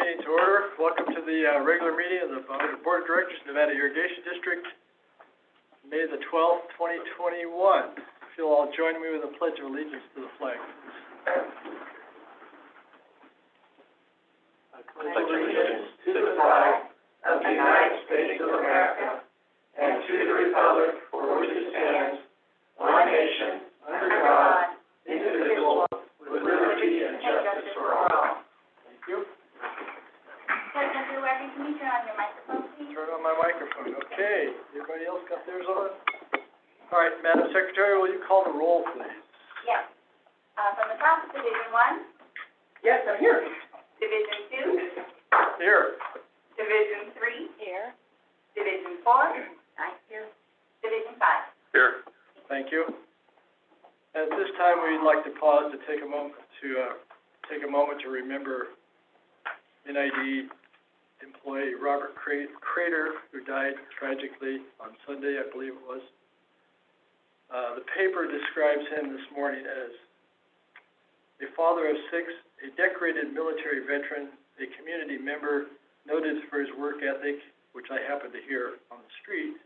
Meeting to order. Welcome to the regular meeting of the Board of Directors, Nevada Irrigation District, May the 12th, 2021. If you'll all join me with a pledge of allegiance to the flag. I pledge allegiance to the flag of the United States of America and to the republic for which it stands, one nation, under God, indivisible, with liberty and justice for all. Thank you. Mr. Wagner, can you turn on your microphone, please? Turn on my microphone. Okay. Everybody else got theirs on? All right, Madam Secretary, will you call the roll, please? Yes. From the top, Division 1. Yes, I'm here. Division 2. Here. Division 3. Here. Division 4. I'm here. Division 5. Here. Thank you. At this time, we'd like to pause to take a moment to remember NID employee Robert Kreiter, who died tragically on Sunday, I believe it was. The paper describes him this morning as a father of 6, a decorated military veteran, a community member noted for his work ethic, which I happened to hear on the street,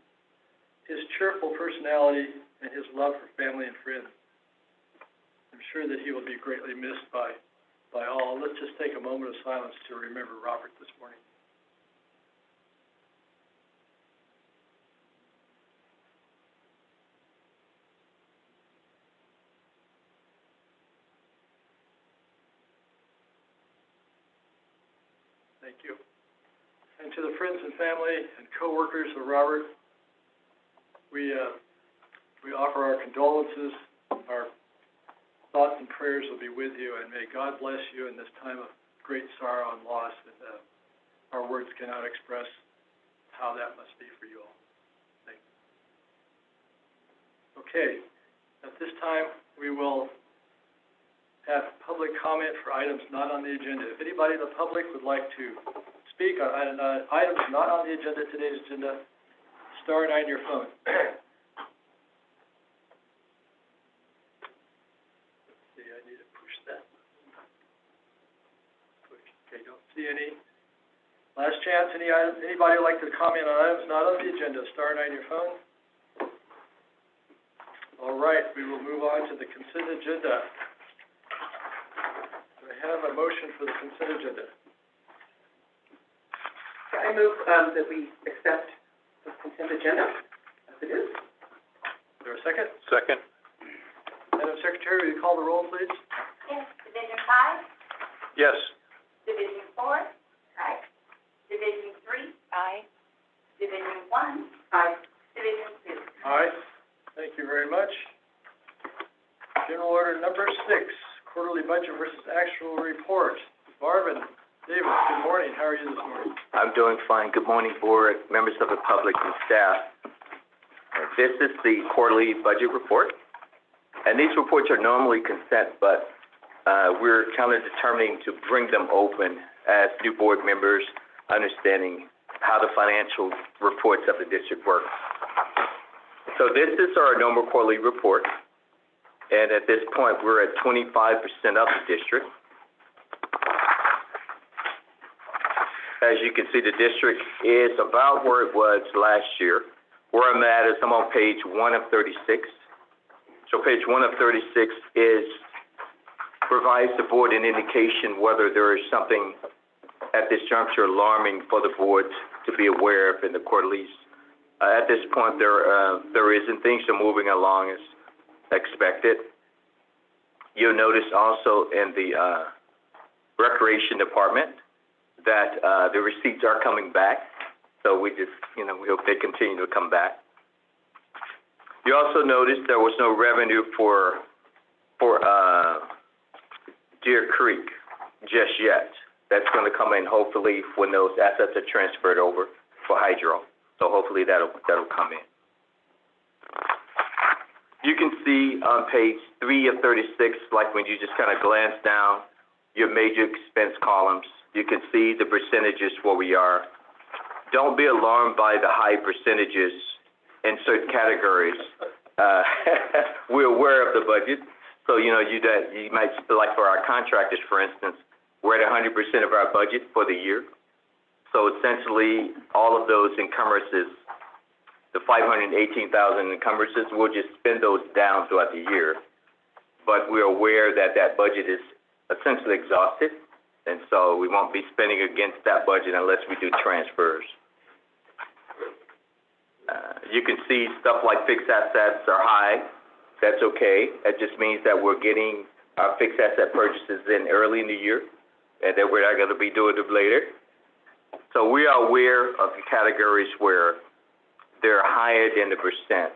his cheerful personality, and his love for family and friends. I'm sure that he will be greatly missed by all. Let's just take a moment of silence to remember Robert this morning. Thank you. And to the friends and family and co-workers of Robert, we offer our condolences. Our thoughts and prayers will be with you, and may God bless you in this time of great sorrow and loss. And our words cannot express how that must be for you all. Thank you. Okay, at this time, we will have public comment for items not on the agenda. If anybody in the public would like to speak on items not on the agenda, today's agenda, star 9 your phone. Let's see, I need to push that. Okay, don't see any. Last chance, anybody would like to comment on items not on the agenda, star 9 your phone. All right, we will move on to the consent agenda. Do I have a motion for the consent agenda? I move that we accept the consent agenda as it is. Is there a second? Second. Madam Secretary, will you call the roll, please? Yes. Division 5. Yes. Division 4. Aye. Division 3. Aye. Division 1. Aye. Division 2. Aye. Thank you very much. General order number 6, quarterly budget versus actual report. Marvin, David, good morning. How are you this morning? I'm doing fine. Good morning, board, members of the public, and staff. This is the quarterly budget report, and these reports are normally consent, but we're kind of determining to bring them open as new board members, understanding how the financial reports of the district work. So this is our normal quarterly report, and at this point, we're at 25% of the district. As you can see, the district is about where it was last year. Where I'm at is I'm on page 1 of 36. So page 1 of 36 provides the board an indication whether there is something at this juncture alarming for the board to be aware of in the quarterlies. At this point, there isn't. Things are moving along as expected. You'll notice also in the recreation department that the receipts are coming back. So we just, we hope they continue to come back. You also notice there was no revenue for Deer Creek just yet. That's going to come in hopefully when those assets are transferred over for hydro. So hopefully that'll come in. You can see on page 3 of 36, like when you just kind of glance down your major expense columns, you can see the percentages where we are. Don't be alarmed by the high percentages in certain categories. We're aware of the budget, so you might, like for our contractors, for instance, we're at 100% of our budget for the year. So essentially, all of those encumbrances, the 518,000 encumbrances, we'll just spend those down throughout the year. But we're aware that that budget is essentially exhausted, and so we won't be spending against that budget unless we do transfers. You can see stuff like fixed assets are high. That's okay. That just means that we're getting our fixed asset purchases in early in the year, and that we're not going to be doing them later. So we are aware of the categories where they're higher than the percent,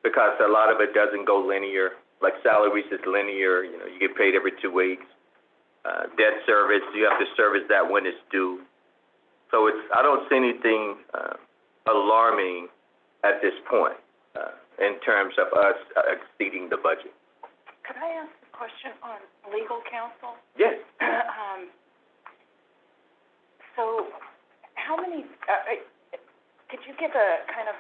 because a lot of it doesn't go linear. Like salaries is linear, you know, you get paid every 2 weeks. Debt service, you have to service that when it's due. So I don't see anything alarming at this point in terms of us exceeding the budget. Could I ask a question on legal counsel? Yes. So, how many, could you give a kind of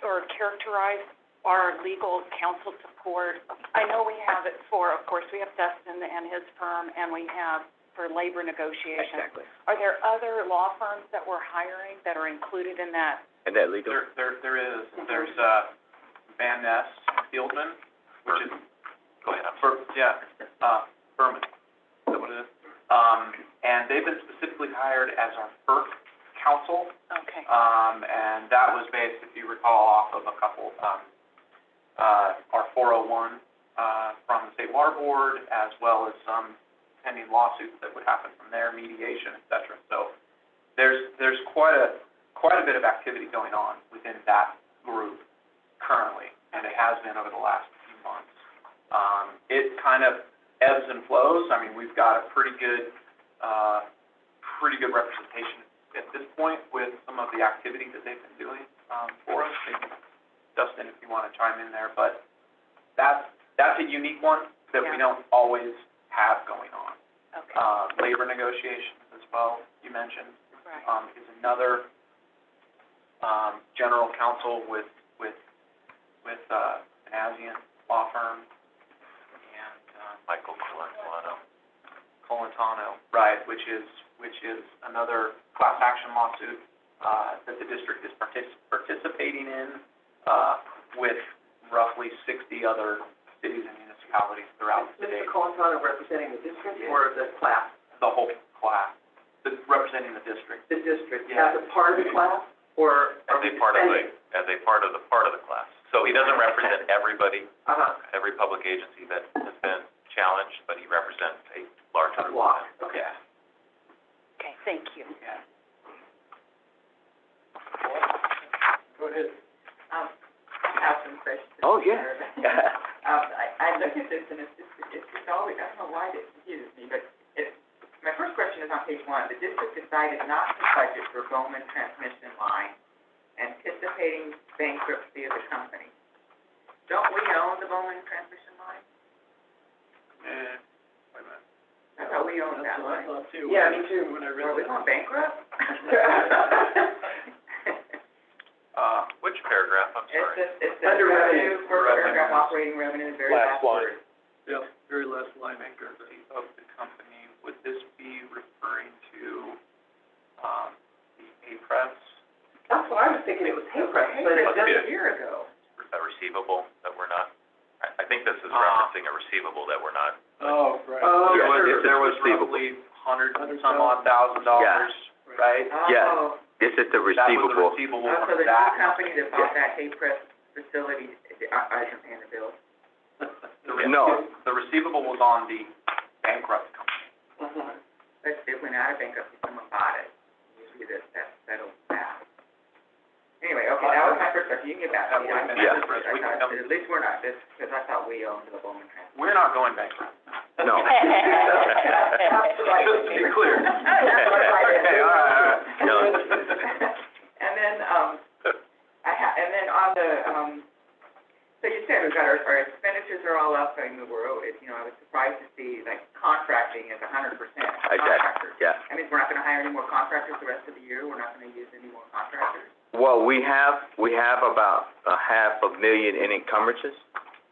or characterize our legal counsel support? I know we have it for, of course, we have Dustin and his firm, and we have for labor negotiations. Exactly. Are there other law firms that we're hiring that are included in that? And that legal? There is. There's, Van Ness Fieldman, which is, go ahead, Berman, is that what it is? And they've been specifically hired as our first counsel. Okay. And that was based, if you recall, off of a couple, our 401, from the State Water Board, as well as some pending lawsuits that would happen from there, mediation, et cetera. So there's quite a bit of activity going on within that group currently, and it has been over the last few months. It kind of ebbs and flows. I mean, we've got a pretty good representation at this point with some of the activity that they've been doing for us. Maybe Dustin, if you want to chime in there, but that's a unique one that we don't always have going on. Okay. Labor negotiations as well, you mentioned, Right. Is another general counsel with an ASEAN law firm, and Michael Colantano, right, which is another class action lawsuit that the district is participating in with roughly 60 other cities and municipalities throughout the state. Mr. Colantano representing the district or the class? The whole class, representing the district. The district, Yeah. as a part of the class, or? As a part of the class. So he doesn't represent everybody, every public agency that has been challenged, but he represents a large A group. block, okay. Yeah. Okay, thank you. Yeah. Go ahead. I have some questions. Oh, yeah. I look at this and it's always, I don't know why this confuses me, but my first question is on page 1. The district decided not to budget for Bowman transmission line, anticipating bankruptcy of the company. Don't we own the Bowman transmission line? Wait a minute. I thought we owned That's that what I line. thought too. Yeah, me too. When I Were we read going that. bankrupt? Which paragraph, I'm It's sorry? just, it's the under revenue, revenue, first Revenues. paragraph, operating revenue, very last word. Yeah, very last line, bankruptcy. Of the company, would this be referring to, the APRES? That's what I was thinking, it was Haycrest, but it Must be was a- a year ago. A receivable that we're not, I think this is referencing a receivable that we're not. Oh, right. Oh, Yeah, this is There was receivable. roughly $100,000, right? Yeah. Oh, This is the That was receivable. the receivable so from the that. new company that bought that Haycrest facility, I didn't pay the bill. No. The receivable was on the bankrupt company. But it went out of bankruptcy, someone bought it, usually that settles that. Anyway, okay, that was my first question, you can get back to me. That would've been Yeah. separate. We can come- At least we're not, because I thought we owned the Bowman Trans. We're not going bankrupt. No. Just to be clear. That's what I did. Okay, all right. No. And then, and then on the, so you said we've got our expenditures are all up, I mean, I was surprised to see, like, contracting is 100% contractors. Yeah. That means we're not gonna hire any more contractors the rest of the year, we're not gonna use any more contractors? Well, we have about $500,000 in encumbrances,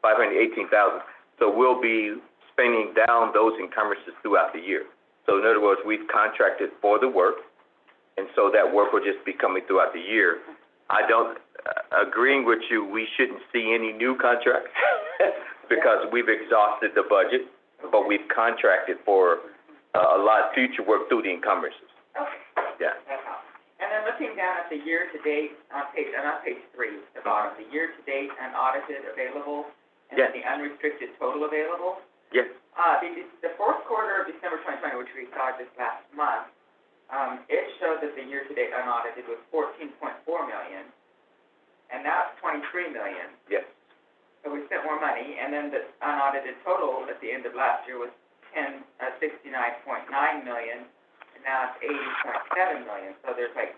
518,000. So we'll be spending down those encumbrances throughout the year. So in other words, we've contracted for the work, and so that work will just be coming throughout the year. I don't, agreeing with you, we shouldn't see any new contracts because we've exhausted the budget, but we've contracted for a lot of future work through the encumbrances. Okay. Yeah. That's all. And then looking down at the year-to-date, on page 3, the bottom, the year-to-date unaudited available, and Yes. then the unrestricted total available. Yes. The fourth quarter of December 2020, which we saw just last month, it showed that the year-to-date unaudited was $14.4 million, and now it's $23 million. Yes. So we spent more money, and then the unaudited total at the end of last year was $69.9 million, and now it's $80.7 million. So there's like,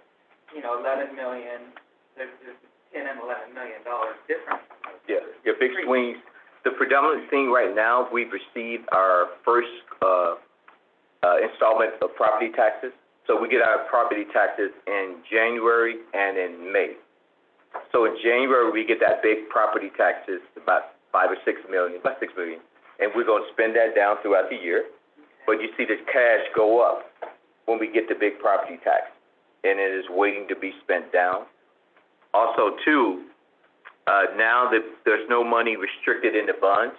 $11 million, there's $10 and $11 million difference. Yeah, your big swings. The predominant thing right now, we've received our first installment of property taxes. So we get our property taxes in January and in May. So in January, we get that big property taxes, about $5 or $6 million, about $6 million, and we're going to spend that down throughout the year. But you see the cash go up when we get the big property tax, and it is waiting to be spent down. Also, too, now that there's no money restricted in the bonds,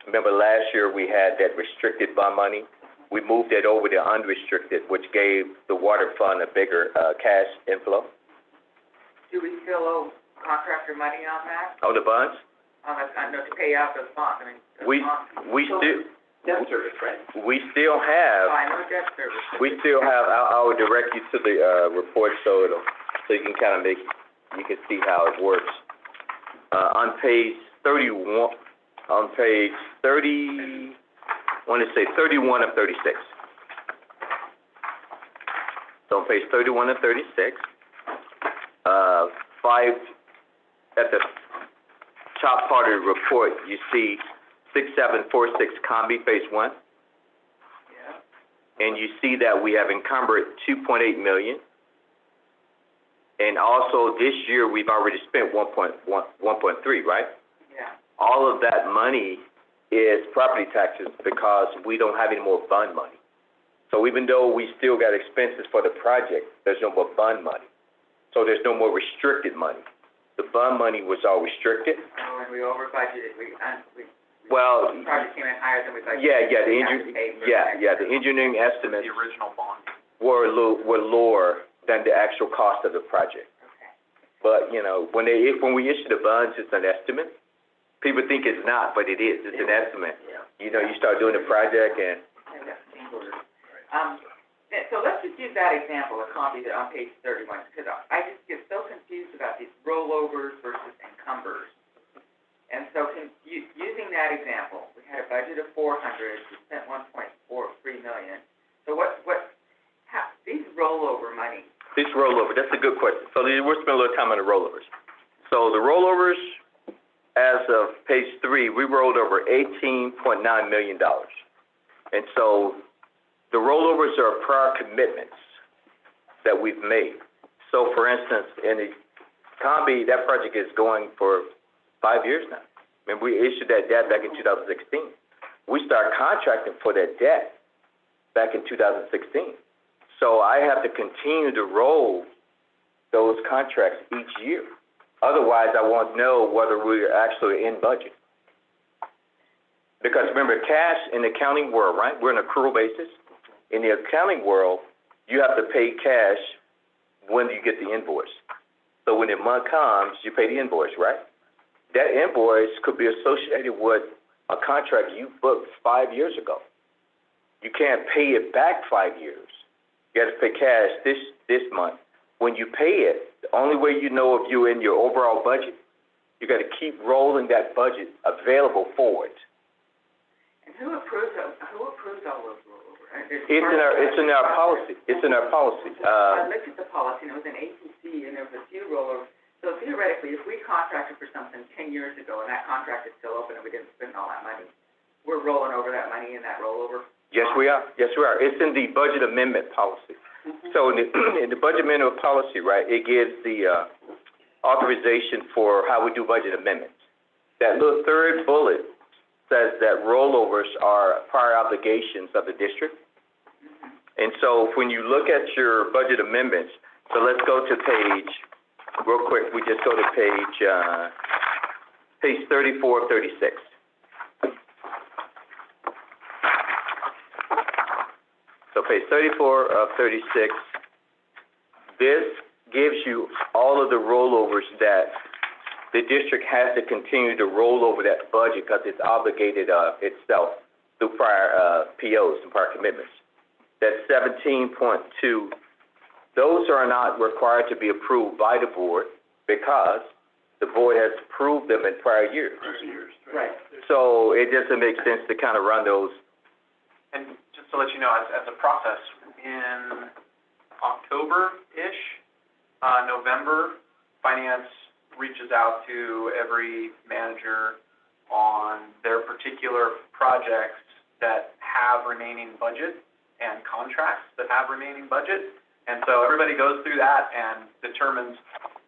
remember last year we had that restricted bond money? We moved it over to unrestricted, which gave the water fund a bigger cash inflow. Do we still owe contractor money on that? Oh, the bonds? To pay out those bonds, We still, Debt service, right? we still have, I know debt service. we still have, I'll direct you to the, report so you can kind of you can see how it works. On page 31, on page 30, I want to say 31 of 36. So on page 31 of 36, at the top part of the report, you see 6746 Combi Phase 1. Yeah. And you see that we have encumbered $2.8 million. And also this year, we've already spent 1.3, right? Yeah. All of that money is property taxes because we don't have any more bond money. So even though we still got expenses for the project, there's no more bond money. So there's no more restricted money. The bond money was all restricted. Oh, and we over budgeted, Well, the project came in higher than we budgeted. the engineering estimates The original bond. were lower than the actual cost of the project. Okay. But, when we issue the bonds, it's an estimate. People think it's not, but it is. It's an estimate. Yeah. You start doing the project and, So let's just use that example, a copy that on page 31, because I just get so confused about these rollovers versus encumbers. And so using that example, we had a budget of 400, we spent 1.43 million. So these rollover money, this rollover, that's a good question. So we'll spend a little time on the rollovers. So the rollovers, as of page 3, we rolled over $18.9 million. And so the rollovers are prior commitments that we've made. So, for instance, in the Combi, that project is going for 5 years now. I mean, we issued that debt back in 2016. We started contracting for that debt back in 2016. So I have to continue to roll those contracts each year. Otherwise, I won't know whether we're actually in budget. Because remember, cash in the accounting world, right? We're on an accrual basis. In the accounting world, you have to pay cash when you get the invoice. So when the month comes, you pay the invoice, right? That invoice could be associated with a contract you booked 5 years ago. You can't pay it back 5 years. You have to pay cash this month. When you pay it, the only way you know if you're in your overall budget, you got to keep rolling that budget available forward. and who approves all those rollovers? It's in our policy. It's in our policy. I looked at the policy, and it was an APC, and there was a few rollovers. So theoretically, if we contracted for something 10 years ago, and that contract is still open, and we didn't spend all that money, we're rolling over that money in that rollover? Yes, we are. Yes, we are. It's in the budget amendment policy. So in the budget amendment policy, right, it gives the authorization for how we do budget amendments. That little third bullet says that rollovers are prior obligations of the district. And so when you look at your budget amendments, so let's go to page, real quick, we just go to page 34 of 36. So page 34 of 36, this gives you all of the rollovers that the district has to continue to roll over that budget because it's obligated itself through prior POs and prior commitments. That's 17.2. Those are not required to be approved by the board because the board has approved them in prior years. Right. So it doesn't make sense to kind of run those. And just to let you know, as a process, in October-ish, November, finance reaches out to every manager on their particular projects that have remaining budget and contracts that have remaining budget. And so everybody goes through that and determines,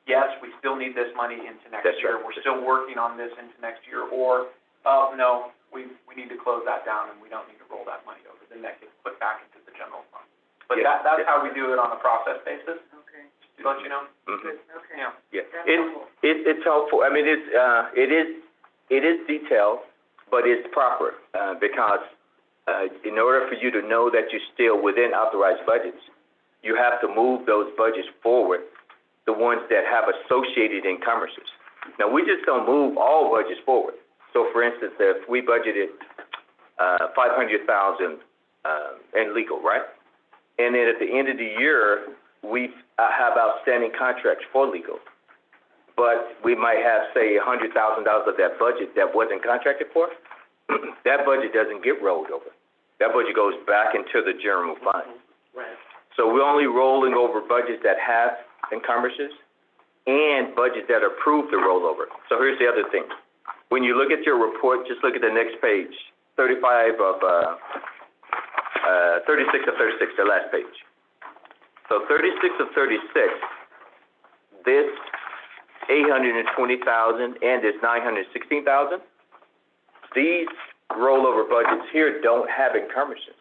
yes, we still need this money into next That's year. right. We're still working on this into next year, or, oh, no, we need to close that down and we don't need to roll that money over. Then that gets put back into the general fund. But Yeah. that's how we do it on a process basis, Okay, to let you know. Mhm. okay. Yeah. Yeah, That's helpful. it's helpful. I mean, it is detailed, but it's proper, because, in order for you to know that you're still within authorized budgets, you have to move those budgets forward, the ones that have associated encumbrances. Now, we just don't move all budgets forward. So, for instance, if we budgeted, $500,000, in legal, right? And then at the end of the year, we have outstanding contracts for legal. But we might have, say, $100,000 of that budget that wasn't contracted for. That budget doesn't get rolled over. That budget goes back into the general fund. Right. So we're only rolling over budgets that have encumbrances and budgets that are approved to roll over. So here's the other thing. When you look at your report, just look at the next page, 36 of 36, the last page. So 36 of 36, this 820,000 and this 916,000, these rollover budgets here don't have encumbrances,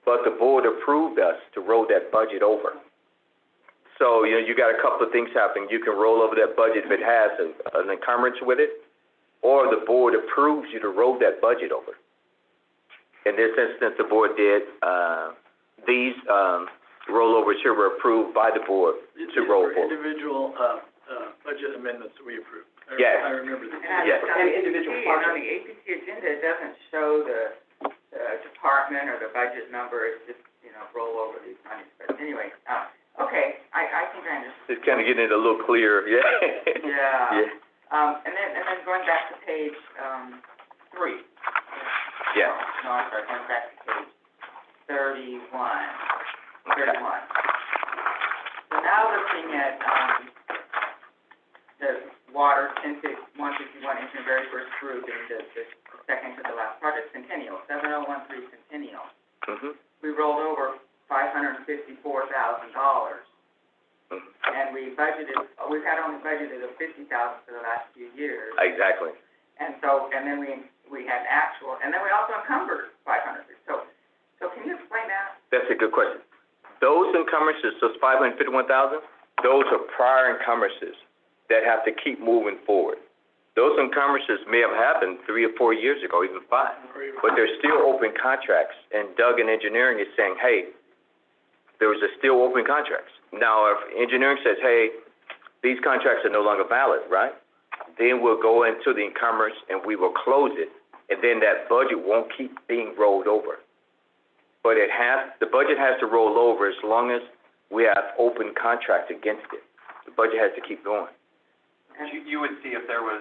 but the board approved us to roll that budget over. So, you got a couple of things happening. You can roll over that budget if it has an encumbrance with it, or the board approves you to roll that budget over. In this instance, the board did, these, rollovers here were approved by the board to roll For forward. individual, budget amendments that we approved. Yes. I remember that. And Yes. on the APC agenda, it doesn't show the department or the budget number, it's just, roll over these monies. But anyway, okay, I think I understand. Just kind of getting it a little clearer, yeah. Yeah. Yeah. And then going back to page, 3. Yeah. No, I'm sorry, going back to page 31. 31. So now looking at, the water, 151, entering very first group, and the second to the last project, Centennial, 7013 Centennial. Mm-hmm. We rolled over $554,000, and we've had only budgeted of $50,000 for the last few years. Exactly. And so, and then we had actual, and then we also encumbered $500,000. So can you explain that? That's a good question. Those encumbrances, those 551,000, those are prior encumbrances that have to keep moving forward. Those encumbrances may have happened 3 or 4 years ago, even 5, but they're still open contracts. And Doug in engineering is saying, hey, there's still open contracts. Now, if engineering says, hey, these contracts are no longer valid, right? Then we'll go into the encumbrance and we will close it, and then that budget won't keep being rolled over. But the budget has to roll over as long as we have open contracts against it. The budget has to keep going. You would see if there was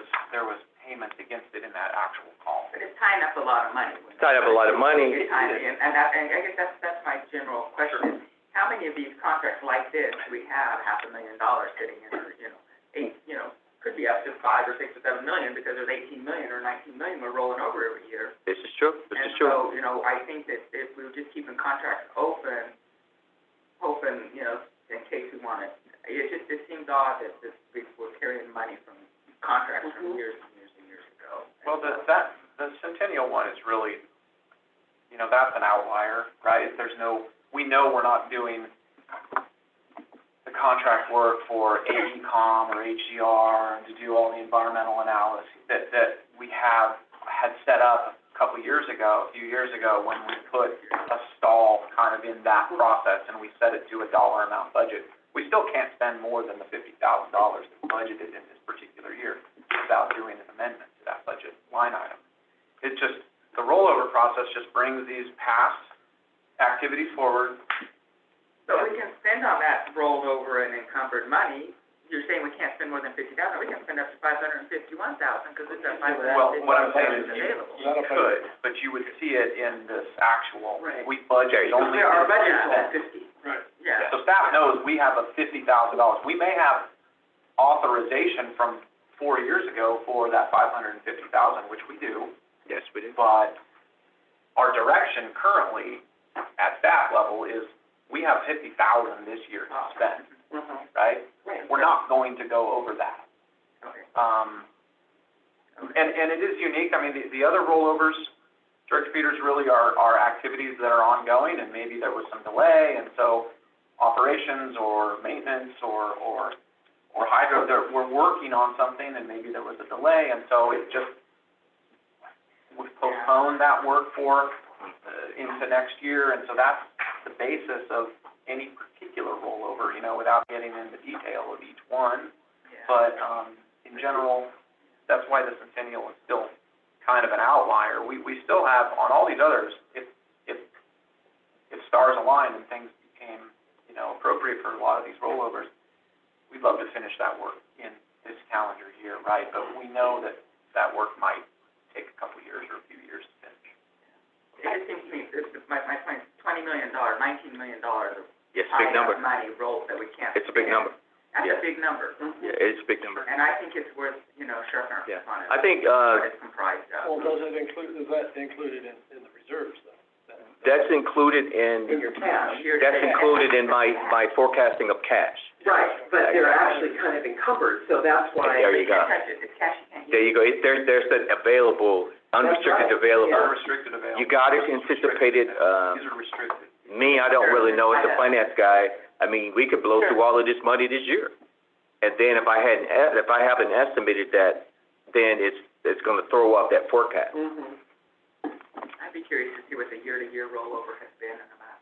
payment against it in that actual call. But it's tying up a lot of money. It's tied up a lot of money. And I guess that's my general question. How many of these contracts like this do we have $500,000 sitting in, could be up to 5 or 6 or 7 million because there's 18 million or 19 million we're rolling over every year. This is true. This is true. And so, I think that if we were just keeping contracts open, in case we want it seems odd that we're carrying money from contracts from years and years and years ago. Well, the Centennial one is really, that's an outlier, right? We we know we're not doing the contract work for AECom or HDR to do all the environmental analysis that we had set up a few years ago, when we put a stall kind of in that process and we set it to a dollar amount budget. We still can't spend more than the $50,000 that's budgeted in this particular year without doing an amendment to that budget line item. It's just, the rollover process just brings these past activities forward. So we can spend on that rolled over and encumbered money. You're saying we can't spend more than $50,000, we can spend up to $551,000, because it's at Well, what I'm saying is available. you could, but you would see it in this actual, Right. we budget only. Our budget's at 50. Right. Yeah. So staff knows we have a $50,000. We may have authorization from 4 years ago for that $550,000, which we do, Yes, we do. but our direction currently at staff level is we have $50,000 this year to spend, right? Right. We're not going to go over that. Okay. And it is unique. I mean, the other rollovers, Director Peters, really are activities that are ongoing, and maybe there was some delay, and so operations or maintenance or hydro, we're working on something, and maybe there was a delay, and so it just, we postponed that work for into next year, and so that's the basis of any particular rollover, without getting into detail of each one. Yeah. But, in general, that's why the Centennial is still kind of an outlier. We still have, on all these others, if stars aligned and things became, appropriate for a lot of these rollovers, we'd love to finish that work in this calendar year, right? But we know that work might take a couple years or a few years to finish. It just seems to me, my point is $20 million, $19 million of Yes, big number. money rolled that we can't. It's a big spend. number. That's Yeah. a big number. Yeah, it's a big number. And I think it's worth, sharpening our Yeah. pencil on it. I think, What it's comprised of. Well, is that included in the reserves, though? that's included in, your cash. that's included in my forecasting of cash. Right, but they're actually kind of encumbered, so that's why. There you go. Can't touch it, it's cash you can't use. There you go. There's that available, unrestricted right. available. Yeah. Unrestricted available. You got it anticipated, These are restricted. me, I don't really know, as a finance guy, I mean, we could blow through all of this money this year. And then if I haven't estimated that, then it's gonna throw off that forecast. Mhm. I'd be curious to see what the year-to-year rollover has been in the last,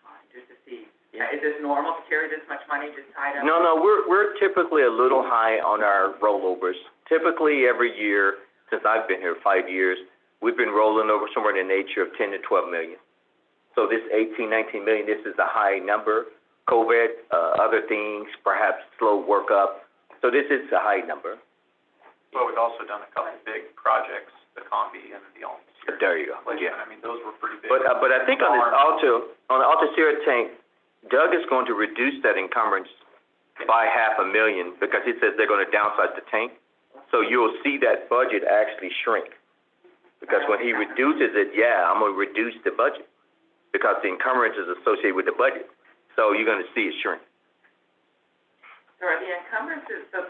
time, just to see. Is this normal to carry this much money just tied up? No, we're typically a little high on our rollovers. Typically, every year, since I've been here 5 years, we've been rolling over somewhere in the nature of 10 to 12 million. So this 18, 19 million, this is a high number. COVID, other things, perhaps slow work up. So this is a high number. But we've also done a couple of big projects, the Combi and the Alta. There you go, yeah. I mean, those were pretty big. But I think on the Alta Sierra tank, Doug is going to reduce that encumbrance by $500,000 because he says they're gonna downsize the tank. So you'll see that budget actually shrink. Because when he reduces it, I'm gonna reduce the budget because the encumbrance is associated with the budget. So you're gonna see it shrink. So are the encumbrances, so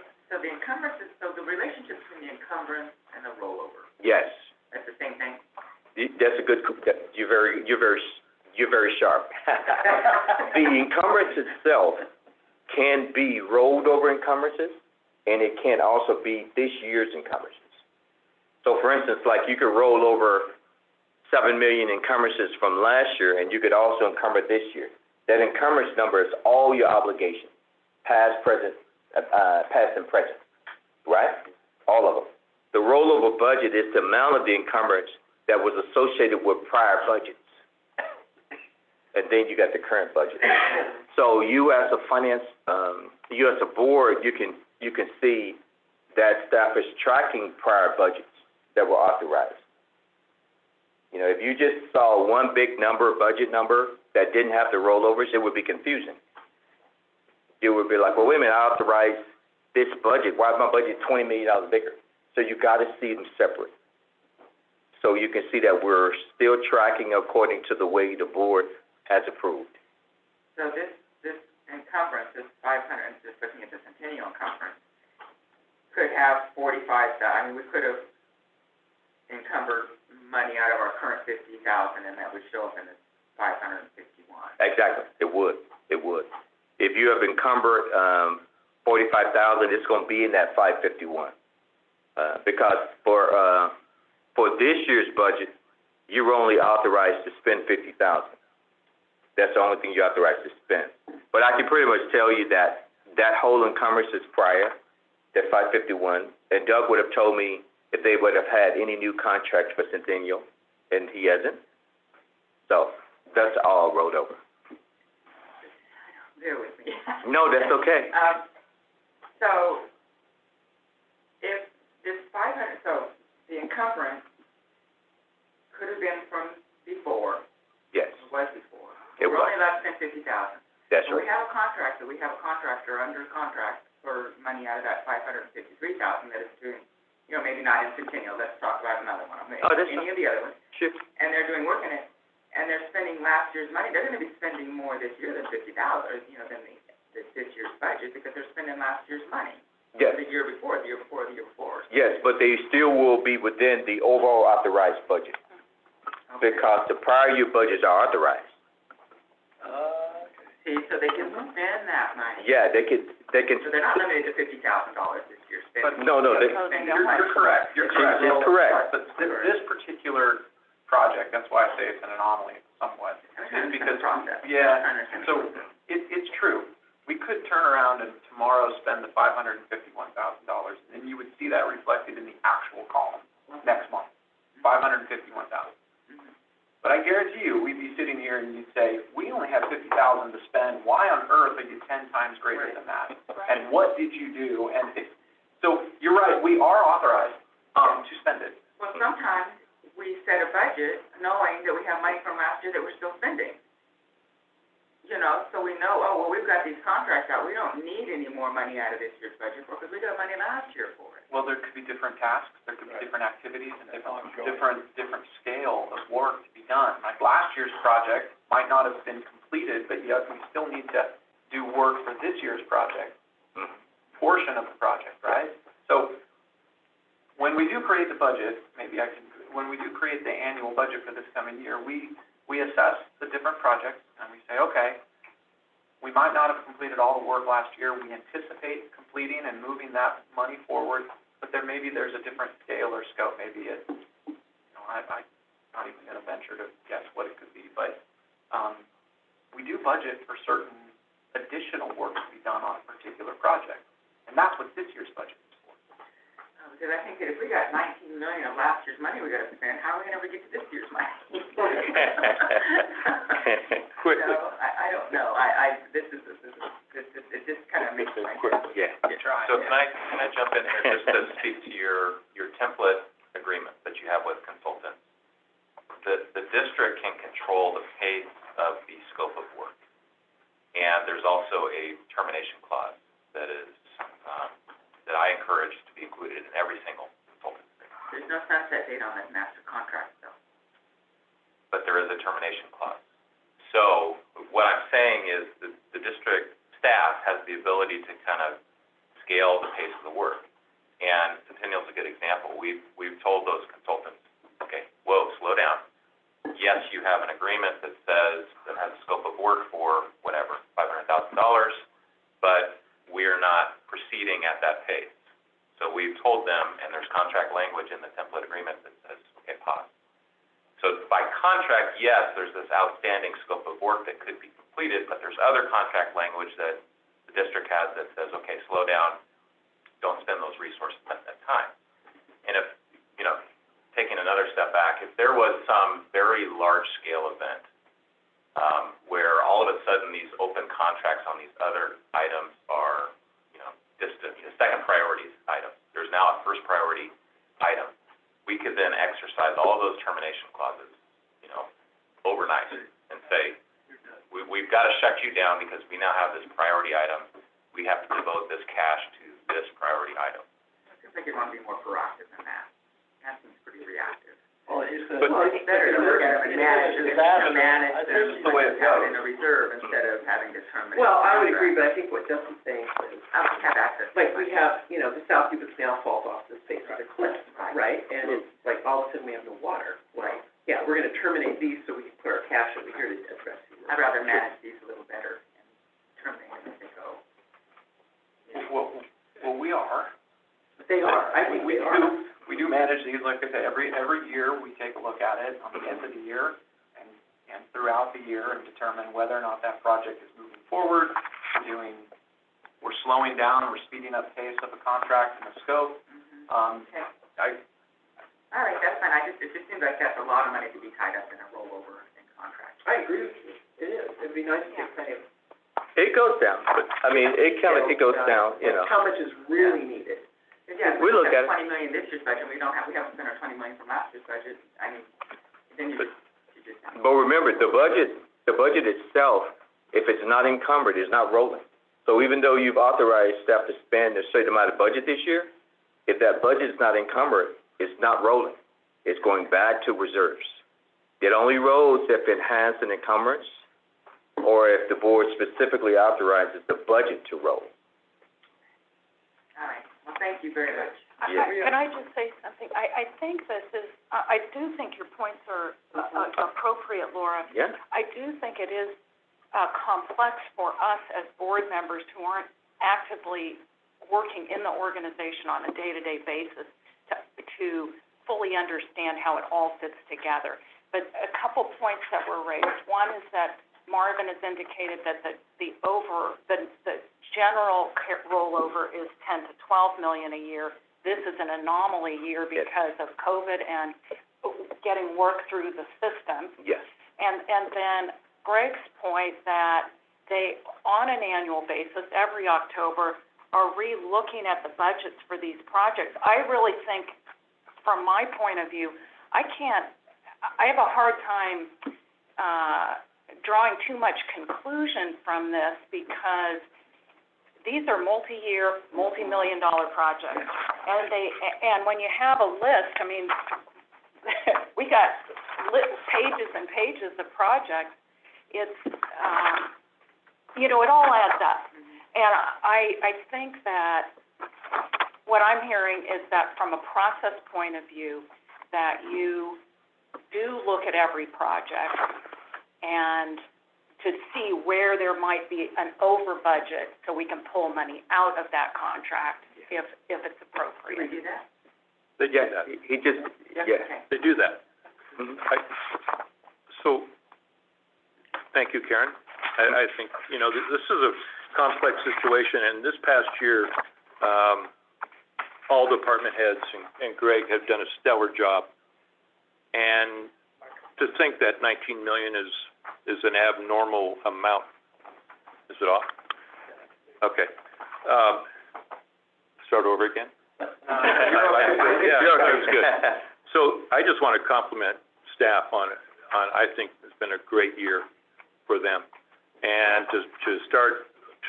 the relationship between the encumbrance and the rollover, Yes, that's the same thing? that's a good, you're very sharp. The encumbrance itself can be rolled over encumbrances, and it can also be this year's encumbrances. So for instance, like you could roll over 7 million encumbrances from last year, and you could also encumber this year. That encumbrance number is all your obligations, past, present, past and present, right? All of them. The rollover budget is the amount of the encumbrance that was associated with prior budgets. And then you got the current budget. So you as a finance, you as a board, you can see that staff is tracking prior budgets that were authorized. You know, if you just saw one big number, budget number, that didn't have the rollovers, it would be confusing. You would be like, well, wait a minute, I authorized this budget, why is my budget $20 million bigger? So you gotta see them separate. So you can see that we're still tracking according to the way the board has approved. So this encumbrance, this 500, just looking at the Centennial encumbrance, could have 45,000, I mean, we could have encumbered money out of our current 50,000, and that would show up in the 551. Exactly, it would. If you have encumbered, 45,000, it's gonna be in that 551. Because for this year's budget, you're only authorized to spend 50,000. That's the only thing you're authorized to spend. But I can pretty much tell you that whole encumbrance is prior, that 551, and Doug would have told me if they would have had any new contracts for Centennial, and he hasn't. So, that's all rolled over. Bear with me. No, that's okay. So, if this 500, so the encumbrance could have been from before. Yes, It was before. it We're was. only allowed to spend 50,000. That's So we right. have a contractor under contract for money out of that 553,000 that is doing, maybe not in Centennial, let's talk about another one, maybe Oh, that's any of the other ones. Sure. And they're doing work in it, and they're spending last year's money. They're gonna be spending more this year than $50, than this year's budget, because they're spending last year's money. Yes. The year before, the year before, the year before. Yes, but they still will be within the overall authorized budget, Okay. because the prior year budgets are authorized. See, so they can spend that money. Yeah, they can, So they're not limited to $50,000 this year spending. no, they, You're correct, it's correct. But this particular project, that's why I say it's an anomaly somewhat, is because, yeah, so it's true. We could turn around and tomorrow spend the $551,000, and you would see that reflected in the actual column next month, $551,000. But I guarantee you, we'd be sitting here and you'd say, we only have $50,000 to spend. Why on earth are you 10 times greater than that? And what did you do? And so you're right, we are authorized to spend it. Well, sometimes we set a budget knowing that we have money from last year that we're still spending. So we know, we've got these contracts out. We don't need any more money out of this year's budget because we got money last year for it. Well, there could be different tasks, there could be different activities, and different scale of work to be done. Like last year's project might not have been completed, but yet we still need to do work for this year's project, portion of the project, right? So when we do create the budget, when we do create the annual budget for this coming year, we assess the different projects and we say, okay, we might not have completed all the work last year. We anticipate completing and moving that money forward, but there's a different scale or scope. Maybe I'm not even going to venture to guess what it could be, but we do budget for certain additional work to be done on a particular project, and that's what this year's budget is for. Because I think that if we got $19 million of last year's money we got to spend, how are we going to ever get to this year's money? Quickly. So, I don't know. This just kind of makes my head. Yeah. So can I jump in here just to speak to your template agreement that you have with consultants? The district can control the pace of the scope of work. And there's also a termination clause that is, that I encourage to be included in every single consultant agreement. There's no sunset date on that master contract, though. But there is a termination clause. So what I'm saying is that the district staff has the ability to kind of scale the pace of the work. And Centennial's a good example. We've told those consultants, okay, whoa, slow down. Yes, you have an agreement that has a scope of work for whatever, $500,000, but we're not proceeding at that pace. So we've told them, and there's contract language in the template agreement that says, okay, pause. So by contract, yes, there's this outstanding scope of work that could be completed, but there's other contract language that the district has that says, okay, slow down, don't spend those resources at that time. And if, taking another step back, if there was some very large-scale event where all of a sudden these open contracts on these other items are, distant, second priority items, there's now a first priority item, we could then exercise all of those termination clauses, overnight and say, we've got to shut you down because we now have this priority item. We have to devote this cash to this priority item. I think you want to be more proactive than that. That seems pretty reactive. Well, he said. It's better to look at it and manage it, I think the way it goes. In a reserve instead of having to terminate. Well, I would agree, but I think what Justin's saying is, I would have access. like, we have, the South Cuba Canal falls off the face of the cliff, right? And it's like, all of a sudden, we have no water. Well, yeah, we're gonna terminate these so we can put our cash over here to these a little better and determining them as they go. Well, we are. They are, I think they are. We do manage these, like I said, every year, we take a look at it on the end of the year and throughout the year and determine whether or not that project is moving forward, we're slowing down, we're speeding up the pace of a contract and the scope. Okay. All right, that's fine, it just seems like that's a lot of money to be tied up in a rollover in contract. I agree with you. It is. It'd be nice to get plenty of. It goes down, but, I mean, it goes down, you know. How much is really needed? Yeah, We look at it. 20 million this year's budget, we haven't spent our 20 million from last year's budget, I mean, then you just. But remember, the budget itself, if it's not encumbered, is not rolling. So even though you've authorized staff to spend a certain amount of budget this year, if that budget is not encumbered, it's not rolling. It's going back to reserves. It only rolls if it has an encumbrance or if the board specifically authorizes the budget to roll. All right, well, thank you very much. Yeah. Can I just say something? I think this is, I do think your points are appropriate, Laura. Yeah. I do think it is complex for us as board members who aren't actively working in the organization on a day-to-day basis to fully understand how it all fits together. But a couple points that were raised. One is that Marvin has indicated that the general rollover is 10 to 12 million a year. This is an anomaly year because of COVID and getting work through the system. Yes. And then Greg's point that they, on an annual basis, every October, are re-looking at the budgets for these projects. I really think, from my point of view, I have a hard time drawing too much conclusion from this because these are multi-year, multi-million-dollar projects. And when you have a list, I mean, we got pages and pages of projects. It's, it all adds up. And I think that what I'm hearing is that from a process point of view, that you do look at every project and to see where there might be an over budget so we can pull money out of that contract if it's appropriate. Can we do that? Yeah, he just, yeah. Okay. They do that. Mhm. So, thank you, Karen. I think, this is a complex situation, and this past year, all department heads and Greg have done a stellar job. And to think that 19 million is an abnormal amount. Is it off? Okay. Start over again? Yeah, that was good. So I just want to compliment staff on I think it's been a great year for them. And to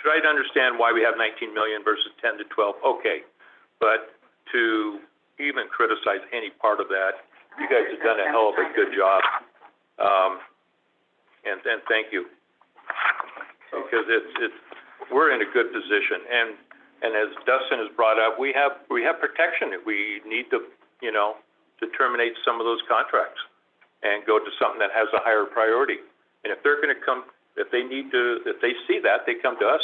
try to understand why we have 19 million versus 10 to 12, okay. But to even criticize any part of that, you guys have done a hell of a good job. And thank you. Because we're in a good position. And as Dustin has brought up, we have protection. We need to, to terminate some of those contracts and go to something that has a higher priority. And if they're going to come, if they see that, they come to us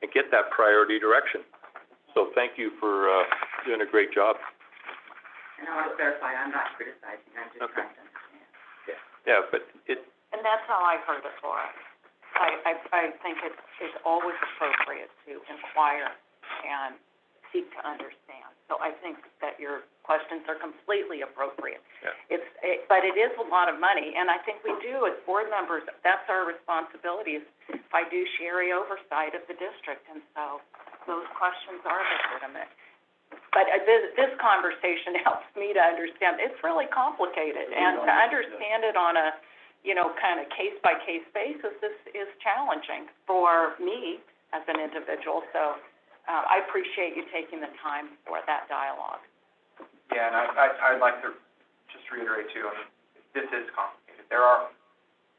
and get that priority direction. So thank you for doing a great job. And I want to clarify, I'm not criticizing, I'm just trying to understand. Yeah, but And that's how I heard it, Laura. I think it's always appropriate to inquire and seek to understand. So I think that your questions are completely appropriate. Yeah. But it is a lot of money, and I think we do, as board members, that's our responsibility, is fiduciary oversight of the district, and so those questions are legitimate. But this conversation helps me to understand, it's really complicated, and to understand it on a, kind of case-by-case basis is challenging for me as an individual, so I appreciate you taking the time for that dialogue. Yeah, and I'd like to just reiterate too, this is complicated. There are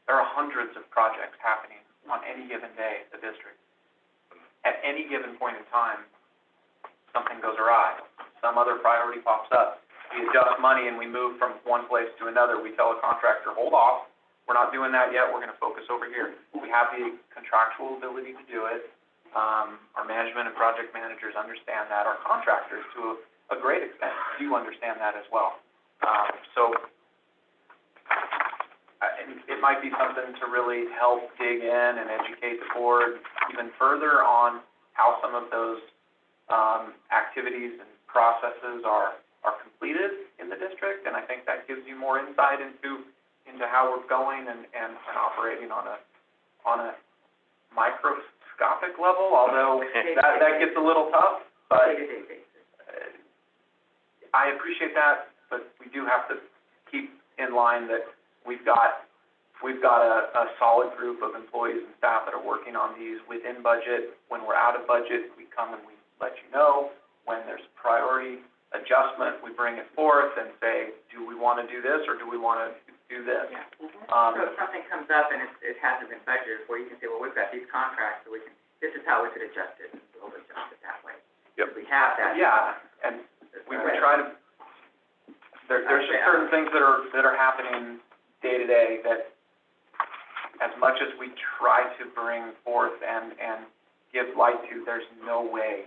hundreds of projects happening on any given day at the district. At any given point in time, something goes awry. Some other priority pops up. We adjust money and we move from one place to another. We tell a contractor, hold off, we're not doing that yet, we're gonna focus over here. We have the contractual ability to do it. Our management and project managers understand that. Our contractors, to a great extent, do understand that as well. So, it might be something to really help dig in and educate the board even further on how some of those, activities and processes are completed in the district, and I think that gives you more insight into how we're going and operating on a microscopic level, although that gets a little tough, but I appreciate that, but we do have to keep in line that we've got a solid group of employees and staff that are working on these within budget. When we're out of budget, we come and we let you know. When there's priority adjustment, we bring it forth and say, do we want to do this or do we want to do this? Yeah. So if something comes up and it hasn't been budgeted for, you can say, well, we've got these contracts, so this is how we could adjust it, and we'll adjust it that way. Yep. We have that. Yeah, and we try to, there's just certain things that are happening day to day that, as much as we try to bring forth and give light to, there's no way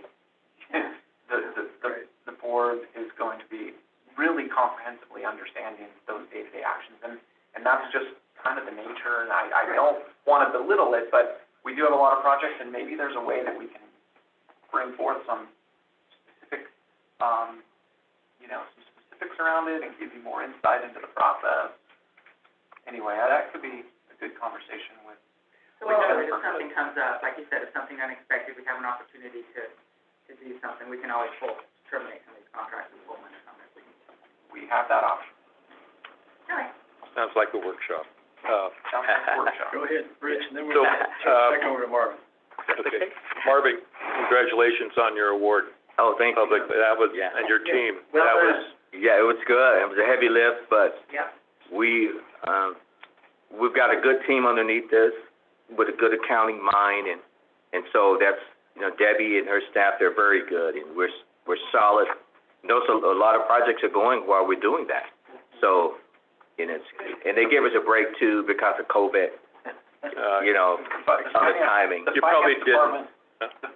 the board is going to be really comprehensively understanding those day-to-day actions, and that's just kind of the nature, and I don't want to belittle it, but we do have a lot of projects, and maybe there's a way that we can bring forth some specific, some specifics around it and give you more insight into the process. Anyway, that could be a good conversation with. So we know that if something comes up, like you said, if something unexpected, we have an opportunity to do something, we can always terminate some of these contracts and pull money from it. We have that option. Okay. Sounds like a workshop. Sounds like a workshop. Go ahead, Rich, and then So, we'll turn it back over to Marvin. Okay. Marvin, congratulations on your award. Oh, thank you. Publicly, that was, Yeah. and your team, Well that done. was, Yeah, it was good. It was a heavy lift, but Yep. we've got a good team underneath us with a good accounting mind, and so that's, Debbie and her staff, they're very good, and we're solid. A lot of projects are going while we're doing that. So, and they gave us a break too because of COVID, on the timing. You probably didn't. The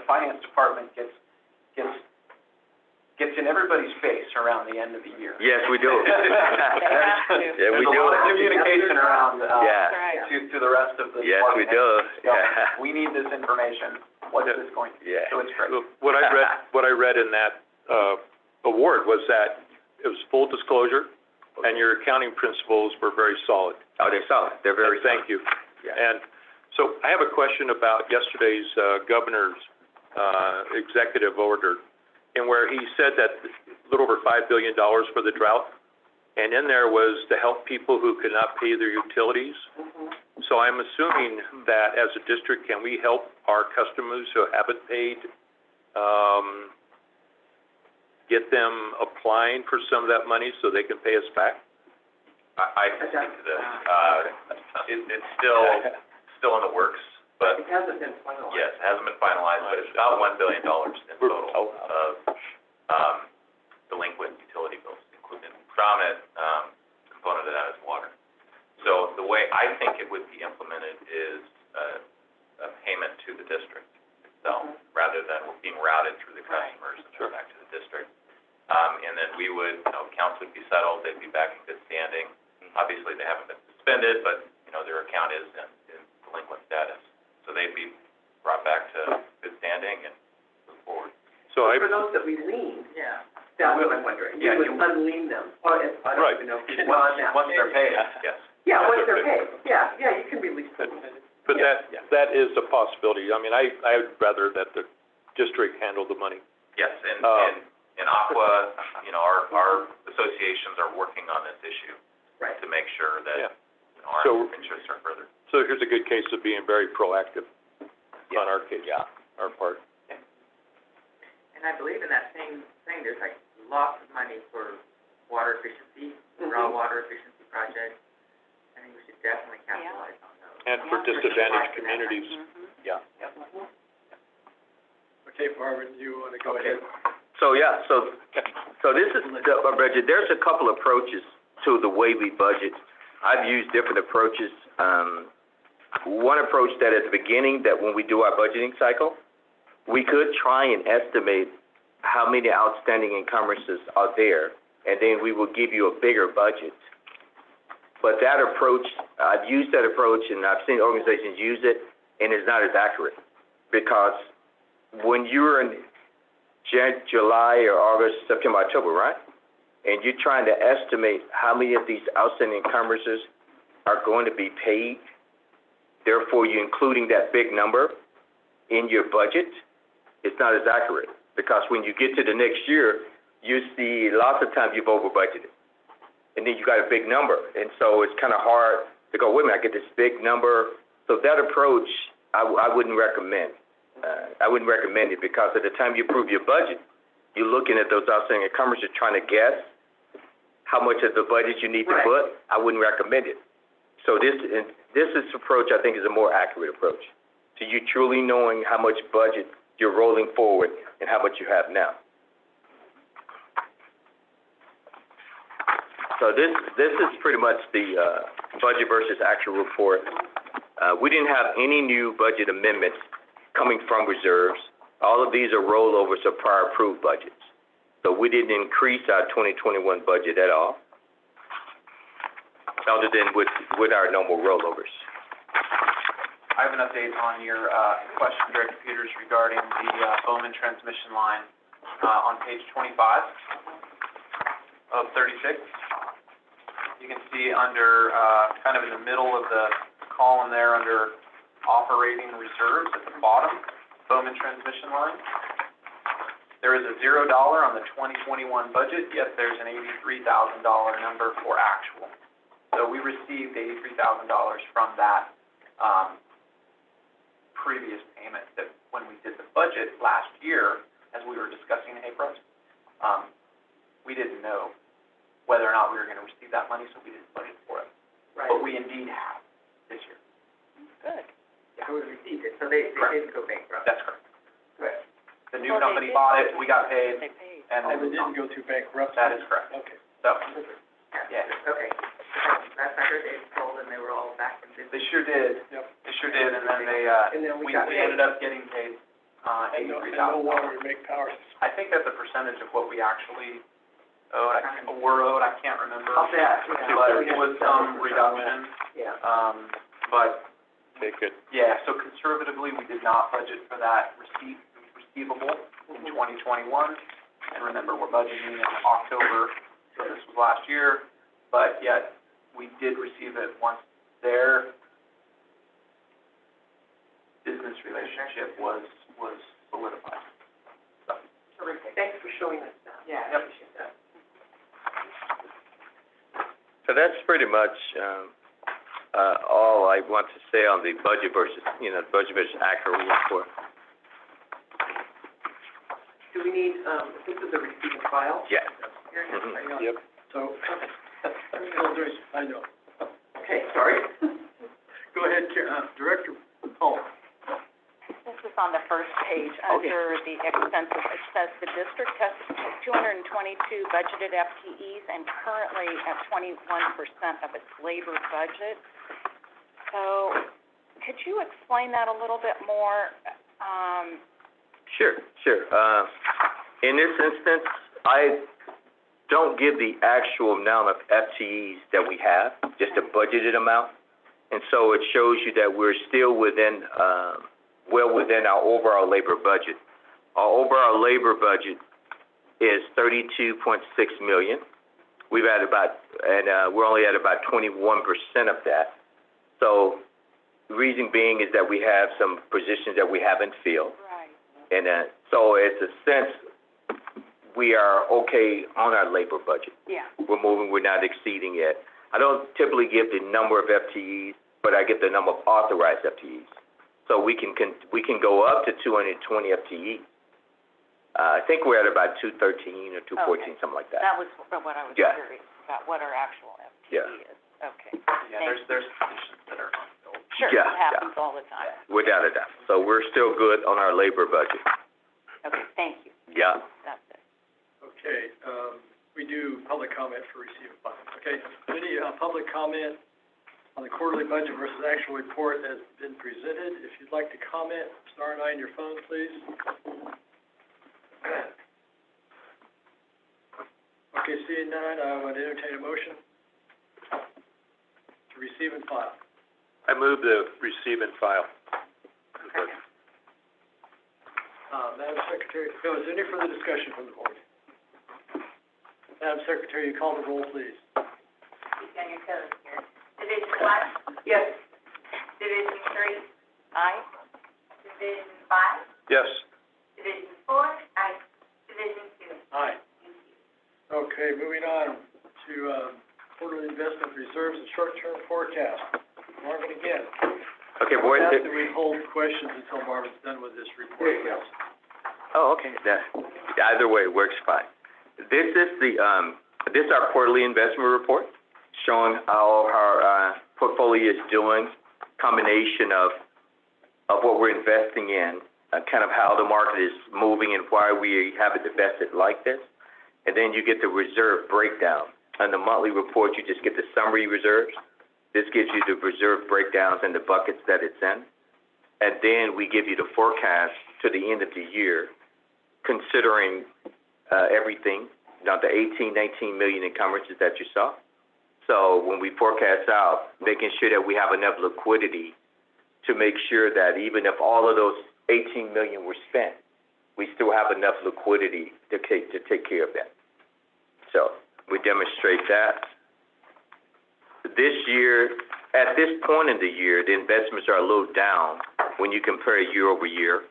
finance department gets in everybody's face around the end of the year. Yes, we do. Yeah, we There's a do. lot of communication around, Yeah. to the rest of the Yes, we department. do. Yeah. We need this information, what's this going to be? Yeah. So it's great. What I read in that, award was that it was full disclosure, and your accounting principles were very solid. Oh, they're solid. They're very And thank you. Yeah. And so I have a question about yesterday's, governor's, executive order, and where he said that a little over $5 billion for the drought, and in there was to help people who could not pay their utilities. So I'm assuming that as a district, can we help our customers who haven't paid, get them applying for some of that money so they can pay us back? I can speak to this. It's still in the works, but It hasn't been finalized. yes, it hasn't been finalized, but it's about $1 billion in total of, delinquent utility bills, including predominant, component of that is water. So the way I think it would be implemented is a payment to the district itself, rather than being routed through the customers and then back to the district. And then we would, accounts would be settled, they'd be back in good standing. Obviously, they haven't been suspended, but, their account is in delinquent status. So they'd be brought back to good standing and move forward. So For those that we leaned, Yeah. that's what I'm wondering. Yeah, We you- would unlean them, or if, I Right. don't even know if you Once want that. they're paid, Yes. Yeah, once they're paid, yeah, you can release them. But that is a possibility. I mean, I would rather that the district handle the money. Yes, and in Aqua, our associations are working on this issue Right. to make sure that, Yeah. Our So- interests are further. So here's a good case of being very proactive on our case, our part. And I believe in that same thing, there's like lots of money for water efficiency, raw water efficiency projects. I think we should definitely capitalize on those. And for disadvantaged communities, yeah. Okay, Marvin, you want to go ahead? So, so this is, Bridget, there's a couple approaches to the way we budget I've used different approaches. One approach that at the beginning, that when we do our budgeting cycle, we could try and estimate how many outstanding encumbrances are there, and then we will give you a bigger budget. But that approach, I've used that approach, and I've seen organizations use it, and it's not as accurate. Because when you're in July or August, September, October, right? And you're trying to estimate how many of these outstanding encumbrances are going to be paid, therefore you're including that big number in your budget, it's not as accurate. Because when you get to the next year, you see lots of times you've over budgeted. And then you got a big number. And so it's kind of hard to go, wait a minute, I get this big number. So that approach, I wouldn't recommend. I wouldn't recommend it, because at the time you approve your budget, you're looking at those outstanding encumbrances, trying to guess how much of the budget you need to put. I wouldn't recommend it. So this approach, I think, is a more accurate approach to you truly knowing how much budget you're rolling forward and how much you have now. So this is pretty much the budget versus actual report. We didn't have any new budget amendments coming from reserves. All of these are rollovers of prior approved budgets. So we didn't increase our 2021 budget at all, other than with our normal rollovers. I have an update on your, question, Director Peters, regarding the, Bowman transmission line, on page 25 of 36. You can see under, kind of in the middle of the column there, under operating reserves at the bottom, Bowman transmission line. There is a $0 on the 2021 budget, yet there's an $83,000 number for actual. So we received $83,000 from that, previous payment that when we did the budget last year, as we were discussing in April, we didn't know whether or not we were gonna receive that money, so we didn't budget for it. Right. But we indeed have this year. Good. So we received it, so they didn't go bankrupt. That's correct. Correct. The new Well, they company did. bought it, we got paid, They paid. and Oh, then they didn't go through bankruptcy? that is correct. Okay. So, Yeah. Okay. Last I heard, they sold and they were all back in business. they sure did. Yep. They sure did, and then they, And then we we got paid. ended up getting paid, And no $83,000. longer make power. I think that's a percentage of what we actually owed, were owed, I can't remember. I'll bet, But it was some reduction, Yeah. but, Take it. yeah, so conservatively, we did not budget for that receivable in 2021. And remember, we're budgeting in October, so this was last year, but yet, we did receive it once their business relationship was solidified. So, Terrific. Thanks for showing us that. Yeah, I Yep. appreciate that. So that's pretty much, all I want to say on the budget versus, budget versus accurate report. Do we need, this is a receipt and file? Yes. Here, here, Mhm. there you go. Yep. So, I know. Okay, sorry. Go ahead, Director Paul. This is on the first page, under the expenses. It says the district has 222 budgeted FTEs and currently at 21% of its labor budget. So, could you explain that a little bit more? Sure. In this instance, I don't give the actual amount of FTEs that we have, just a budgeted amount. And so it shows you that we're still within, well within our overall labor budget. Our overall labor budget is $32.6 million. We've had we're only at about 21% of that. So the reason being is that we have some positions that we haven't filled. Right. And so it's a sense, we are okay on our labor budget. Yeah. We're moving, we're not exceeding it. I don't typically give the number of FTEs, but I give the number of authorized FTEs. So we can go up to 220 FTEs. I think we're at about 213 or 214, something like that. That was what I was Yeah. curious about, what our actual Yeah. FTE is. Okay. yeah, there's positions that are unfilled. Sure, it Yeah, happens all the time. Without a doubt. So we're still good on our labor budget. Okay, thank you. Yeah. That's it. Okay, we do public comment for receive and file. Okay, any, public comment on the quarterly budget versus actual report has been presented. If you'd like to comment, star 9 on your phone, please. Okay, seeing none, I would entertain a motion to receive and file. I move to receive and file. Madam Secretary, no, is there any further discussion from the board? Madam Secretary, you call the roll, please. Keep on your toes here. Division 1, Yes. Division 3, Aye? Division 5, Yes. Division 4, aye. Division 2. Aye. Okay, moving on to, quarterly investment reserves and short-term forecast. Marvin again. Okay, board, I ask that we hold questions until Marvin's done with this report. There you go. oh, okay, either way works fine. This is this is our quarterly investment report showing how our, portfolio is doing, combination of what we're investing in, kind of how the market is moving and why we have it invested like this. And then you get the reserve breakdown. On the monthly report, you just get the summary reserves. This gives you the reserve breakdowns and the buckets that it's in. And then we give you the forecast to the end of the year, considering everything, the 19 million encumbrances that you saw. So when we forecast out, making sure that we have enough liquidity to make sure that even if all of those 18 million were spent, we still have enough liquidity to take care of that. So we demonstrate that. This year, at this point in the year, the investments are a little down when you compare year over year.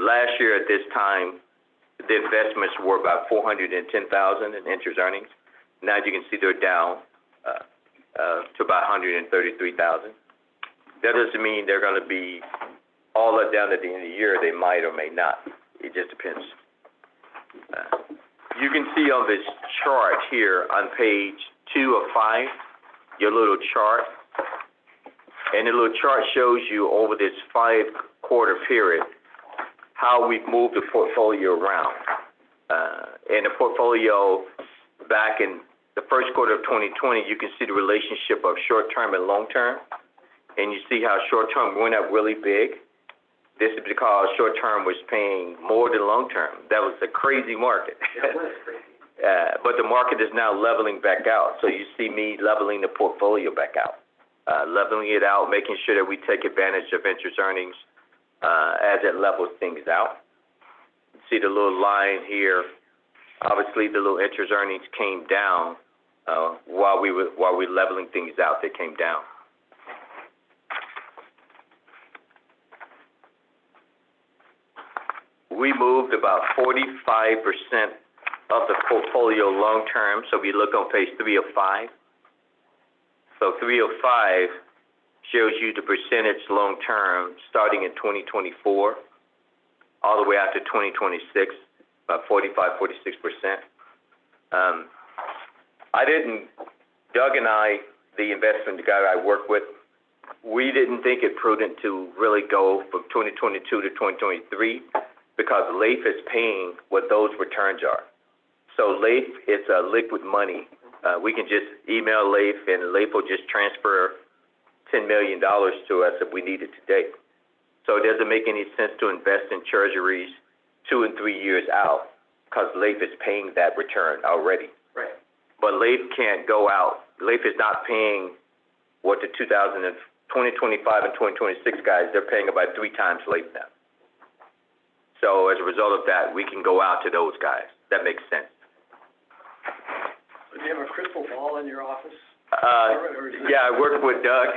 Last year at this time, the investments were about $410,000 in interest earnings. Now you can see they're down to about $133,000. That doesn't mean they're going to be all down at the end of the year. They might or may not. It just depends. You can see on this chart here on page 2 of 5, your little chart. And the little chart shows you over this 5-quarter period how we've moved the portfolio around. And the portfolio back in the first quarter of 2020, you can see the relationship of short-term and long-term. And you see how short-term went up really big. This is because short-term was paying more than long-term. That was a crazy market. That was crazy. But the market is now leveling back out. So you see me leveling the portfolio back out, leveling it out, making sure that we take advantage of interest earnings as it levels things out. See the little line here. Obviously, the little interest earnings came down while we were leveling things out. They came down. We moved about 45% of the portfolio long-term, so we look on page 3 of 5. So 3 of 5 shows you the percentage long-term starting in 2024 all the way out to 2026, about 45, 46%. Doug and I, the investment guy I work with, we didn't think it prudent to really go from 2022 to 2023 because LAIF is paying what those returns are. So LAIF is liquid money. We can just email LAIF and LAIF will just transfer $10 million to us if we need it today. So it doesn't make any sense to invest in treasuries 2 and 3 years out because LAIF is paying that return already. Right. But LAIF can't go out. LAIF is not paying what the 2025 and 2026 guys, they're paying about 3 times LAIF now. So as a result of that, we can go out to those guys. That makes sense. So do you have a crystal ball in your office? Yeah, I work with Doug.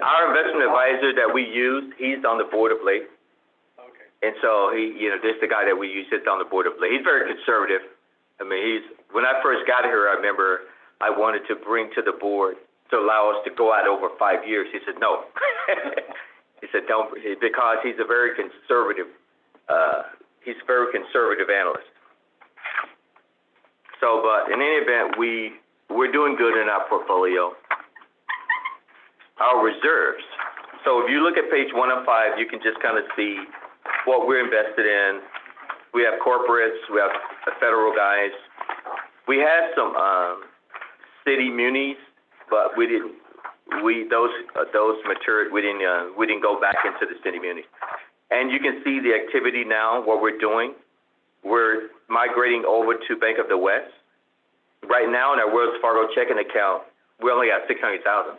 Our investment advisor that we use, he's on the board of LAIF. Okay. And so this is the guy that we use, sits on the board of LAIF. He's very conservative. I mean, when I first got here, I remember I wanted to bring to the board to allow us to go out over 5 years. He said, no. He said, don't, because he's a very conservative analyst. So, but in any event, we're doing good in our portfolio. Our reserves. So if you look at page 1 of 5, you can just kind of see what we're invested in. We have corporates, we have the federal guys. We have some city munis but those matured, we didn't go back into the city muni. And you can see the activity now, what we're doing. We're migrating over to Bank of the West. Right now, in our Wells Fargo checking account, we only got $600,000.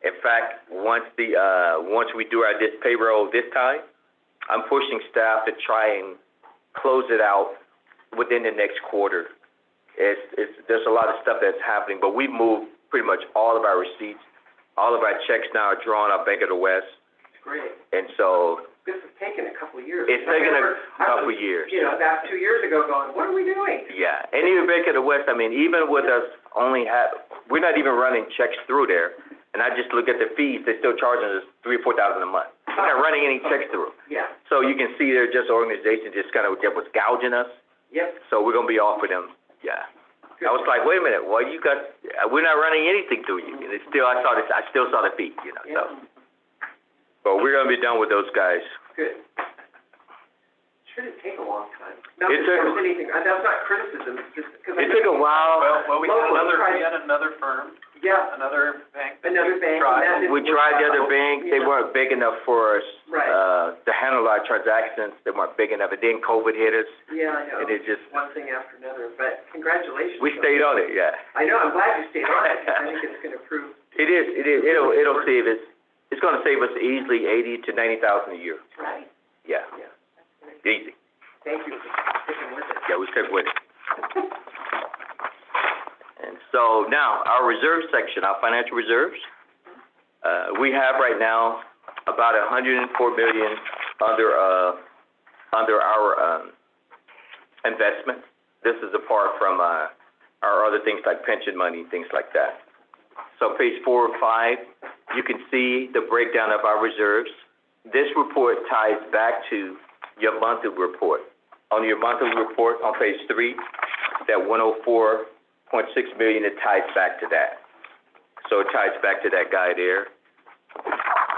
In fact, once we do our payroll this time, I'm pushing staff to try and close it out within the next quarter. There's a lot of stuff that's happening, but we've moved pretty much all of our receipts. All of our checks now are drawn on Bank of the West. Great. And so This has taken a couple of years. it's taken a couple of years. You know, about 2 years ago going, what are we doing? Yeah, and even Bank of the West, I mean, even with us we're not even running checks through there. And I just look at the fees, they're still charging us $3,000 or $4,000 a month. We're not running any checks through. Yeah. So you can see they're just organizations just kind of was gouging us. Yep. So we're gonna be off of them. Yeah. I was like, wait a minute, well, we're not running anything through you. And it's still, I still saw the fee, you know, so. But we're gonna be done with those guys. Good. Sure did take a long time. Not It that there took- was anything, that's not criticism, it's just because. It took a while. Well, we Local had another firm, Yeah, another bank. another bank. tried. and that didn't We work tried the out. other bank, they Yeah. weren't big enough for us, Right. to handle our transactions, they weren't big enough, and then COVID hit us, Yeah, I know. and it just, One thing after another, but congratulations. we stayed on it, yeah. I know, I'm glad you stayed on it, 'cause I think it's gonna prove. It is, it'll save us, it's gonna save us easily $80,000 to $90,000 a year, Right. yeah, Yeah, that's great. easy, Thank you for sticking with it. yeah, we stuck with it. And so now, our reserve section, our financial reserves, we have right now about $104 million under our investment. This is apart from our other things like pension money, things like that. So page 4 or 5, you can see the breakdown of our reserves. This report ties back to your monthly report. On your monthly report on page 3, that 104.6 million, it ties back to that. So it ties back to that guy there.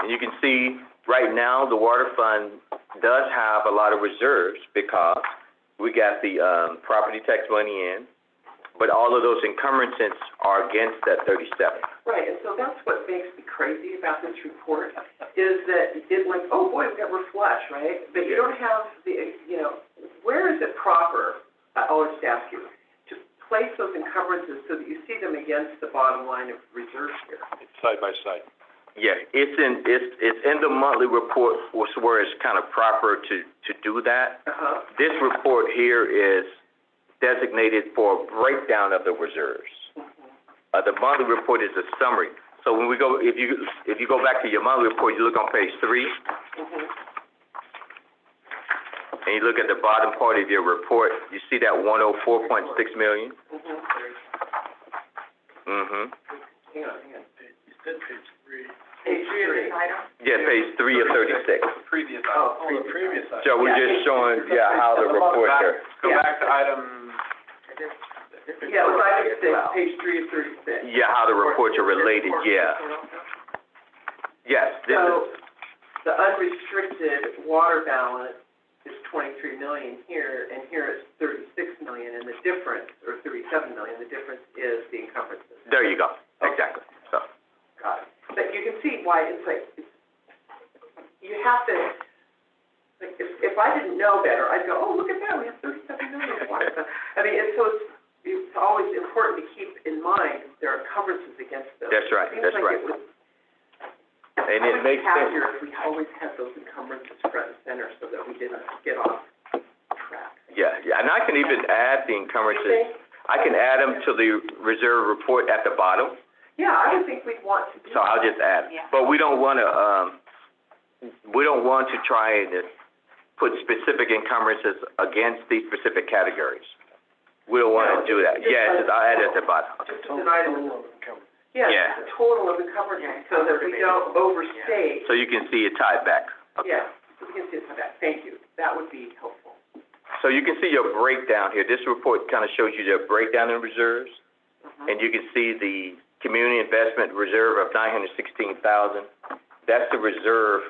And you can see right now the water fund does have a lot of reserves because we got the property tax money in, but all of those encumbrances are against that 37. Right, and so that's what makes me crazy about this report, is that it like, oh boy, we're flush, right? But you don't have the, you know, where is it proper, I'll just ask you, to place those encumbrances so that you see them against the bottom line of reserves here? It's side by side. Yeah, it's in the monthly report where it's kind of proper to do that. Uh-huh. This report here is designated for a breakdown of the reserves. The monthly report is a summary. So when we go, if you go back to your monthly report, you look on page 3, and you look at the bottom part of your report, you see that 104.6 million. Hang on. You said page 3. Page 3 of this item? Yeah, page 3 of 36. Previous Oh, Oh, the previous item. So we're just showing, how the reports are. Go back to item. Yeah, it was item 6, page 3 of 36. Yeah, how the reports are related, yeah. Yes, this is, So, the unrestricted water balance is 23 million here, and here it's 36 million, and the difference, or 37 million, the difference is the encumbrances. there you go, exactly, so. Got it. But you can see why it's like, you have to, like, if I didn't know better, I'd go, oh, look at that, we have 37 million in water. I mean, it's always important to keep in mind there are encumbrances against those. That's right, It seems that's like right. it would, And I it would be makes sense. happier if we always had those encumbrances front and center so that we didn't get off track. Yeah, and I can even add the You encumbrances, think? I can add them to the reserve report at the bottom, Yeah, I would think we'd want to do so I'll just add. Yeah. But we don't want to try and put specific encumbrances against these specific categories. We don't want to do that. Yes, I'll add it at the bottom. Just as an item. Total of encumbrance. Yeah, Yeah. the total of encumbrances, so that we don't overstate. So you can see it tied back. Okay. Yeah, so we can see that, thank you, that would be helpful. So you can see your breakdown here. This report kind of shows you the breakdown in reserves, and you can see the community investment reserve of $916,000. That's the reserve,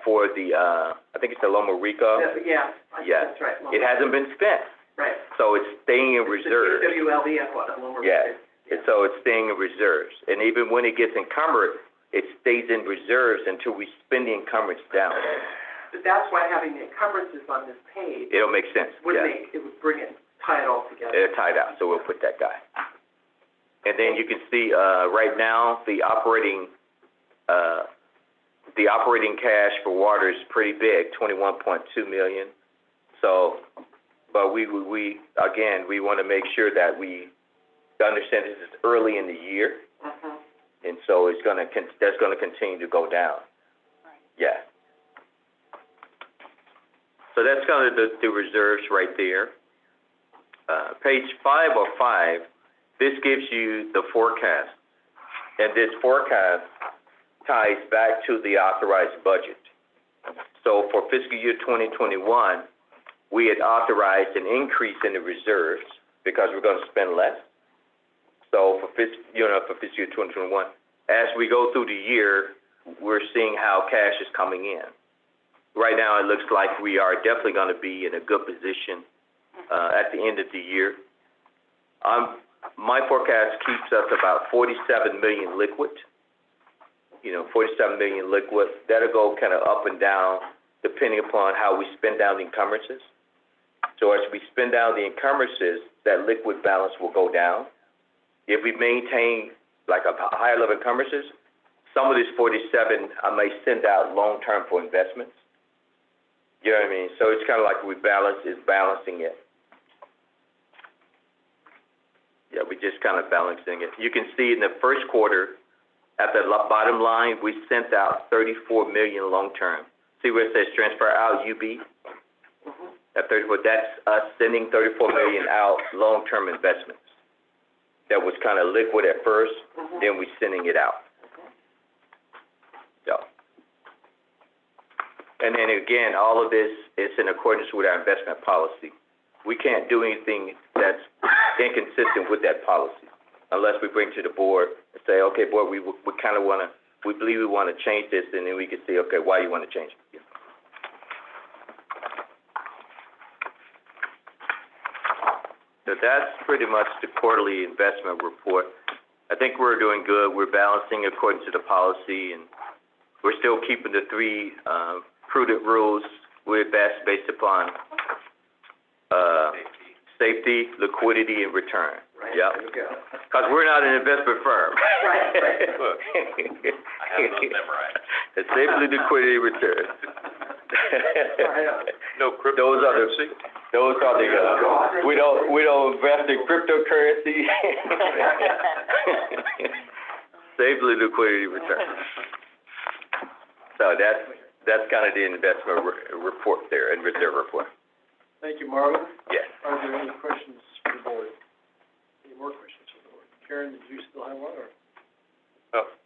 for the, I think it's the Loma Rica. Yeah, Yeah. that's right. It hasn't been spent, Right. so it's staying in reserve. It's the WLDF one, Loma Rica. Yeah. And so it's staying in reserves. And even when it gets encumbered, it stays in reserves until we spend the encumbrance down. But that's why having the encumbrances on this page It'll make sense, would yeah. it would bring it, tie it all together. They're tied out, so we'll put that guy. And then you can see, right now, the operating cash for water is pretty big, 21.2 million. So, but we again, we want to make sure that we understand this is early in the year, and so that's gonna continue to go down. Right. Yeah. So that's kind of the reserves right there. Page 505, this gives you the forecast, and this forecast ties back to the authorized budget. So for fiscal year 2021, we had authorized an increase in the reserves because we're going to spend less. So for fiscal year 2021, as we go through the year, we're seeing how cash is coming in. Right now, it looks like we are definitely going to be in a good position at the end of the year. My forecast keeps us about 47 million liquid. 47 million liquid. That'll go kind of up and down depending upon how we spend down the encumbrances. So as we spend down the encumbrances, that liquid balance will go down. If we maintain like a higher level of encumbrances, some of this 47 I may send out long term for investments. You know what I mean? So it's kind of like balancing it. Yeah, we're just kind of balancing it. You can see in the first quarter, at the bottom line, we sent out 34 million long term. See where it says transfer out UB? At 34, that's us sending 34 million out long term investments. That was kind of liquid at first, then we sending it out. So. And then again, all of this is in accordance with our investment policy. We can't do anything that's inconsistent with that policy unless we bring to the board and say, okay, board, we kind of want to, we believe we want to change this, and then we can say, okay, why you want to change it? So that's pretty much the quarterly investment report. I think we're doing good. We're balancing according to the policy, and we're still keeping the three prudent rules we invest based upon safety, liquidity, and return. Right. Yep. Because we're not an investment firm. Right. I have those memorized. It's safety, liquidity, return. No cryptocurrency? Those are the, we don't invest in cryptocurrency. Safely, liquidity, return. So that's kind of the investment report there, and reserve report. Thank you, Marvin. Yes. Are there any questions for the board? Any more questions for the board? Karen, did you still have one, or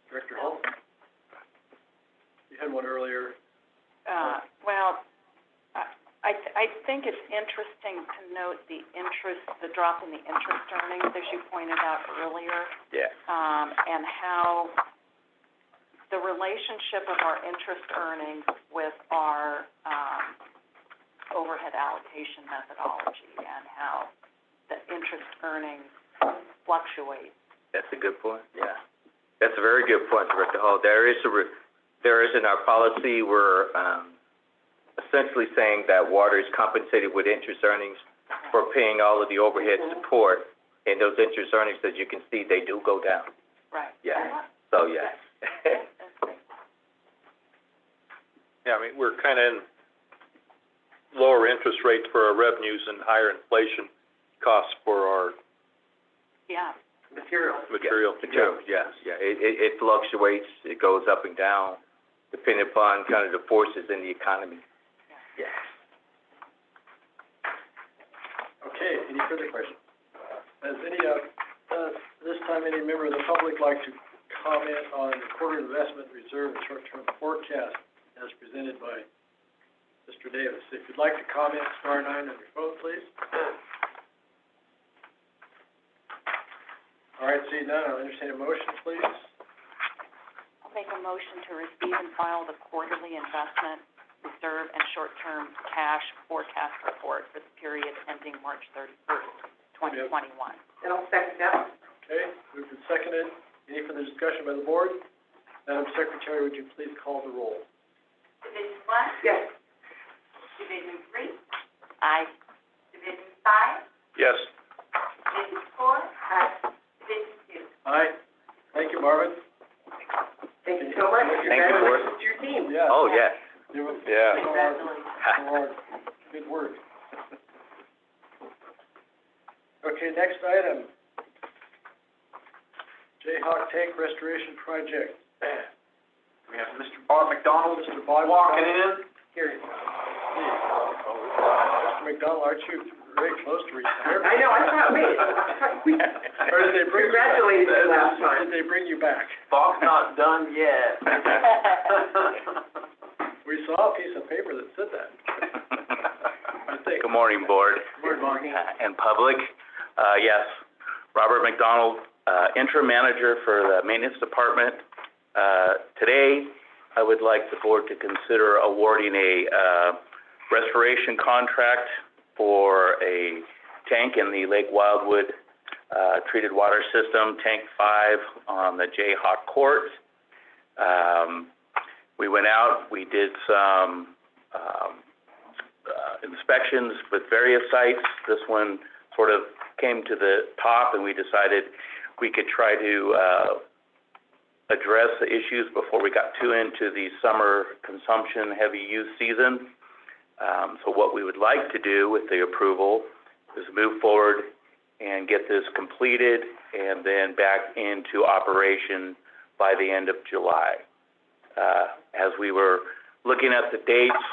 Director Hall? You had one earlier. Well, I think it's interesting to note the drop in the interest earnings, as you pointed out earlier. Yeah. And how the relationship of our interest earnings with our, overhead allocation methodology, and how the interest earnings fluctuate. That's a good point, yeah. That's a very good point, Director Hall. There is in our policy, we're essentially saying that water is compensated with interest earnings for paying all of the overhead support, and those interest earnings, as you can see, they do go down. Right. Yeah, so, yeah. Yeah, I mean, we're kind of in lower interest rates for our revenues and higher inflation costs for our Material. material. Yeah. It fluctuates, it goes up and down, depending upon kind of the forces in the economy. Yeah. Okay, any further questions? Does this time any member of the public like to comment on the quarter investment reserve and short-term forecast as presented by Mr. Davis? If you'd like to comment, *9 on your phone, please. All right, seeing none, I'll entertain a motion, please. I'll make a motion to receive and file the quarterly investment reserve and short-term cash forecast report for the period ending March 31st, 2021. And I'll second that. Okay, moved and seconded. Any further discussion by the board? Madam Secretary, would you please call the roll? Division one, Yes. Division three, Aye. Division five, Yes. Division four, Division two. Aye. Thank you, Marvin. Thank you so much. Thank you, board. Congratulations to your team. Yeah. Oh, yes. You were- Yeah. Congratulations. Good work. Okay, next item. Jayhawk Tank Restoration Project. We have Mr. Bob McDonald Mr. Bob walking McDonald. in. Here he is. Mr. McDonald, aren't you very close to retirement? I know, I thought, wait, Or did they bring you back? congratulated you last time. Did they bring you back? Bob's not done yet. We saw a piece of paper that said that, I think. Good morning, board. Good morning. And public. Yes, Robert McDonald, interim manager for the maintenance department. Today, I would like the board to consider awarding a restoration contract for a tank in the Lake Wildwood treated water system, Tank 5 on the Jayhawk court. We went out, we did some inspections with various sites. This one sort of came to the top, and we decided we could try to address the issues before we got too into the summer consumption heavy use season. So what we would like to do with the approval is move forward and get this completed and then back into operation by the end of July. As we were looking at the dates,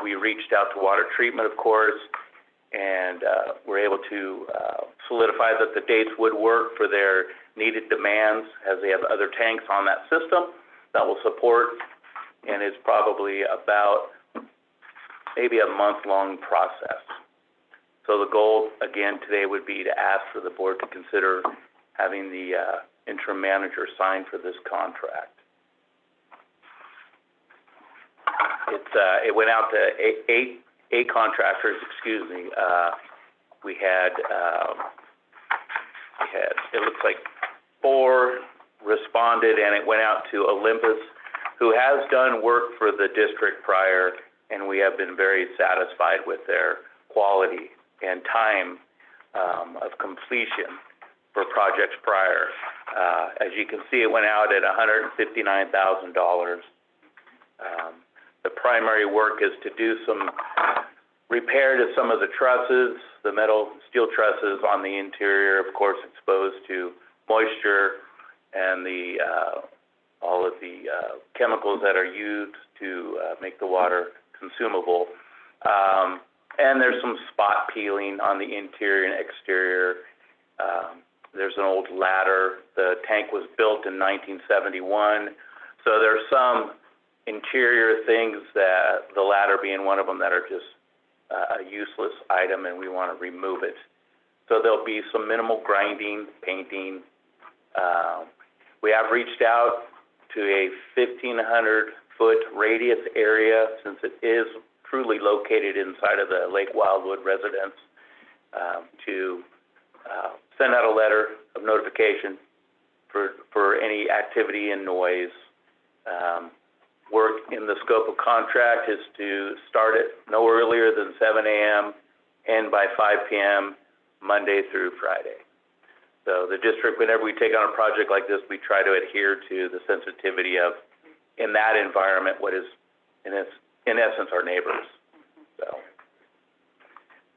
we reached out to water treatment, of course, and were able to solidify that the dates would work for their needed demands, as they have other tanks on that system that will support, and it's probably about maybe a month-long process. So the goal, again, today would be to ask for the board to consider having the interim manager sign for this contract. It went out to eight contractors, excuse me. We had, it looks like 4 responded, and it went out to Olympus, who has done work for the district prior, and we have been very satisfied with their quality and time of completion for projects prior. As you can see, it went out at $159,000. The primary work is to do some repair to some of the trusses, the metal steel trusses on the interior, of course, exposed to moisture and the all of the chemicals that are used to make the water consumable. And there's some spot peeling on the interior and exterior. There's an old ladder. The tank was built in 1971, so there's some interior things, that the ladder being one of them, that are just a useless item, and we want to remove it. So there'll be some minimal grinding, painting. We have reached out to a 1,500-foot radius area, since it is truly located inside of the Lake Wildwood residence, to send out a letter of notification for any activity and noise. Work in the scope of contract is to start it no earlier than 7 a.m., end by 5 p.m., Monday through Friday. So the district, whenever we take on a project like this, we try to adhere to the sensitivity of, in that environment, what is, in essence, our neighbors.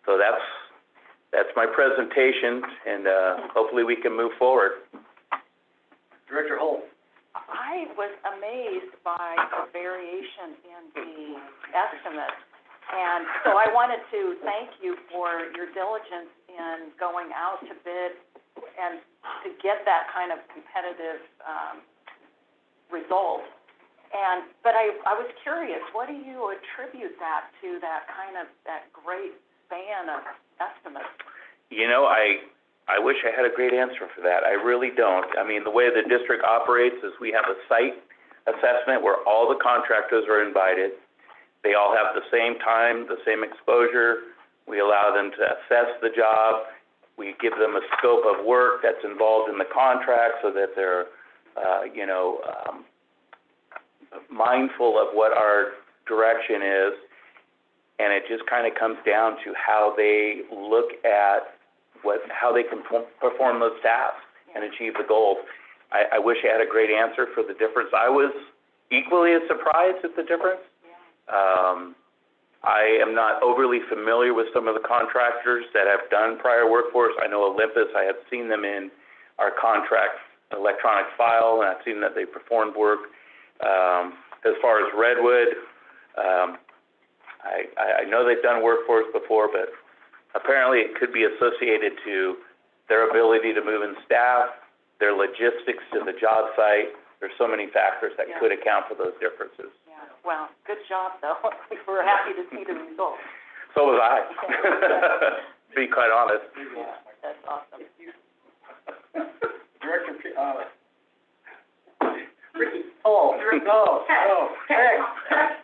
So that's my presentation, and hopefully we can move forward. Director Holt. I was amazed by the variation in the estimate. And so I wanted to thank you for your diligence in going out to bid and to get that kind of competitive result. But I was curious, what do you attribute that to, that kind of, that great span of estimates? You know, I wish I had a great answer for that. I really don't. I mean, the way the district operates is we have a site assessment where all the contractors are invited. They all have the same time, the same exposure. We allow them to assess the job, we give them a scope of work that's involved in the contract so that they're, mindful of what our direction is. And it just kind of comes down to how they look at how they can perform those tasks and achieve the goals. I wish I had a great answer for the difference. I was equally as surprised at the difference. I am not overly familiar with some of the contractors that have done prior workforce. I know Olympus, I have seen them in our contract electronic file, and I've seen that they performed work. As far as Redwood, I know they've done workforce before, but apparently it could be associated to their ability to move in staff, their logistics to the job site. There's so many factors that could account for those differences. Yeah, well, good job, though. We're happy to see the results. So was I, to be quite honest. Yeah, that's awesome. Director, Ricky. Oh, no, Heck.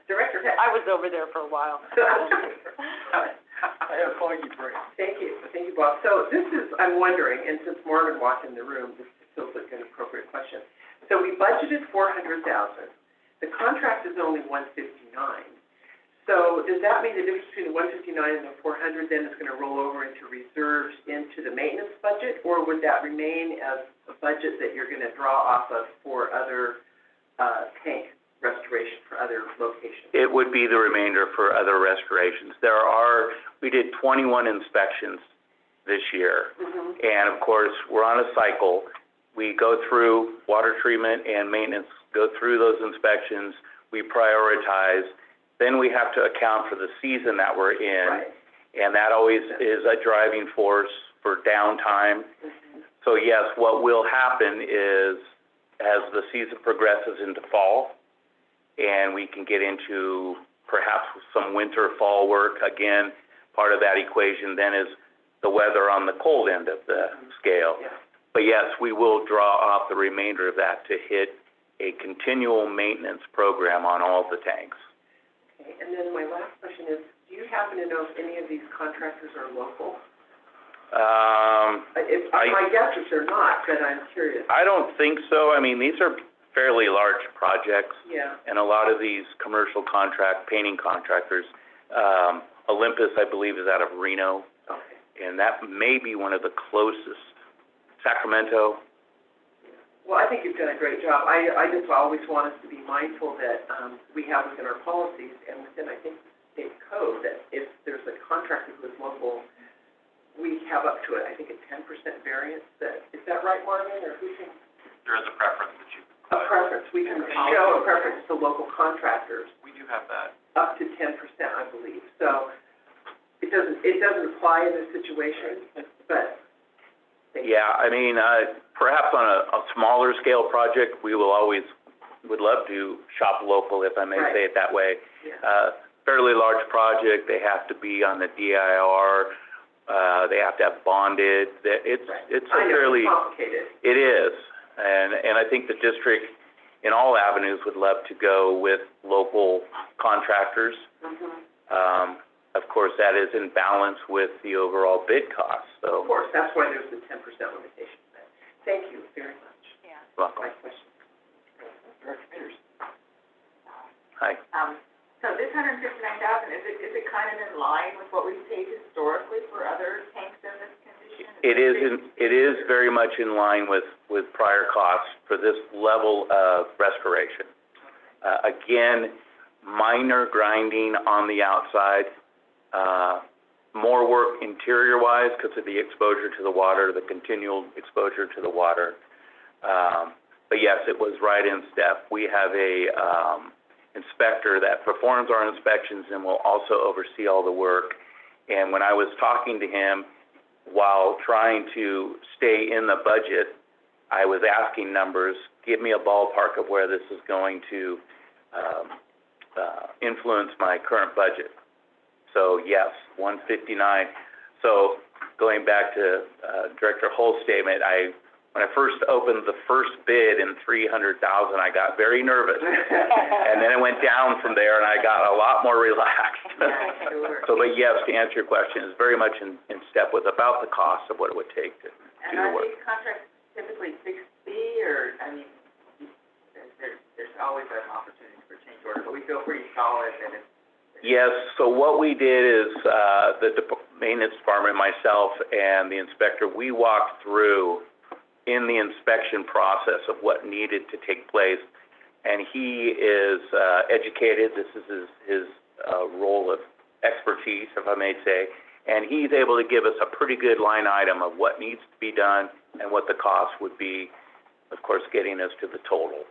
Director Heck. I was over there for a while. I have foggy brain. Thank you, Bob. So this is, I'm wondering, and since Marvin walked in the room, this feels like an appropriate question. So we budgeted $400,000. The contract is only $159,000. So does that mean the difference between the $159,000 and the $400,000 then is going to roll over into reserves into the maintenance budget, or would that remain as a budget that you're going to draw off of for other tank restoration for other locations? It would be the remainder for other restorations. We did 21 inspections this year. Mm-hmm. And of course, we're on a cycle. We go through water treatment and maintenance, go through those inspections, we prioritize, then we have to account for the season that we're in. Right. And that always is a driving force for downtime. Mm-hmm. So yes, what will happen is, as the season progresses into fall, and we can get into perhaps some winter, fall work, again, part of that equation then is the weather on the cold end of the scale. Yeah. But yes, we will draw off the remainder of that to hit a continual maintenance program on all the tanks. Okay, and then my last question is, do you happen to know if any of these contractors are local? My guess is they're not, but I'm curious. I don't think so. I mean, these are fairly large projects. Yeah. And a lot of these commercial painting contractors, Olympus, I believe, is out of Reno. Okay. And that may be one of the closest. Sacramento. Well, I think you've done a great job. I just always want us to be mindful that we have within our policies and within, I think, the state code, that if there's a contractor who is local, we have up to, I think, a 10% variance. Is that right, Marvin, or who can? There is a preference that you. A preference. We can show a preference to local contractors. We do have that. Up to 10%, I believe. So it doesn't apply in this situation, but. Yeah, I mean, perhaps on a smaller scale project, would love to shop local, if I may say it that way. Yeah. Fairly large project, they have to be on the DIR, they have to have bonded, it's a fairly. I know, it's complicated. It is, and I think the district, in all avenues, would love to go with local contractors. Mm-hmm. Of course, that is in balance with the overall bid cost, so. Of course, that's why there's the 10% limitation. Thank you very much. Yeah. Welcome. My question. Director Peters. Hi. So this $159,000, is it kind of in line with what we've paid historically for other tanks in this condition? It is very much in line with prior costs for this level of restoration. Again, minor grinding on the outside, more work interior-wise because of the exposure to the water, the continual exposure to the water. But yes, it was right in step. We have a inspector that performs our inspections and will also oversee all the work. And when I was talking to him, while trying to stay in the budget, I was asking numbers, give me a ballpark of where this is going to influence my current budget. So yes, 159. So going back to Director Hull's statement, I when I first opened the first bid in 300,000, I got very nervous. And then it went down from there, and I got a lot more relaxed. Yeah, sure. So, but yes, to answer your question, it's very much in step with about the cost of what it would take to do And the are work. these contracts typically fixed fee, or, I mean, there's always an opportunity for change order, but we feel pretty solid that it's. Yes, so what we did is, the maintenance department, myself, and the inspector, we walked through in the inspection process of what needed to take place. And he is, educated, this is his role of expertise, if I may say. And he's able to give us a pretty good line item of what needs to be done and what the cost would be, of course, getting us to the total.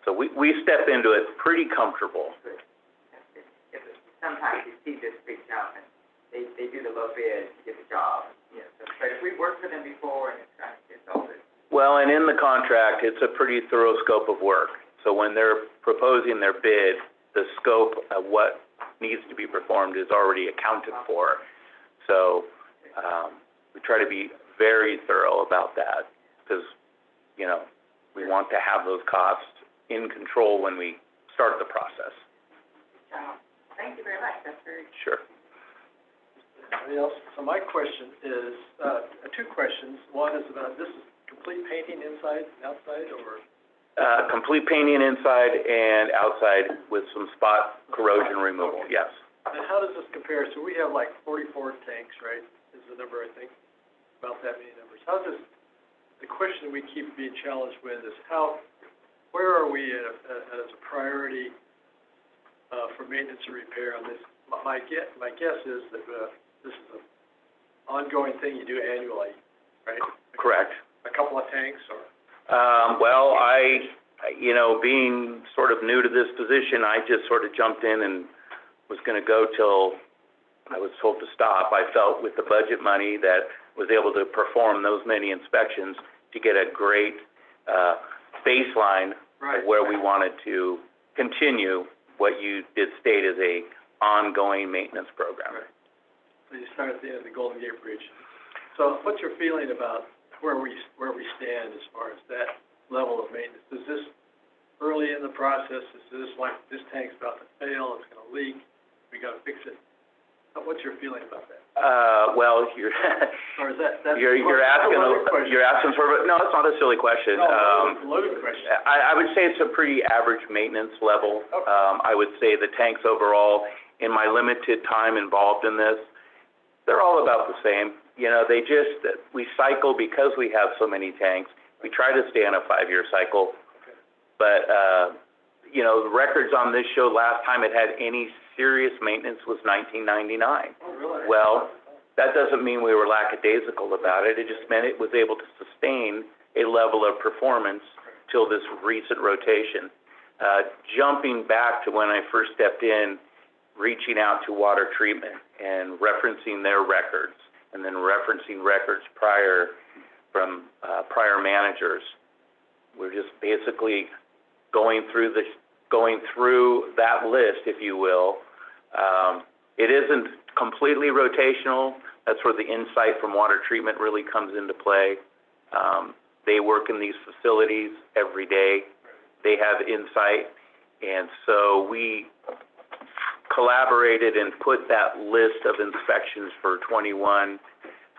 So we step into it pretty comfortable. Sometimes you see this big job, and they do the low bid to get the job, you know, but if we've worked for them before, and it's all good. Well, and in the contract, it's a pretty thorough scope of work. So when they're proposing their bid, the scope of what needs to be performed is already accounted for. So, we try to be very thorough about that, because, you know, we want to have those costs in control when we start the process. Good job. Thank you very much, that's very. Sure. Anybody else? So my question is, two questions. One is about, this is complete painting inside and outside, or? Complete painting inside and outside with some spot corrosion removal, yes. And how does this compare? So we have like 44 tanks, right, is the number, I think, about that many numbers. How does, the question we keep being challenged with is where are we as a priority for maintenance and repair on this? My guess is that this is an ongoing thing you do annually, right? Correct. A couple of tanks, or? Well, you know, being sort of new to this position, I just sort of jumped in and was gonna go till I was told to stop. I felt with the budget money that was able to perform those many inspections to get a great, baseline of where we wanted to continue what you did state as a ongoing maintenance program. So you start at the end of the Golden Gate Bridge. So what's your feeling about where we stand as far as that level of maintenance? Is this early in the process? Is this like, this tank's about to fail, it's gonna leak, we gotta fix it? What's your feeling about that? Well, you're, Or is that's you're asking sort of, no, it's not a silly question. No, it's a loaded question. I would say it's a pretty average maintenance level. Okay. I would say the tanks overall, in my limited time involved in this, they're all about the same. You know, we cycle because we have so many tanks. We try to stay on a 5-year cycle. Okay. But, you know, the records on this show, last time it had any serious maintenance was 1999. Oh, really? Well, that doesn't mean we were lackadaisical about it. It just meant it was able to sustain a level of performance till this recent rotation. Jumping back to when I first stepped in, reaching out to water treatment and referencing their records, and then referencing records from prior managers. We're just basically going through that list, if you will. It isn't completely rotational. That's where the insight from water treatment really comes into play. They work in these facilities every day. They have insight, and so we collaborated and put that list of inspections for 21,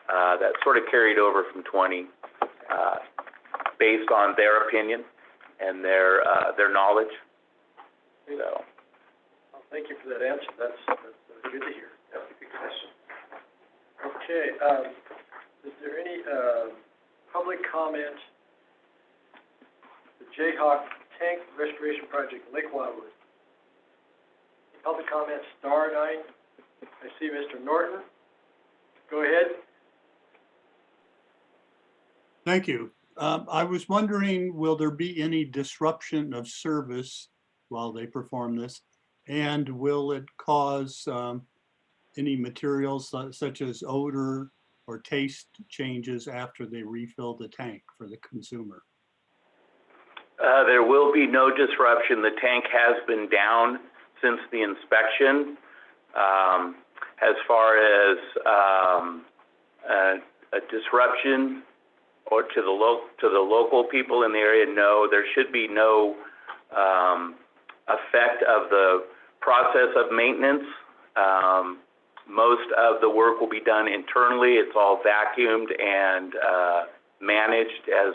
that sort of carried over from 20, based on their opinion and their knowledge. So. Well, thank you for that answer. That's good to hear. That's a good question. Okay, is there any, public comment? The Jayhawk Tank Restoration Project, Lake Wildwood. Public comment, *9. I see Mr. Norton. Go ahead. Thank you. I was wondering, will there be any disruption of service while they perform this? And will it cause any materials such as odor or taste changes after they refill the tank for the consumer? There will be no disruption. The tank has been down since the inspection. As far as a disruption, or to the local people in the area, no, there should be no, effect of the process of maintenance. Most of the work will be done internally. It's all vacuumed and, managed as,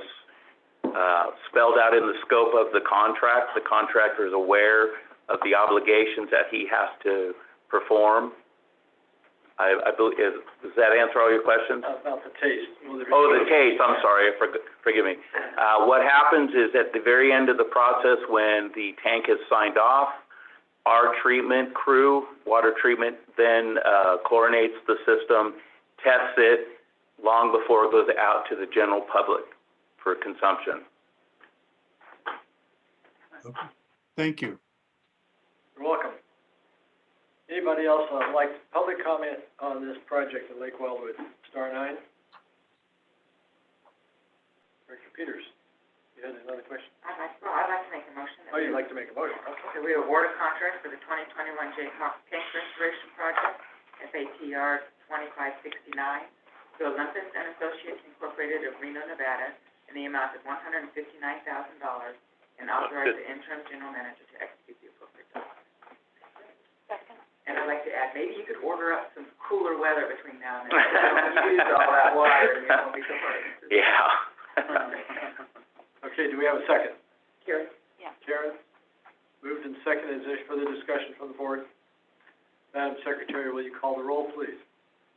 spelled out in the scope of the contract. The contractor is aware of the obligations that he has to perform. I believe, does that answer all your questions? About the taste. Oh, the case, I'm sorry, forgive me. What happens is at the very end of the process, when the tank is signed off, our treatment crew, water treatment, then chlorinates the system, tests it long before it goes out to the general public for consumption. Okay. Thank you. You're welcome. Anybody else like public comment on this project at Lake Wildwood? Star 9? Director Peters, you had another question? I'd like to make a motion. Oh, you'd like to make a motion, okay. So we award a contract for the 2021 Jayhawk tank restoration project, FATR 2569, to Olympus and Associates Incorporated of Reno, Nevada, in the amount of $159,000, and authorize the interim general manager to execute the appropriate document. Second. And I'd like to add, maybe you could order up some cooler weather between now and then. You use all that water, and you won't be so hurt. Yeah. Okay, do we have a second? Karen? Yeah. Karen, moved and seconded. Is there further discussion from the board? Madam Secretary, will you call the roll, please?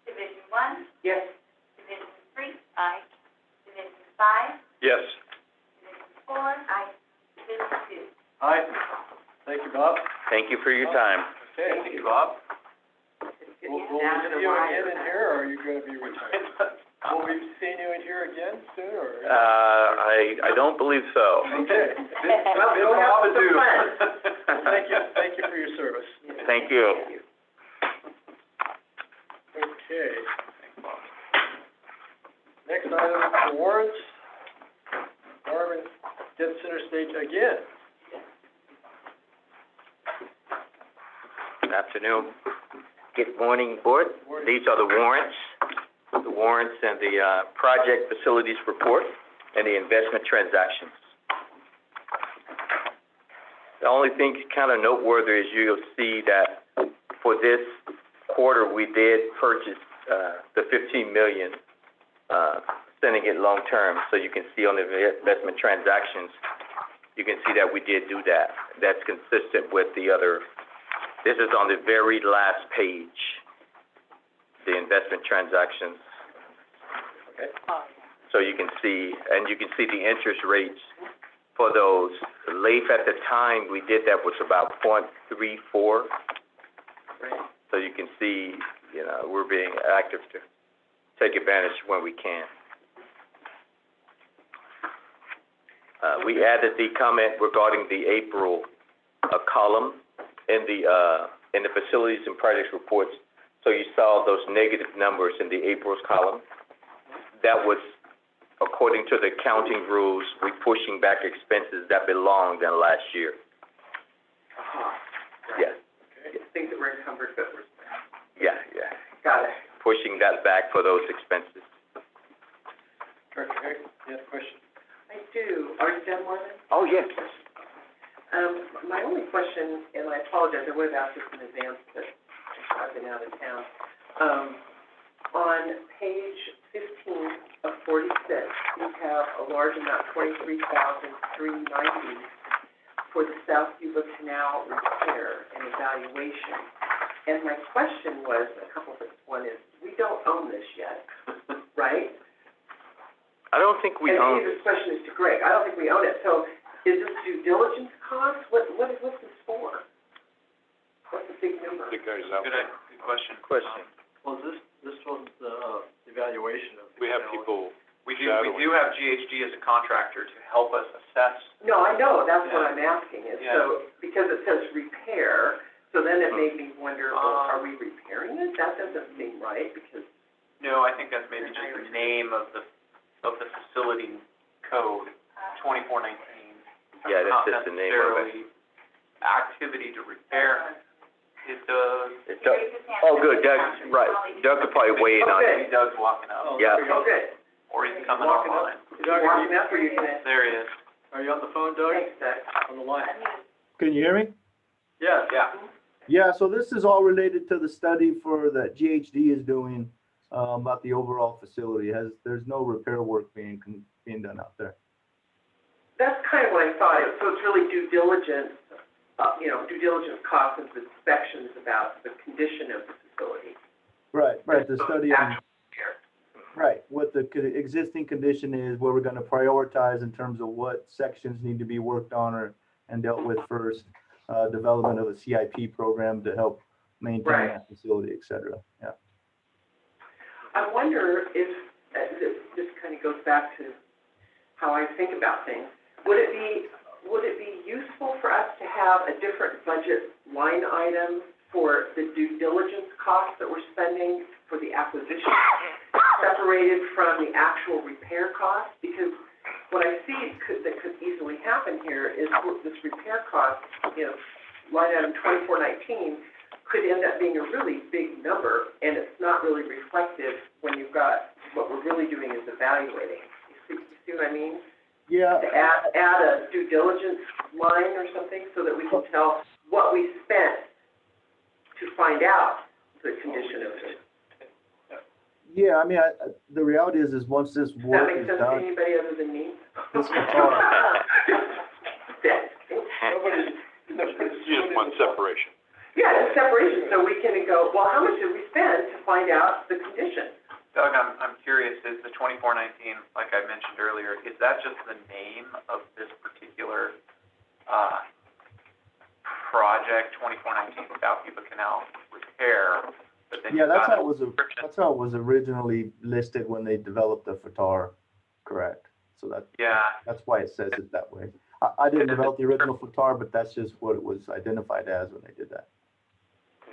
Division 1, Yes. Division 3, Aye. Division 5, Yes. Division 4, aye. Division 2. Aye. Thank you, Bob. Thank you for your time. Okay. Thank you, Bob. Will we see you again in here, or are you going to be retired? Will we be seeing you in here again soon, or? I don't believe so. Okay. Well, we only have some plans. Thank you for your service. Thank you. Okay. Next item, the warrants. Marvin gets center stage again. Good afternoon. Good morning, Board. These are the warrants and the project facilities report and the investment transactions. The only thing kind of noteworthy is you'll see that for this quarter, we did purchase the $15 million, sending it long-term. So you can see on the investment transactions, you can see that we did do that. That's consistent with the other. This is on the very last page, the investment transactions. Okay. So you can see, and you can see the interest rates for those. LAIF at the time we did that was about 0.34. So you can see, you know, we're being active to take advantage when we can. We added the comment regarding the April column in the facilities and projects reports. So you saw those negative numbers in the April's column. That was, according to the accounting rules, we pushing back expenses that belonged in last year. Yeah. Okay. Things that were encumbered but were spent. Yeah. Got it. Pushing that back for those expenses. Director Hick, you had a question? I do. Are you done, Marvin? Oh, yes. My only question, and I apologize, I would have asked this in advance, but I've been out of town. On page 15 of 46, you have a large amount, $23,390 for the South Yuba Canal repair and evaluation. And my question was, a couple things. One is, we don't own this yet, right? I don't think we And own maybe this question is to Greg. I don't think we own it. So is this due diligence cost? What's this for? What's the big number? The guys out Good there. question. Well, this was the evaluation of the. We have canal. people We do have GHD as a contractor to help us assess. No, I know, that's what Yeah. I'm asking, is Yeah. so, because it says repair, so then it made me wonder, well, are we repairing it? That doesn't seem right, because, No, I think that's maybe just the name of the facility code, 2419. Yeah, that's just the name of it. Not necessarily activity to repair. It does. It's Doug. Oh, good, Doug, right. Doug could probably weigh in on Okay. it. Doug's walking out. Yeah. there we go. oh, good. or he's coming Walking up. online. Doug, are you, Up, or you gonna? There he is. are you on the phone, Doug? Thanks, Doug. On the line? Can you hear me? Yes. Yeah. Yeah, so this is all related to the study for that GHD is doing, about the overall facility. There's no repair work being done out there. That's kind of what I thought, so it's really due diligence, due diligence costs and inspections about the condition of the facility. Right, the study on, Actual repair. right, what the existing condition is, what we're gonna prioritize in terms of what sections need to be worked on and dealt with first, development of a CIP program to help maintain Right. that facility, et cetera, yeah. I wonder if, this kind of goes back to how I think about things. Would it be useful for us to have a different budget line item for the due diligence costs that we're spending for the acquisition, separated from the actual repair costs? Because what I see that could easily happen here is this repair cost, line item 2419, could end up being a really big number, and it's not really reflective when you've got, what we're really doing is evaluating. You see what I mean? Yeah, To add a due diligence line or something so that we can tell what we spent to find out the condition of it. yeah, I mean, the reality is once this Does that work make is sense to done, anybody other than me? this guitar, Nobody's, You just want separation. Yeah, it's separation, so we can go, well, how much did we spend to find out the condition? Doug, I'm curious, is the 2419, like I mentioned earlier, is that just the name of this particular, project, 2419 South Yuba Canal repair? But then yeah, you've that's got how a it was, description. that's how it was originally listed when they developed the FATAR, correct? So Yeah, that's why it says it that way. I didn't develop the original FATAR, but that's just what it was identified as when they did that.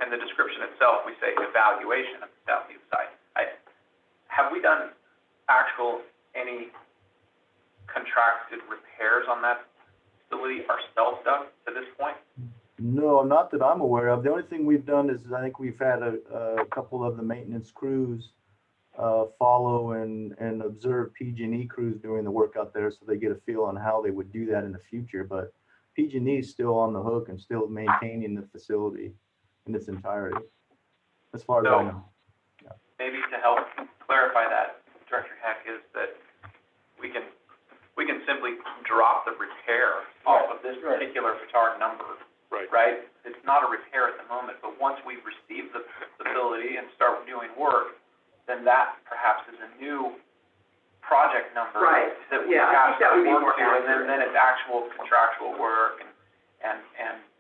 and the description itself, we say evaluation of the South Yuba site. Have we done any contracted repairs on that facility ourselves, Doug, to this point? No, not that I'm aware of. The only thing we've done is I think we've had a couple of the maintenance crews follow and observe PG&E crews doing the work out there, so they get a feel on how they would do that in the future. But PG&E is still on the hook and still maintaining the facility in its entirety, as far as I know. Maybe to help clarify that, Director Heck, is that we can simply drop the repair off of this particular FATAR number. Right. Right? It's not a repair at the moment, but once we receive the facility and start doing work, then that perhaps is a new project number. Right. That we Yeah, I have think that to would be work more to, and accurate. then it's actual contractual work and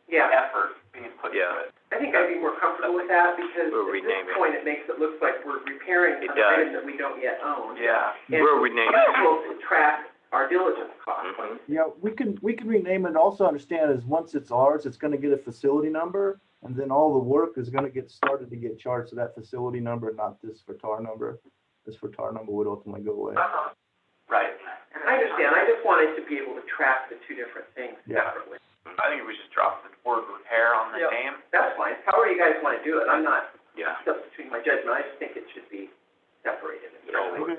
Yeah. effort being put into Yeah. it. I think I'd be more comfortable with that because We'll at rename this it. point, it makes it look like we're repairing It an does. item that we don't yet own. Yeah. And We'll rename it's it. useful to track our diligence costs. Mhm. Yeah, we can rename it. And also understand is once it's ours, it's gonna get a facility number, and then all the work is gonna get started to get charged to that facility number, not this FATAR number. This FATAR number would ultimately go away. Right. I understand, I just wanted to be able to track the two different things Yeah. separately. I think we should drop the word repair on the Yep. name. That's fine, however you guys wanna do it, I'm not Yeah. substituting my judgment, I just think it should be separated. Okay.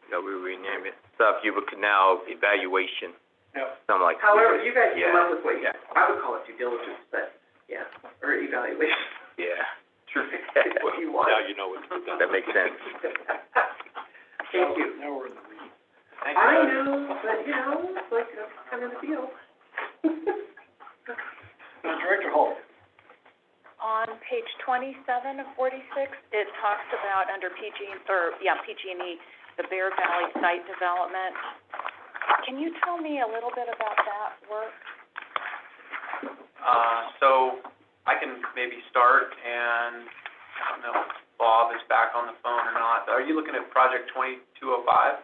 Yeah, we rename it South Yuba Canal Evaluation, Yeah. something like that. However, you guys come Yeah. up with what you, Yeah. I would call it due diligence, but, yeah, or evaluation. Yeah. True. What you want. Now you know what's been done. That makes sense. Thank you. Now we're in the weeds. Thank you, I Doug. know, but it's like, that's kind of the deal. Director Hall. On page 27 of 46, it talks about under PG&E, the Bear Valley site development. Can you tell me a little bit about that work? So I can maybe start, and I don't know if Bob is back on the phone or not. Are you looking at project 2205,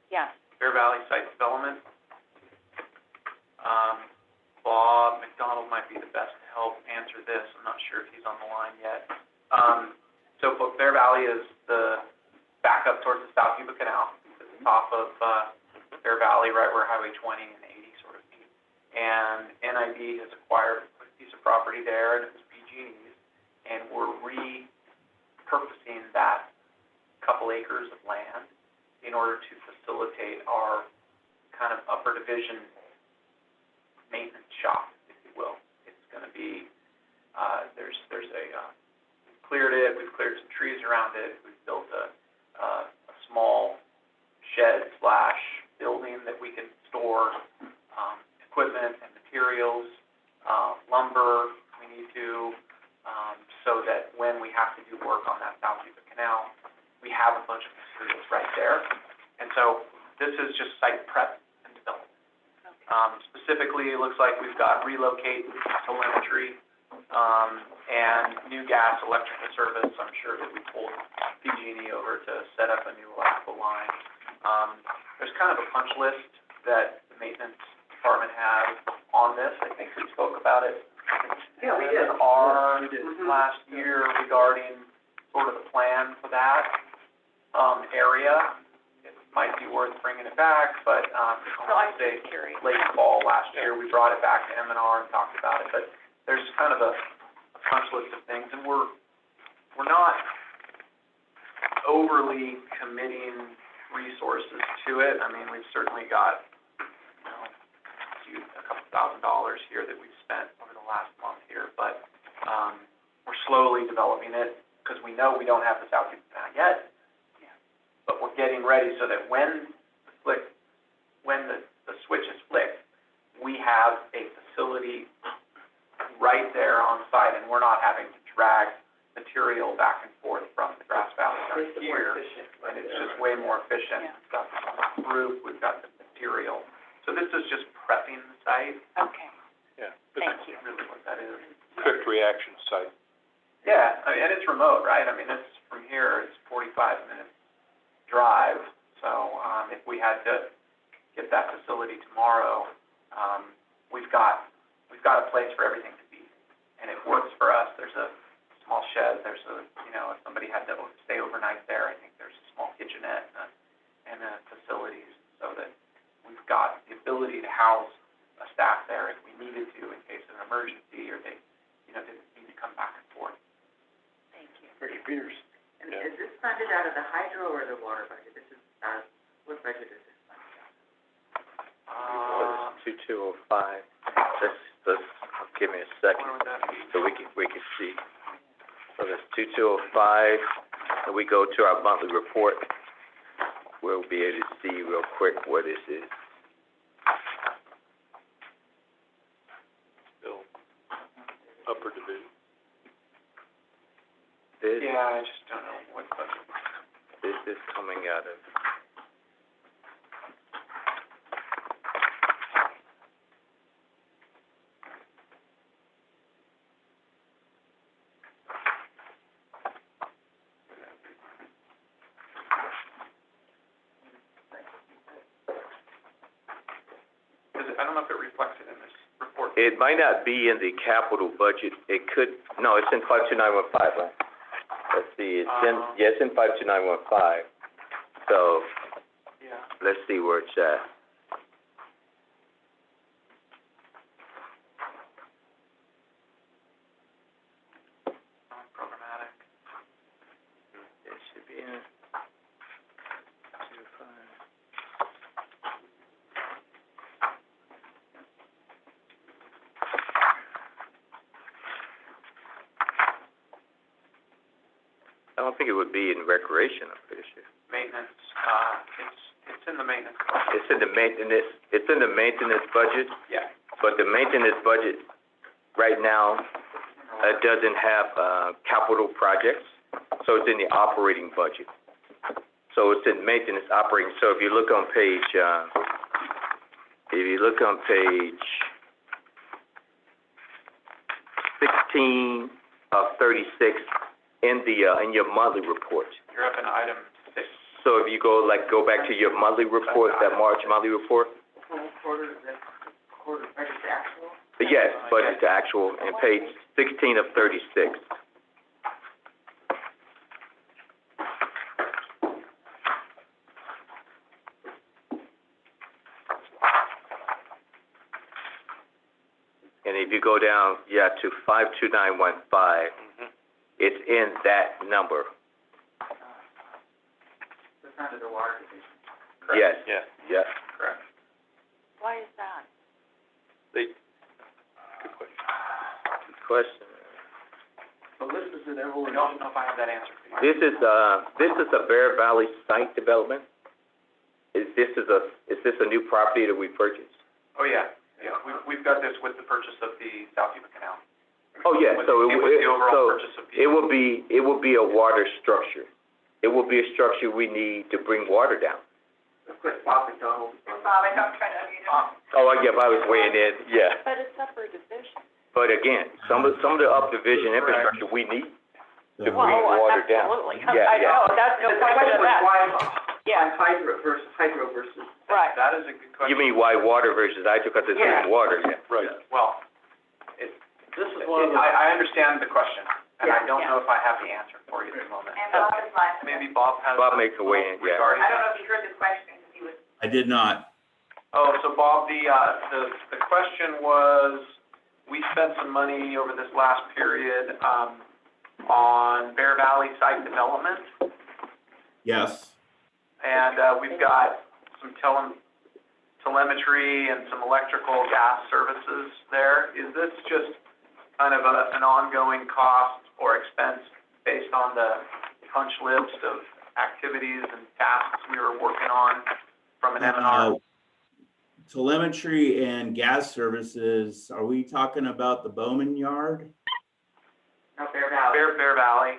Yes. Bear Valley Site Development? Bob McDonald might be the best to help answer this. I'm not sure if he's on the line yet. So Bear Valley is the backup towards the South Yuba Canal, at the top of, Bear Valley, right where Highway 20 and 80 sort of meet. And NID has acquired a piece of property there, and it was PG&E's, and we're repurposing that couple acres of land in order to facilitate our kind of upper division maintenance shop, if you will. It's gonna be, we've cleared some trees around it, we've built a small shed / building that we can store, equipment and materials, lumber, we need to, so that when we have to do work on that South Yuba Canal, we have a bunch of materials right there. And so this is just site prep and development. Specifically, it looks like we've got relocate telemetry, and new gas electrical service. I'm sure that we pulled PG&E over to set up a new electrical line. There's kind of a punch list that the maintenance department has on this. I think we spoke about it. Yeah, we did. Last year regarding sort of the plan for that, area. It might be worth bringing it back, but, I want to say late fall last year, we brought it back to M&R and talked about it, but there's kind of a punch list of things, and we're not overly committing resources to it. I mean, we've certainly got, a couple $1,000s here that we've spent over the last month here, but, we're slowly developing it, because we know we don't have this out yet, but we're getting ready so that when the switch is flicked, we have a facility right there on site, and we're not having to drag material back and forth from the Grass Valley right here. And it's just way more efficient. We've got the roof, we've got the material. So this is just prepping the site. Okay, Yeah. thank you. Really what that is. Quick reaction site. Yeah, and it's remote, right? I mean, it's from here, it's 45 minutes drive. So, if we had to get that facility tomorrow, we've got a place for everything to be. And it works for us. There's a small shed, there's if somebody had to stay overnight there, I think there's a small kitchenette and facilities so that we've got the ability to house a staff there if we needed to in case of an emergency or they, didn't need to come back and forth. Thank you. Ricky Peters. And is this funded out of the hydro or the water budget? This is, what budget is this funded? 2205. Let's, give me a second, Where would that be? so we can see. So that's 2205, and we go to our monthly report. We'll be able to see real quick where this is. Still upper division. This, Yeah, I just don't know what budget. this is coming out of, I don't know if it reflects it in this report. it might not be in the capital budget. It could, no, it's in 52915, right? Let's see, it's in 52915. So, Yeah. let's see where it's at. Programmatic. It should be in 25. I don't think it would be in recreation, I'm pretty sure. Maintenance, it's in the maintenance budget. It's in the maintenance budget, Yeah. but the maintenance budget right now, doesn't have, capital projects, so it's in the operating budget. So it's in maintenance operating, so if you look on page 16 of 36 in your monthly report. You're up in item 6. So if you go back to your monthly report, that March monthly report, Quarter, budget to actual? yes, budget to actual, and page 16 of 36. And if you go down, to 52915, it's in that number. It's under the water division. correct? Yes. Yeah, Yes. Correct. Why is that? good question. Good question. So this is an I evolution. don't know if I have that answer for you. This is a Bear Valley site development? Is this a new property that we purchased? Oh, yeah, we've got this with the purchase of the South Yuba Canal. Oh, yeah, With- so and with the overall purchase of it will be a water structure. It will be a structure we need to bring water down. Of course, Bob McDonald. Bob, I don't try to unmute him. Oh, yeah, I was weighing in, yeah. But it's separate division. But again, some of the subdivision infrastructure we need to bring Well, water down. absolutely. Yeah, I yeah. know, that's no The question question of was that. why, Yeah, hydro versus, right. That is a good question. You mean why water versus hydro, because it's Yeah. in water, yeah. Right. Well, This is one of the. I understand the question, and I Yeah, don't yeah. know if I have the answer for you at the moment. And Bob is live. Maybe Bob has. Bob makes a weigh in, yeah. Regarding I don't know that. if you heard this question, because he was, I did not. Oh, so Bob, the question was, we spent some money over this last period, on Bear Valley site development, Yes. and, we've got some telemetry and some electrical gas services there. Is this just kind of an ongoing cost or expense based on the punch list of activities and tasks we were working on from an M&R? Telemetry and gas services, are we talking about the Bowman Yard? No, Bear Valley. Bear Valley,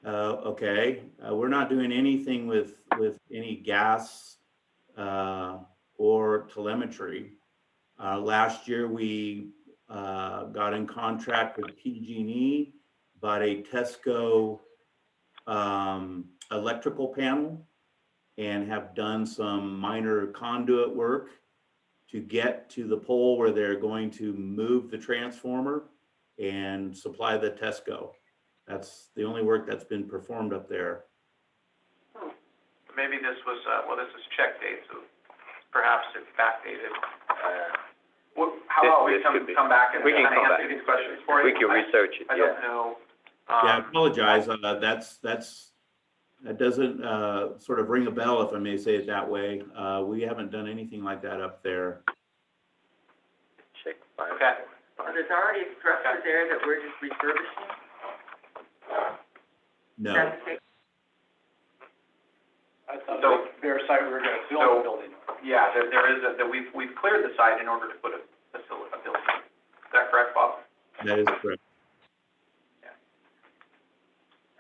Okay, we're not doing anything with any gas, or telemetry. Last year, we, got in contract with PG&E, bought a Tesco, electrical panel, and have done some minor conduit work to get to the pole where they're going to move the transformer and supply the Tesco. That's the only work that's been performed up there. maybe this was, this is check date, so perhaps it's backdated. How about we This could be. come back and We can kind come of back. answer these questions for you? We can research it, I yeah. don't know. Yeah, I apologize, that doesn't, sort of ring a bell, if I may say it that way. We haven't done anything like that up there. Check fire. Okay. So there's already a structure there that we're just refurbishing? No. That's the case? I thought So- their site, we were gonna build a building. Yeah, there is that we've cleared the site in order to put a building. Is that correct, Bob? That is correct.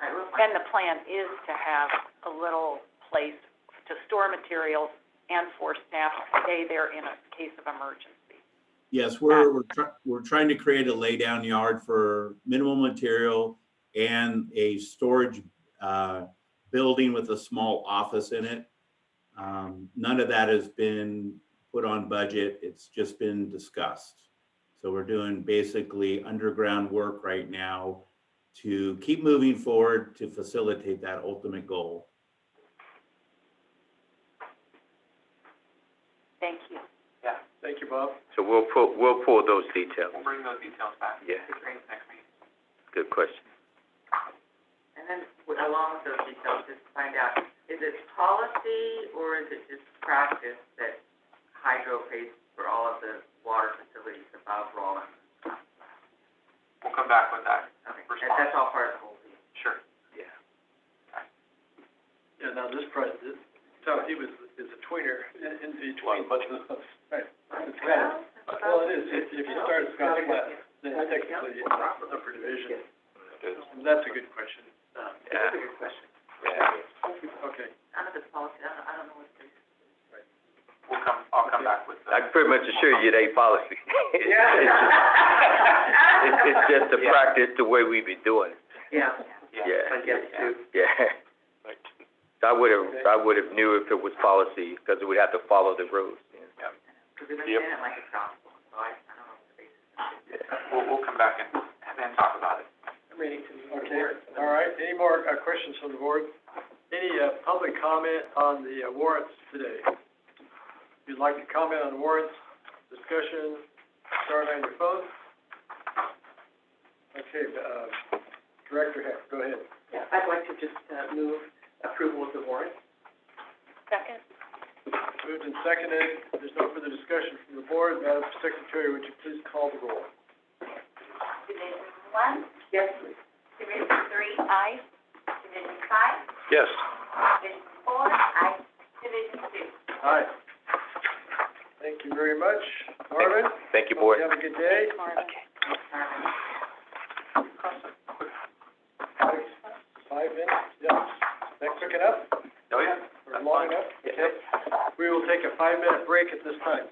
All right, we'll find And the plan is to have a little place to store materials and for staff to stay there in a case of emergency. Yes, we're trying to create a laydown yard for minimal material and a storage, building with a small office in it. None of that has been put on budget. It's just been discussed. So we're doing basically underground work right now to keep moving forward to facilitate that ultimate goal. Thank you. Yeah, Thank you, Bob. So we'll pull those details. we'll bring those details back. Yeah, Next meeting. good question. And then along with those details, just find out, is it policy or is it just practice that Hydro pays for all of the water facilities above Rollins? We'll come back with that Okay, response. that's all part of the whole deal. Sure. Yeah, now this so he is a tweener in between both of those. Right. It's kind of, well, it is, if you start at Scotts Flat, then technically it's upper division. That's a good question. Yeah. That's a good question. Yeah. Okay. None of it's policy, I don't know what it is. I'll come back with I can pretty much assure you it ain't policy. Yeah. It's just the practice, the way we be doing it. Yeah, Yeah. I guess too. Yeah. I would've knew if it was policy, because we would have to follow the rules. Yeah. Because we've been saying it like it's gospel, so I don't know what the basis is. We'll come back and talk about it. Okay, all right. Any more, questions from the board? Any, public comment on the warrants today? If you'd like to comment on warrants, discussion, start on your phone. Okay, Director Heck, go ahead. yeah, I'd like to just, move approval of the warrant. Second? Moved and seconded. There's no further discussion from the board. Madam Secretary, would you please call the roll? Division one, Yes, please. Division three, Aye. Division five, Yes. Division four, aye, Division two. Aye. Thank you very much. Marvin? Thank you, board. Have a good day. Marvin. 5 minutes, yeah. That quick enough? Oh, yeah. Or long enough? Okay. We will take a 5-minute break at this time.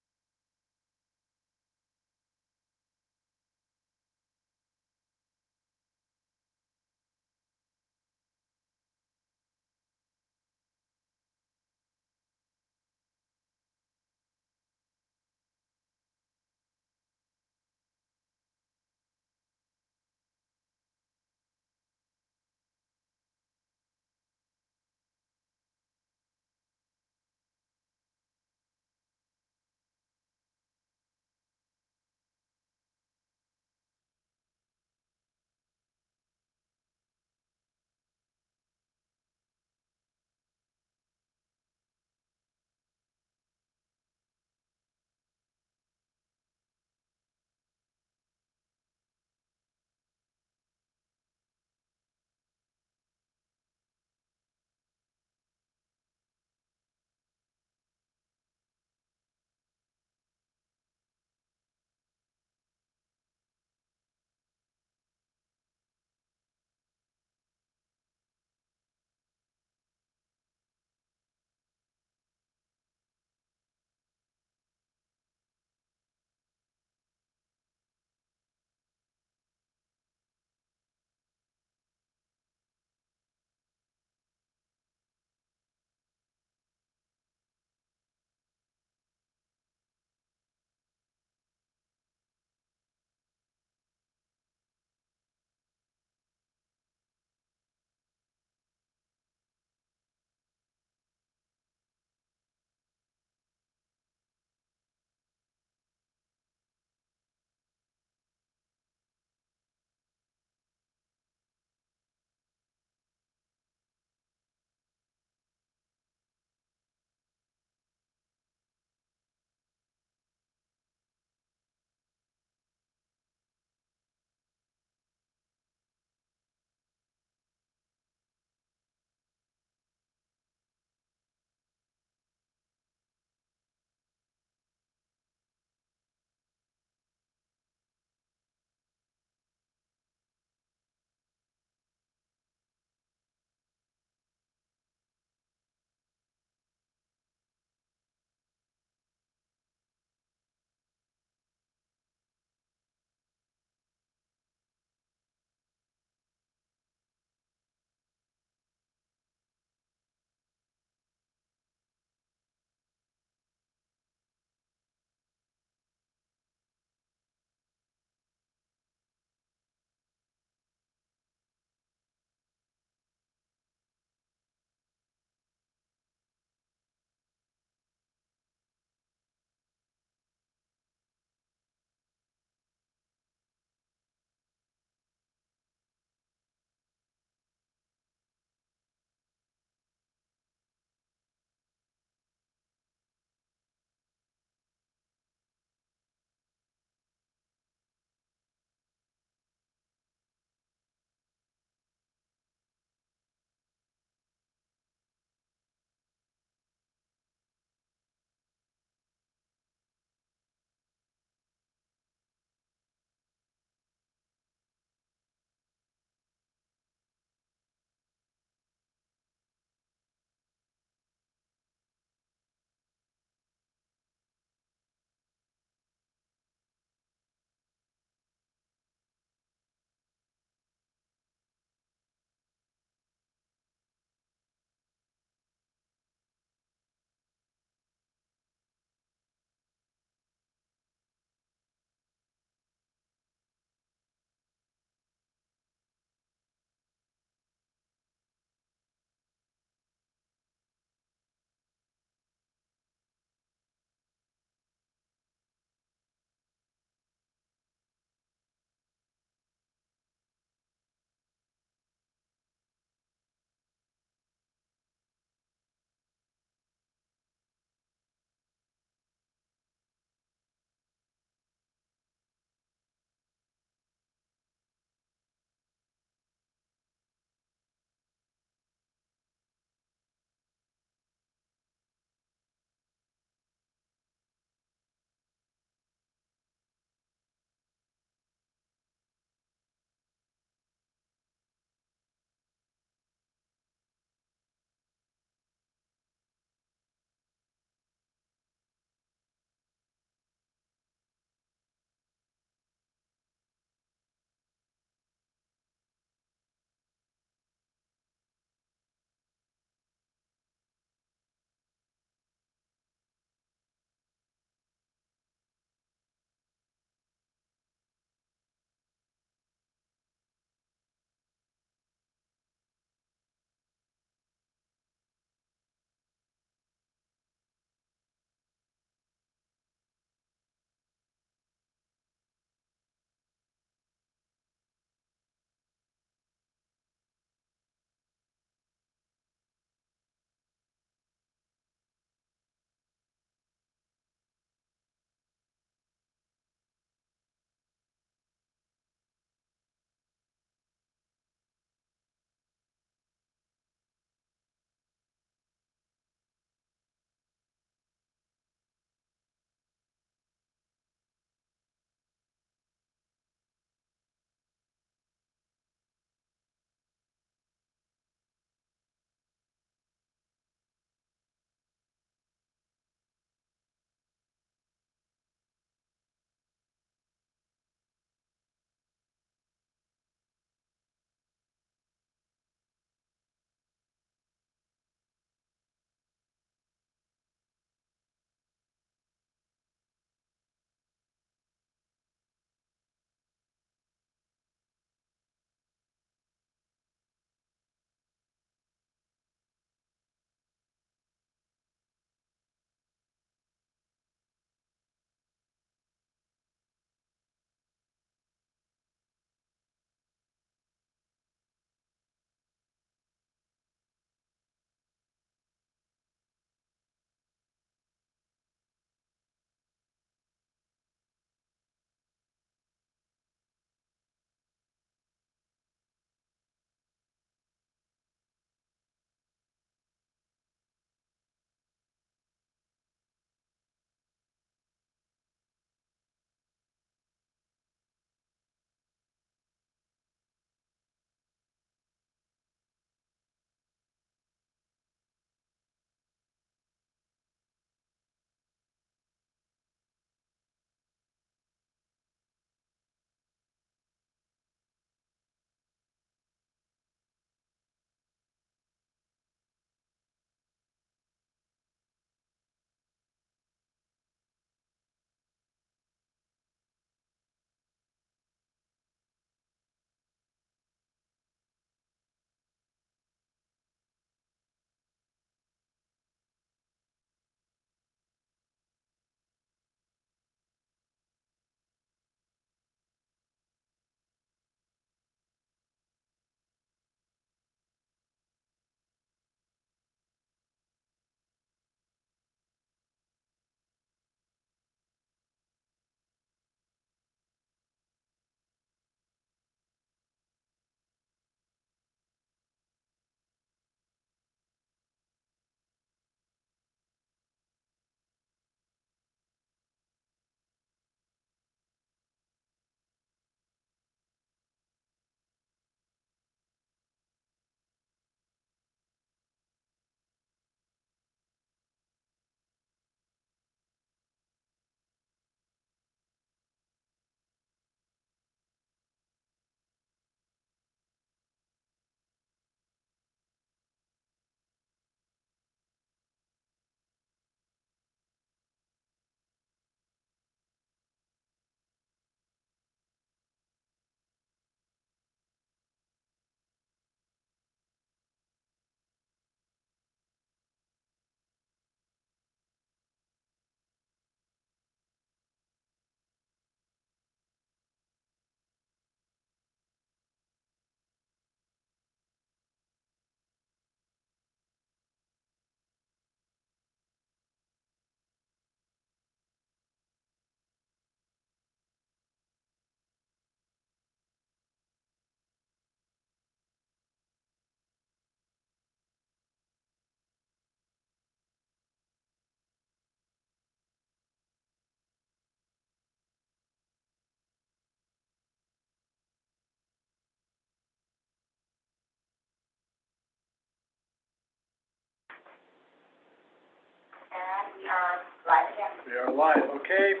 Live again. We are live, okay.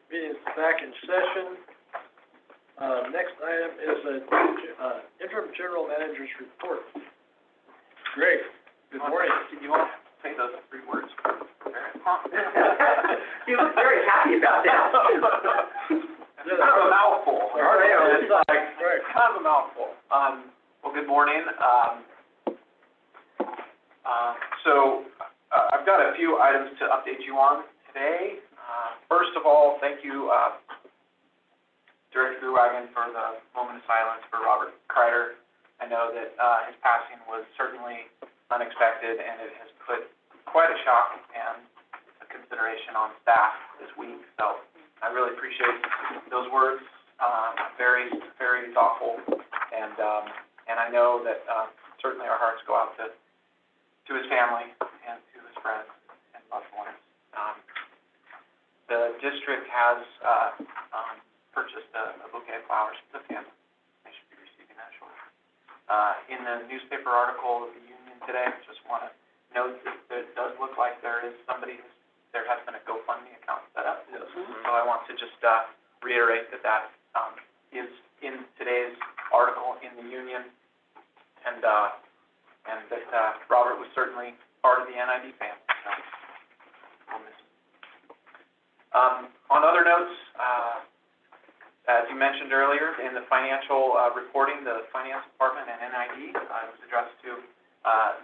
Meeting's back in session. Next item is interim general manager's report. Greg, good morning. Did you want to say those 3 words? You look very happy about that. It's kind of a mouthful. It's like, Right. kind of a mouthful. Well, good morning. I've got a few items to update you on today. First of all, thank you, Director Gruwagen, for the moment of silence for Robert Kreiter. I know that his passing was certainly unexpected, and it has put quite a shock and a consideration on staff this week. So I really appreciate those words. Very, very thoughtful, and I know that certainly our hearts go out to his family and to his friends and loved ones. The district has purchased a bouquet of flowers for the family. They should be receiving that shortly. In the newspaper article of the Union today, just want to note that it does look like there has been a GoFundMe account set up. Yes. So I want to just reiterate that is in today's article in the Union, and that Robert was certainly part of the NID family. So we'll miss him. On other notes, as you mentioned earlier, in the financial reporting, the finance department and NID was addressed to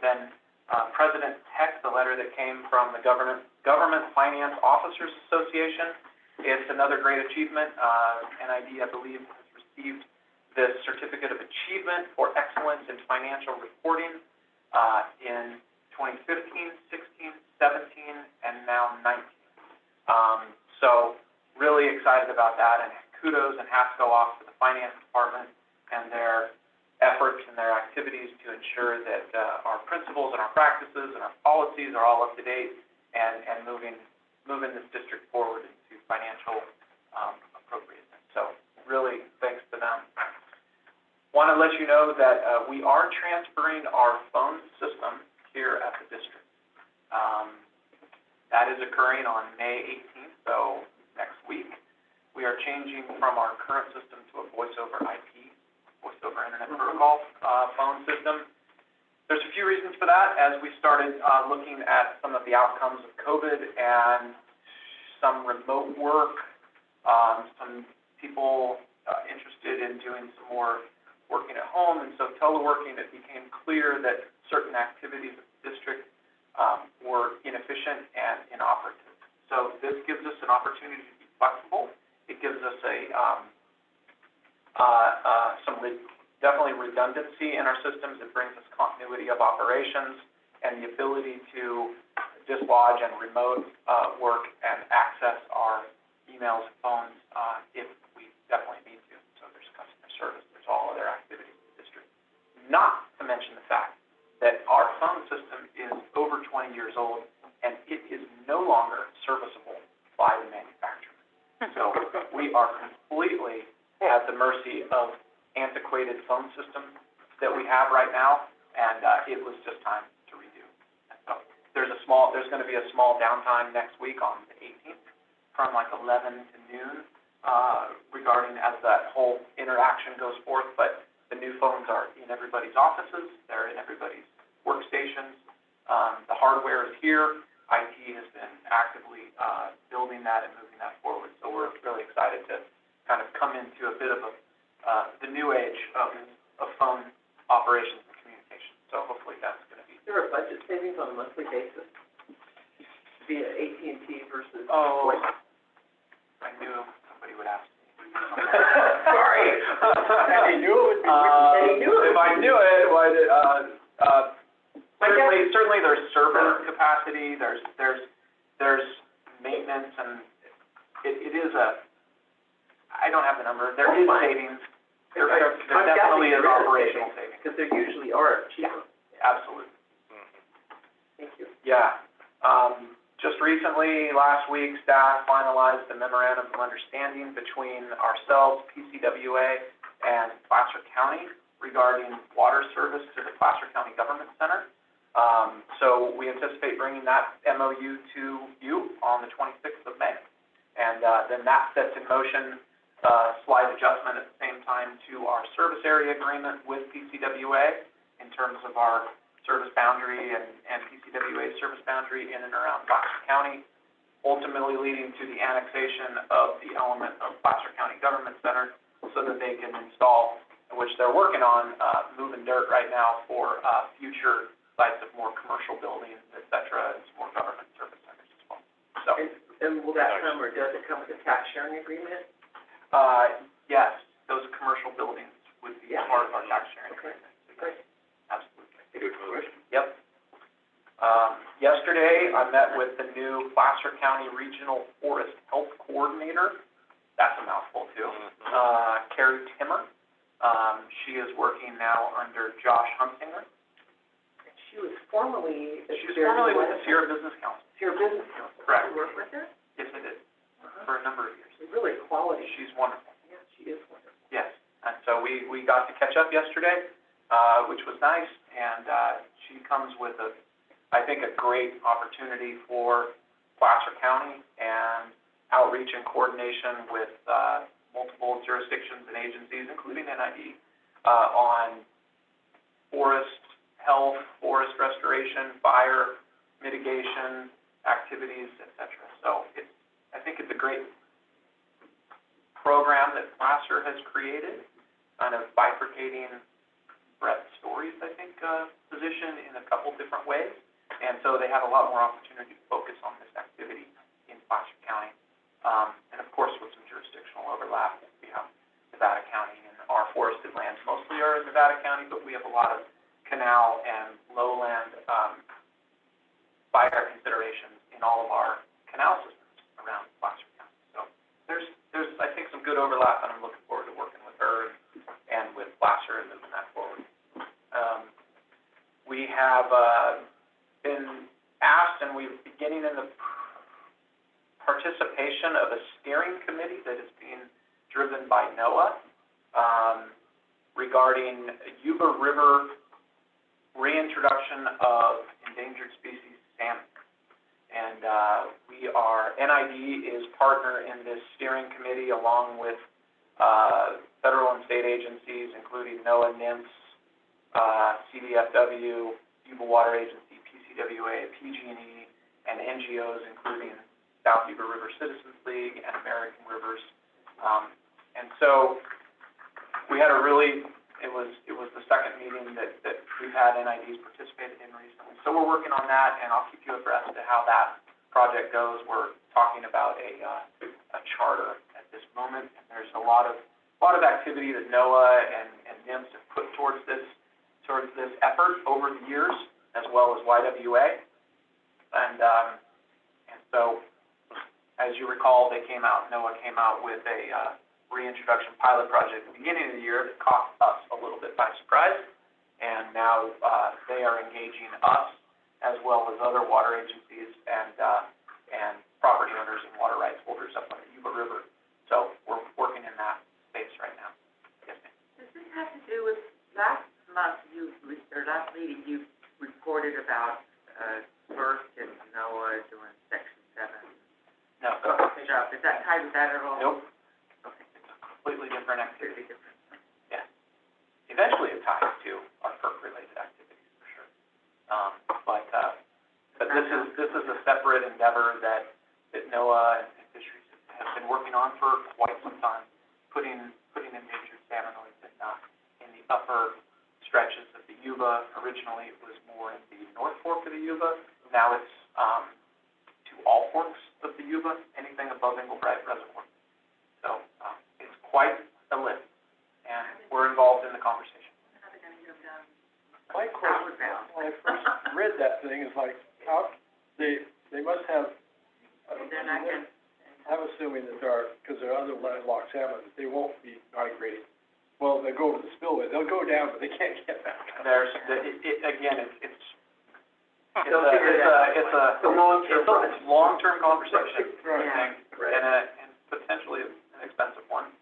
then President Tech, the letter that came from the Government Finance Officers Association. It's another great achievement. NID, I believe, has received the Certificate of Achievement for Excellence in Financial Reporting in 2015, 16, 17, and now 19. So really excited about that, and kudos and hats go off to the finance department and their efforts and their activities to ensure that our principles and our practices and our policies are all up to date and moving this district forward into financial appropriateness. So really thanks to them. Want to let you know that we are transferring our phone system here at the district. That is occurring on May 18th, so next week. We are changing from our current system to a voice over IP, voice over internet protocol phone system. There's a few reasons for that. As we started looking at some of the outcomes of COVID and some remote work, some people interested in doing some more working at home, and so teleworking, it became clear that certain activities of the district were inefficient and inoperative. So this gives us an opportunity to be flexible. It gives us definitely redundancy in our systems. It brings us continuity of operations and the ability to dislodge and remote work and access our emails and phones if we definitely need to. So there's customer service, there's all other activities in the district. Not to mention the fact that our phone system is over 20 years old and it is no longer serviceable by the manufacturer. So we are completely at the mercy of antiquated phone systems that we have right now, and it was just time to redo. So there's going to be a small downtime next week on the 18th from like 11 to noon regarding as that whole interaction goes forth, but the new phones are in everybody's offices, they're in everybody's workstations, the hardware is here. IT has been actively building that and moving that forward, so we're really excited to kind of come into a bit of the new age of phone operations and communication. So hopefully that's going to be. Is there a budget savings on a monthly basis via AT&T versus? Oh, I knew somebody would ask me. Sorry. He knew it would be. If I knew it, why did, certainly there's server capacity, there's maintenance, and it is I don't have the number, there is savings. There definitely is operational savings. Because there usually are cheaper. Absolutely. Thank you. Yeah. Just recently, last week, staff finalized the memorandum of understanding between ourselves, PCWA, and Placer County regarding water service to the Placer County Government Center. So we anticipate bringing that MOU to you on the 26th of May. And then that sets in motion slight adjustment at the same time to our service area agreement with PCWA in terms of our service boundary and PCWA's service boundary in and around Placer County, ultimately leading to the annexation of the element of Placer County Government Center so that they can install, which they're working on, moving dirt right now for future sites of more commercial buildings, et cetera, and some more government service centers as well. So, And will that come, or does it come with a tax sharing agreement? yes, those commercial buildings would be part of our tax sharing agreement. Great. Absolutely. Good question. Yep. Yesterday, I met with the new Placer County Regional Forest Health Coordinator. That's a mouthful, too. Carrie Timmer. She is working now under Josh Hunsinger. She was formerly. She was formerly with the Sierra Business Council. Sierra Business Council. Correct. You work with her? Yes, I did. For a number of years. Really quality. She's wonderful. Yeah, she is wonderful. Yes. And so we got to catch up yesterday, which was nice. And she comes with I think, a great opportunity for Placer County and outreach and coordination with multiple jurisdictions and agencies, including NID, on forest health, forest restoration, fire mitigation activities, et cetera. So I think it's a great program that Placer has created, kind of bifurcating Brett's stories, I think, position in a couple different ways. And so they have a lot more opportunity to focus on this activity in Placer County. And of course, with some jurisdictional overlap, we have Nevada County, and our forested lands mostly are in Nevada County, but we have a lot of canal and lowland fire considerations in all of our canal systems around Placer County. So there's I think, some good overlap, and I'm looking forward to working with her and with Placer and moving that forward. We have been asked, and we're beginning in the participation of a steering committee that is being driven by NOAA regarding Yuba River reintroduction of endangered species salmon. And NID is partner in this steering committee along with federal and state agencies, including NOAA, NIMS, CDFW, Yuba Water Agency, PCWA, PG&E, and NGOs, including South Yuba River Citizens League and American Rivers. And so we had it was the second meeting that we've had NIDs participated in recently. So we're working on that, and I'll keep you abreast of how that project goes. We're talking about a charter at this moment, and there's a lot of activity that NOAA and NIMS have put towards this effort over the years, as well as YWA. And so, as you recall, NOAA came out with a reintroduction pilot project at the beginning of the year that caught us a little bit by surprise, and now they are engaging us as well as other water agencies and property owners and water rights holders up on the Yuba River. So we're working in that space right now. Yes, ma'am. Does this have to do with, last meeting, you reported about First and NOAA doing Section 7? No. Is that tied with that at all? Nope. Okay. It's a completely different activity. Yeah. Eventually it ties to our FERC-related activities, for sure. But this is a separate endeavor that NOAA and fisheries have been working on for quite some time, putting endangered salmonoids in the upper stretches of the Yuba. Originally, it was more in the North Fork of the Yuba. Now it's to all forks of the Yuba, anything above Englebright Reservoir. So it's quite a lift, and we're involved in the conversation. My question, when I first read that thing, is like, how, they must have, They're not going to. I'm assuming that because there are other landlocked salmon, that they won't be migrating. Well, they go to the spillway, they'll go down, but they can't get back up. It's a long-term conversation. Right. And potentially an expensive one.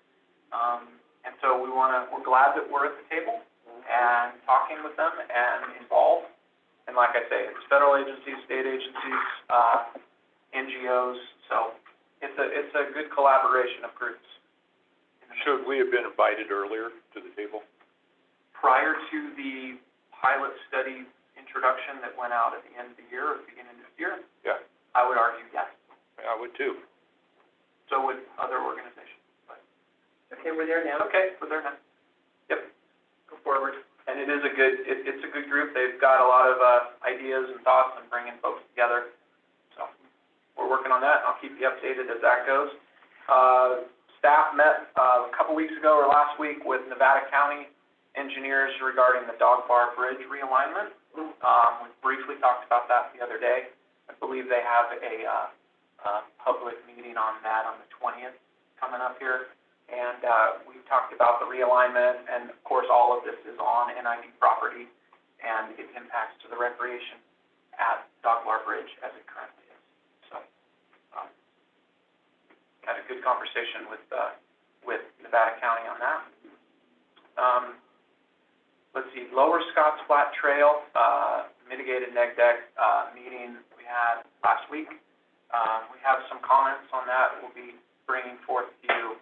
And so we're glad that we're at the table and talking with them and involved. And like I say, it's federal agencies, state agencies, NGOs, so it's a good collaboration of groups. Should we have been invited earlier to the table? Prior to the pilot study introduction that went out at the end of the year, or beginning of the year, Yeah, I would argue yes. I would too. So would other organizations, but. Okay, we're there now. Okay, we're there now. Yep, go forward. And it is a good, it's a good group. They've got a lot of, ideas and thoughts on bringing folks together. So we're working on that, and I'll keep you updated as that goes. Staff met, a couple weeks ago or last week with Nevada County engineers regarding the Dog Bar Bridge realignment. We briefly talked about that the other day. I believe they have a public meeting on that on the 20th coming up here. And we talked about the realignment, and of course, all of this is on NID property and its impacts to the recreation at Dog Bar Bridge as it currently is. So, had a good conversation with Nevada County on that. Let's see, Lower Scotts Flat Trail, mitigated neg deck, meeting we had last week. We have some comments on that. We'll be bringing forth to you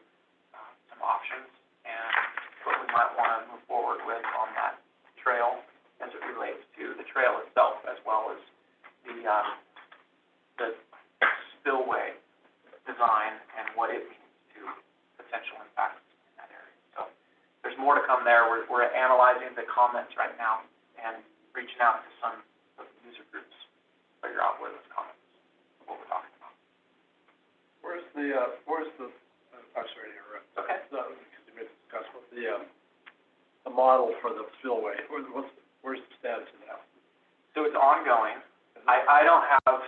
some options and what we might want to move forward with on that trail as it relates to the trail itself, as well as the spillway design and what it means to potential impacts in that area. So there's more to come there. We're analyzing the comments right now and reaching out to some of the user groups to figure out where those comments, what we're talking about. Where's the, I'm sorry to interrupt. Okay. The model for the spillway, where's the status of that? So it's ongoing. I don't have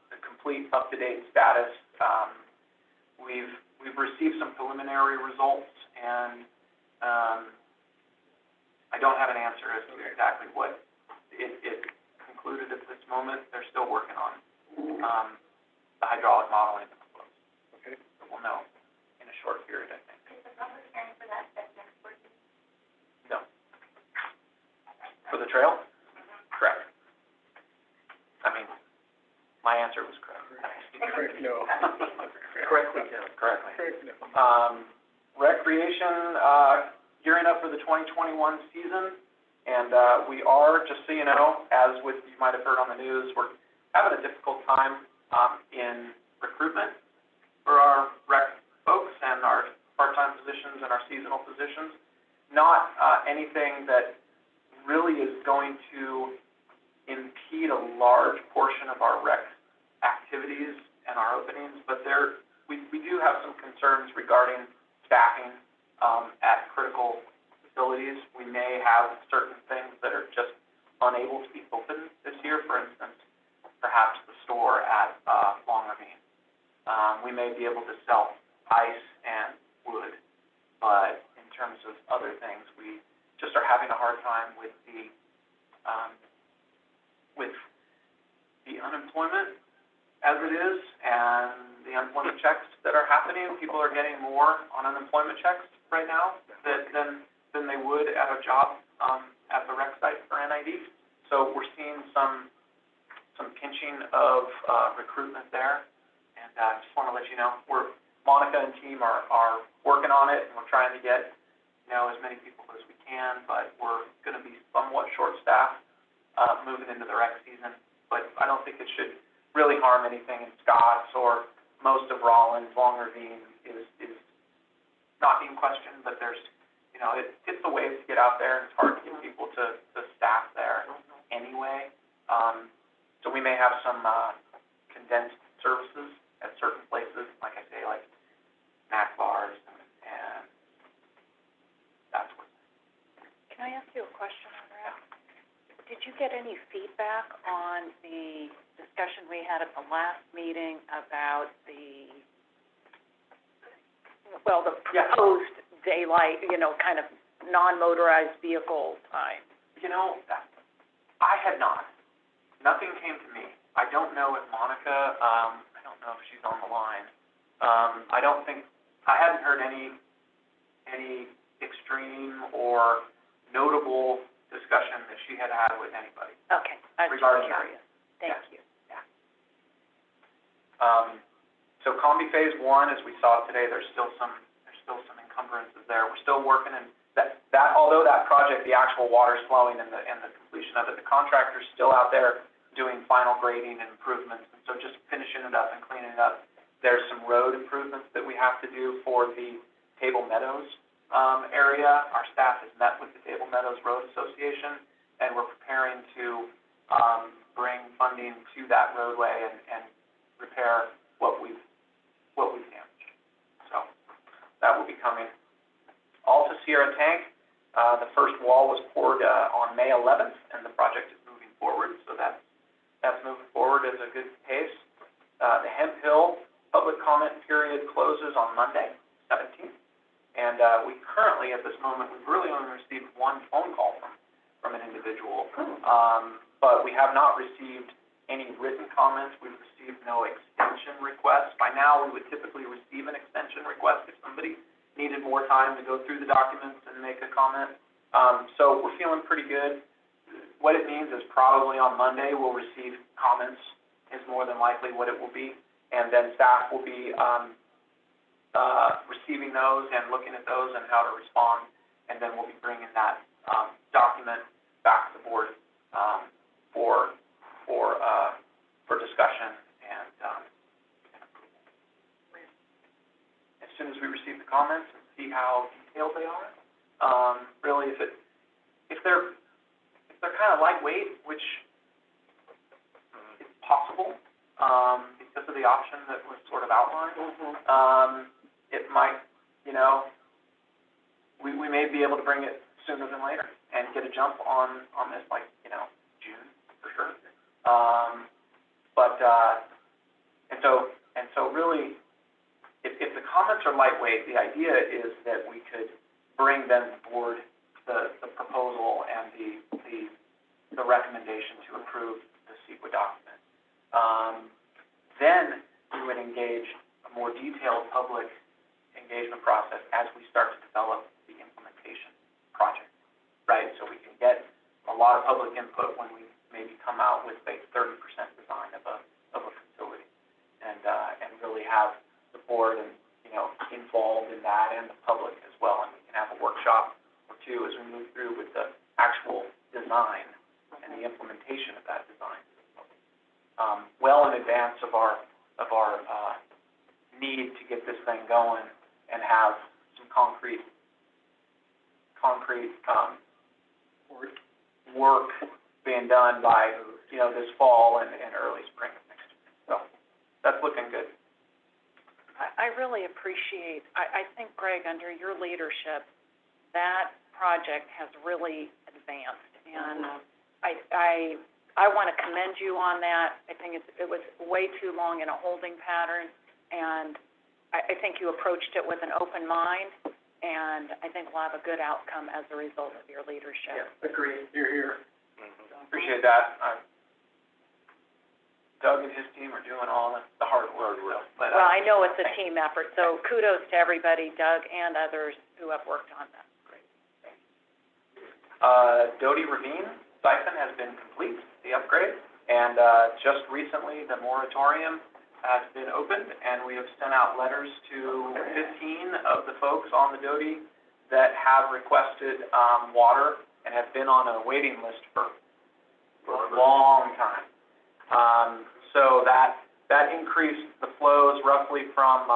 the complete up-to-date status. We've received some preliminary results, and I don't have an answer as to exactly what it concluded at this moment. They're still working on the hydraulic modeling. Okay. So we'll know in a short period, I think. Is the public hearing for that set next week? No. For the trail? Correct. I mean, my answer was correct. Correct, no. Correctly, no. Correctly. Correct, no. Recreation, gearing up for the 2021 season, and we are, just so you know, as with, you might have heard on the news, we're having a difficult time in recruitment for our rec folks and our part-time positions and our seasonal positions. Not anything that really is going to impede a large portion of our rec activities and our openings, but we do have some concerns regarding staffing at critical facilities. We may have certain things that are just unable to be open this year. For instance, perhaps the store at Long Ravine. We may be able to sell ice and wood, but in terms of other things, we just are having a hard time with the unemployment as it is, and the unemployment checks that are happening. People are getting more on unemployment checks right now than they would at a job at the rec site for NID. So we're seeing some pinching of recruitment there, and I just want to let you know, Monica and team are working on it, and we're trying to get as many people as we can, but we're going to be somewhat short-staffed moving into the rec season. But I don't think it should really harm anything in Scotts or most of Rollins. Long Ravine is not being questioned, but there's, it's a ways to get out there, and it's hard to get people to staff there anyway. So we may have some condensed services at certain places, like I say, like snack bars and that sort of thing. Can I ask you a question on that? Did you get any feedback on the discussion we had at the last meeting about the proposed daylight, kind of non-motorized vehicle time? I had not. Nothing came to me. I don't know if Monica, I don't know if she's on the line. I hadn't heard any extreme or notable discussion that she had had with anybody. Okay, I was just Regarding that. curious. Thank you. So Combi Phase One, as we saw today, there's still some encumbrances there. We're still working, and that although that project, the actual water's flowing and the completion of it, the contractor's still out there doing final grading and improvements, and so just finishing it up and cleaning it up. There's some road improvements that we have to do for the Table Meadows area. Our staff has met with the Table Meadows Road Association, and we're preparing to bring funding to that roadway and repair what we've damaged. So that will be coming. Also, Sierra Tank, the first wall was poured on May 11th, and the project is moving forward. So that's moving forward at a good pace. The Hemp Hill public comment period closes on Monday, 17th. And we currently, at this moment, we've really only received one phone call from an individual. But we have not received any written comments. We've received no extension requests. By now, we would typically receive an extension request if somebody needed more time to go through the documents and make a comment. So we're feeling pretty good. What it means is probably on Monday, we'll receive comments, is more than likely what it will be. And then staff will be receiving those and looking at those and how to respond. And then we'll be bringing that document back to the board for discussion and as soon as we receive the comments and see how detailed they are. Really, if they're kind of lightweight, which is possible because of the option that was sort of outlined, it might, we may be able to bring it sooner than later and get a jump on this, like, June for sure. And so really, if the comments are lightweight, the idea is that we could bring them forward the proposal and the recommendation to approve the CEQA document. Then we would engage a more detailed public engagement process as we start to develop the implementation project, right? So we can get a lot of public input when we maybe come out with a 30% design of a facility, and really have the board and involved in that, and the public as well, and we can have a workshop or two as we move through with the actual design and the implementation of that design, well in advance of our need to get this thing going and have some concrete work being done by this fall and early spring of next year. So that's looking good. I really appreciate, I think, Greg, under your leadership, that project has really advanced, and I want to commend you on that. I think it was way too long in a holding pattern, and I think you approached it with an open mind, and I think we'll have a good outcome as a result of your leadership. Yeah, agreed. You're here. Appreciate that. Doug and his team are doing all the hard work. But, well, I know it's a team effort, so kudos to everybody, Doug and others who have worked on that. Great. Doty Ravine siphon has been complete, the upgrade, and just recently the moratorium has been opened, and we have sent out letters to 15 of the folks on the Doty that have requested water and have been on a waiting list for a long time. So that increased the flows roughly from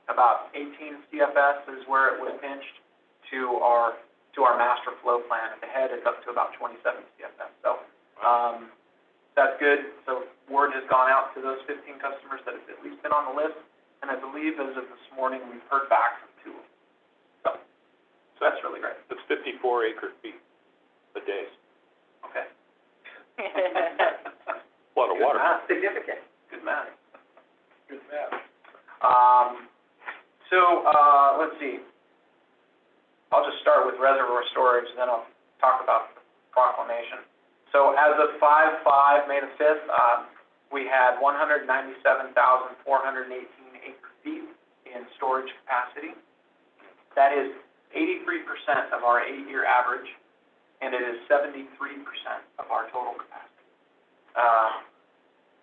about 18 CFS is where it was pinched to our master flow plan. At the head, it's up to about 27 CFS. So that's good. So word has gone out to those 15 customers that have at least been on the list, and I believe as of this morning we've heard back from 2 of them. So that's really great. It's 54 acre feet a day. Okay. A lot of water. Math. Significant. Good math. Good math. Let's see. I'll just start with reservoir storage, then I'll talk about the proclamation. So as of 5/5, May the 5th, we had 197,418 acre feet in storage capacity. That is 83% of our 8-year average, and it is 73% of our total capacity.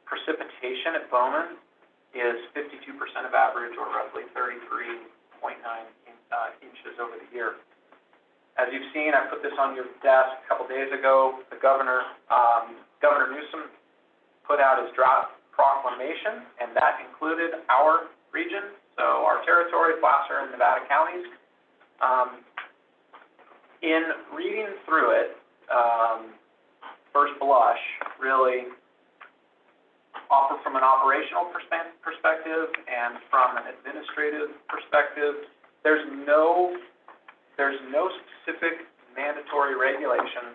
Precipitation at Bowman is 52% of average, or roughly 33.9 inches over the year. As you've seen, I put this on your desk a couple days ago. The Governor Newsom put out his drought proclamation, and that included our region, so our territory, Placer and Nevada counties. In reading through it, first blush, really offer from an operational perspective and from an administrative perspective, there's no specific mandatory regulations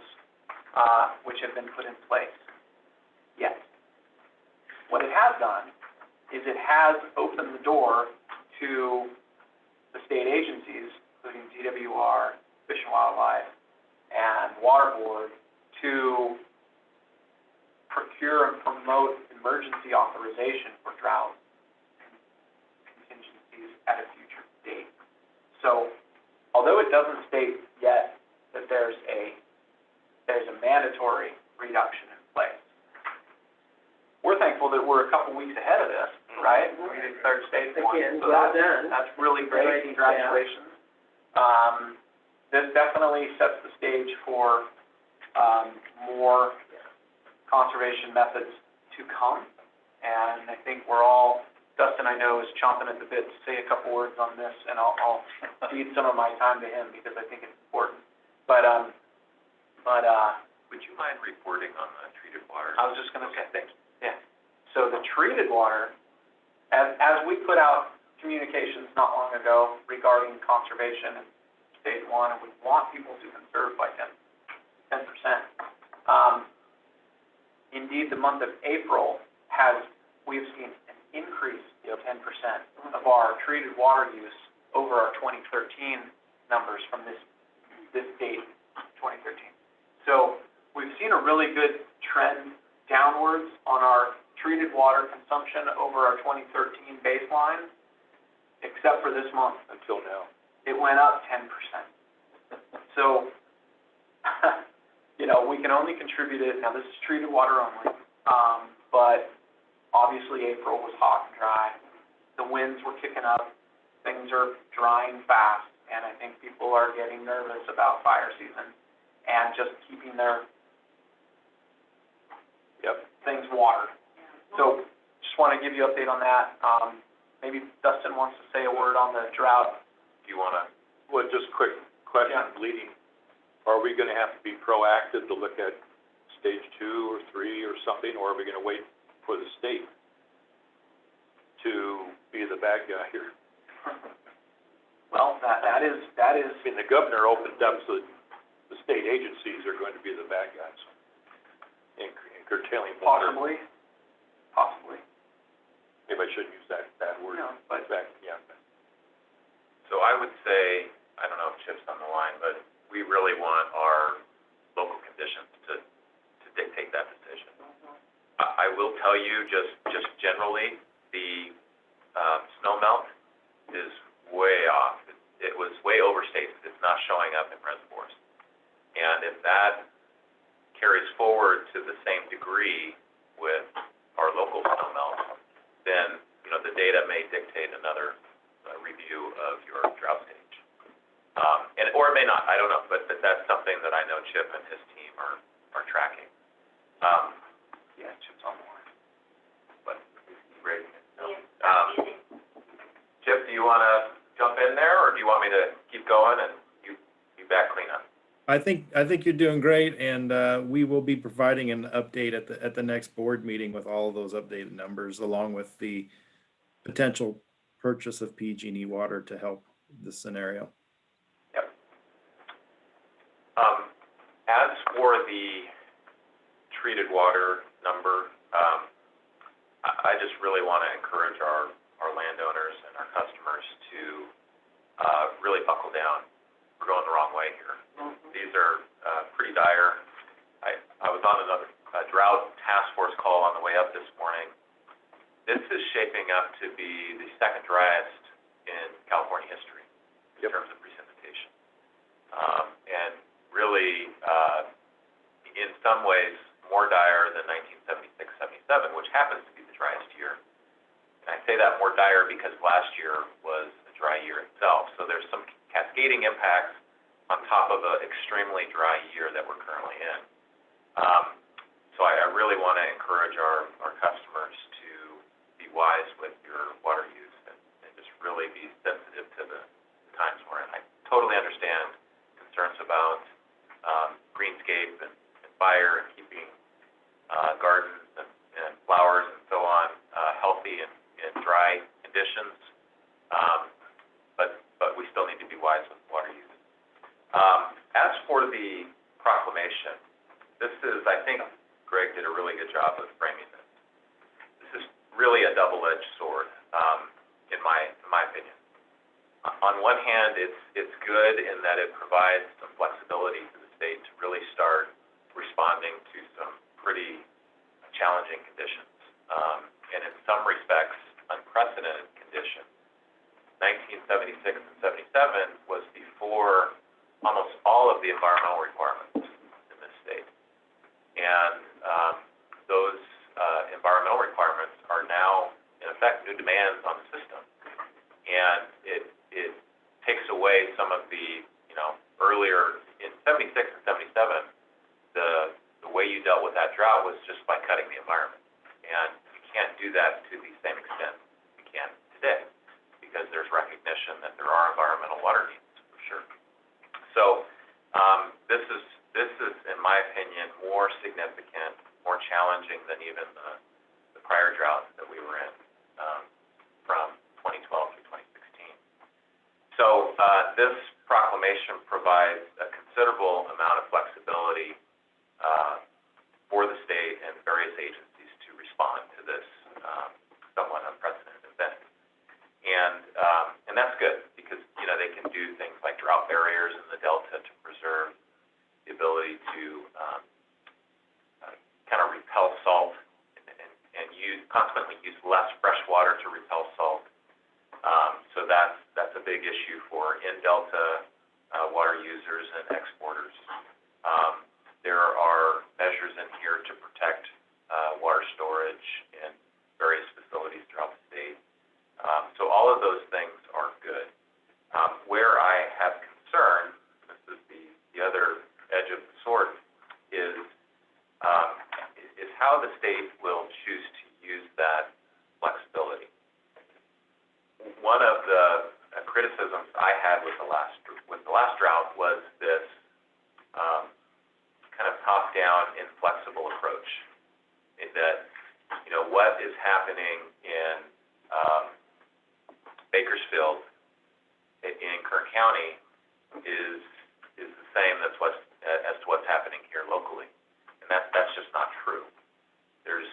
which have been put in place yet. What it has done is it has opened the door to the state agencies, including DWR, Fish and Wildlife, and Water Board, to procure and promote emergency authorization for drought contingencies at a future date. So, although it doesn't state yet that there's a mandatory reduction in place, we're thankful that we're a couple weeks ahead of this, right? We did third stage one, Again, so well done. that's really great. Congratulations. This definitely sets the stage for more conservation methods to come, and I think we're all, Dustin, I know, is chomping at the bit to say a couple words on this, and I'll feed some of my time to him because I think it's important. But Would you mind reporting on the treated water? I was just gonna say, thank you. Yeah. So the treated water, as we put out communications not long ago regarding conservation in stage one, and we want people to conserve by 10%. Indeed, the month of April we've seen an increase of 10% of our treated water use over our 2013 numbers from this date, 2013. So we've seen a really good trend downwards on our treated water consumption over our 2013 baseline, except for this month. Until now. It went up 10%. So, we can only contribute it, now this is treated water only, but obviously April was hot and dry. The winds were kicking up, things are drying fast, and I think people are getting nervous about fire season and just keeping their things watered. So, just want to give you an update on that. Maybe Dustin wants to say a word on the drought. Do you want to? Well, just quick question, leading, are we gonna have to be proactive to look at stage 2 or 3 or something, or are we gonna wait for the state to be the bad guy here? Well, that is. I mean, the governor opened up so the state agencies are going to be the bad guys in curtailing water. Possibly. Maybe I shouldn't use that word. No, but So I would say, I don't know if Chip's on the line, but we really want our local conditions to dictate that decision. I will tell you, just generally, the snow melt is way off. It was way overstated. It's not showing up in reservoirs. And if that carries forward to the same degree with our local snow melt, then, the data may dictate another review of your drought stage. Or it may not, I don't know, but that's something that I know Chip and his team are tracking. Chip's on the line. But he's raising it. So, Chip, do you want to jump in there, or do you want me to keep going and you be back clean up? I think you're doing great, and we will be providing an update at the next board meeting with all of those updated numbers, along with the potential purchase of PG&E water to help this scenario. Yep. As for the treated water number, I just really want to encourage our landowners and our customers to really buckle down. We're going the wrong way here. These are pretty dire. I was on another drought task force call on the way up this morning. This is shaping up to be the second driest in California history in terms of precipitation. And really, some ways more dire than 1976, 77, which happens to be the driest year. And I say that more dire because last year was a dry year itself. So there's some cascading impacts on top of an extremely dry year that we're currently in. So I really want to encourage our customers to be wise with your water use and just really be sensitive to the times we're in. I totally understand concerns about greenscape and fire and keeping gardens and flowers and so on healthy in dry conditions, but we still need to be wise with water use. As for the proclamation, this is, I think Greg did a really good job of framing this. This is really a double-edged sword, in my opinion. On one hand, it's good in that it provides some flexibility to the state to really start responding to some pretty challenging conditions, and in some respects, unprecedented conditions. 1976 and 77 was before almost all of the environmental requirements in this state. And those environmental requirements are now, in effect, new demands on the system. And it takes away some of the, earlier, in 76 and 77, the way you dealt with that drought was just by cutting the environment. And you can't do that to the same extent you can today, because there's recognition that there are environmental water needs, for sure. So this is, in my opinion, more significant, more challenging than even the prior drought that we were in from 2012 through 2016. So this proclamation provides a considerable amount of flexibility for the state and various agencies to respond to this somewhat unprecedented event. And that's good because, they can do things like drought barriers in the delta to preserve the ability to kind of repel salt and consequently use less fresh water to repel salt. So that's a big issue for in-delta water users and exporters. There are measures in here to protect water storage in various facilities throughout the state. So all of those things are good. Where I have concern, this is the other edge of the sword, is how the state will choose to use that flexibility. One of the criticisms I had with the last drought was this kind of top-down, inflexible approach. That what is happening in Bakersfield in Kern County is the same as to what's happening here locally, and that's just not true. There's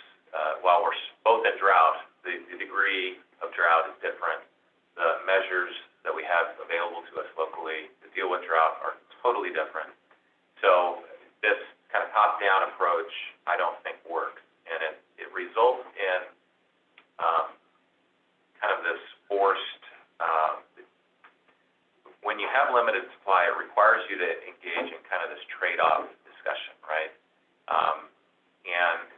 while we're both in drought, the degree of drought is different. The measures that we have available to us locally to deal with drought are totally different. So this kind of top-down approach, I don't think works, and it results in kind of this forced. When you have limited supply, it requires you to engage in kind of this trade-off discussion, right? And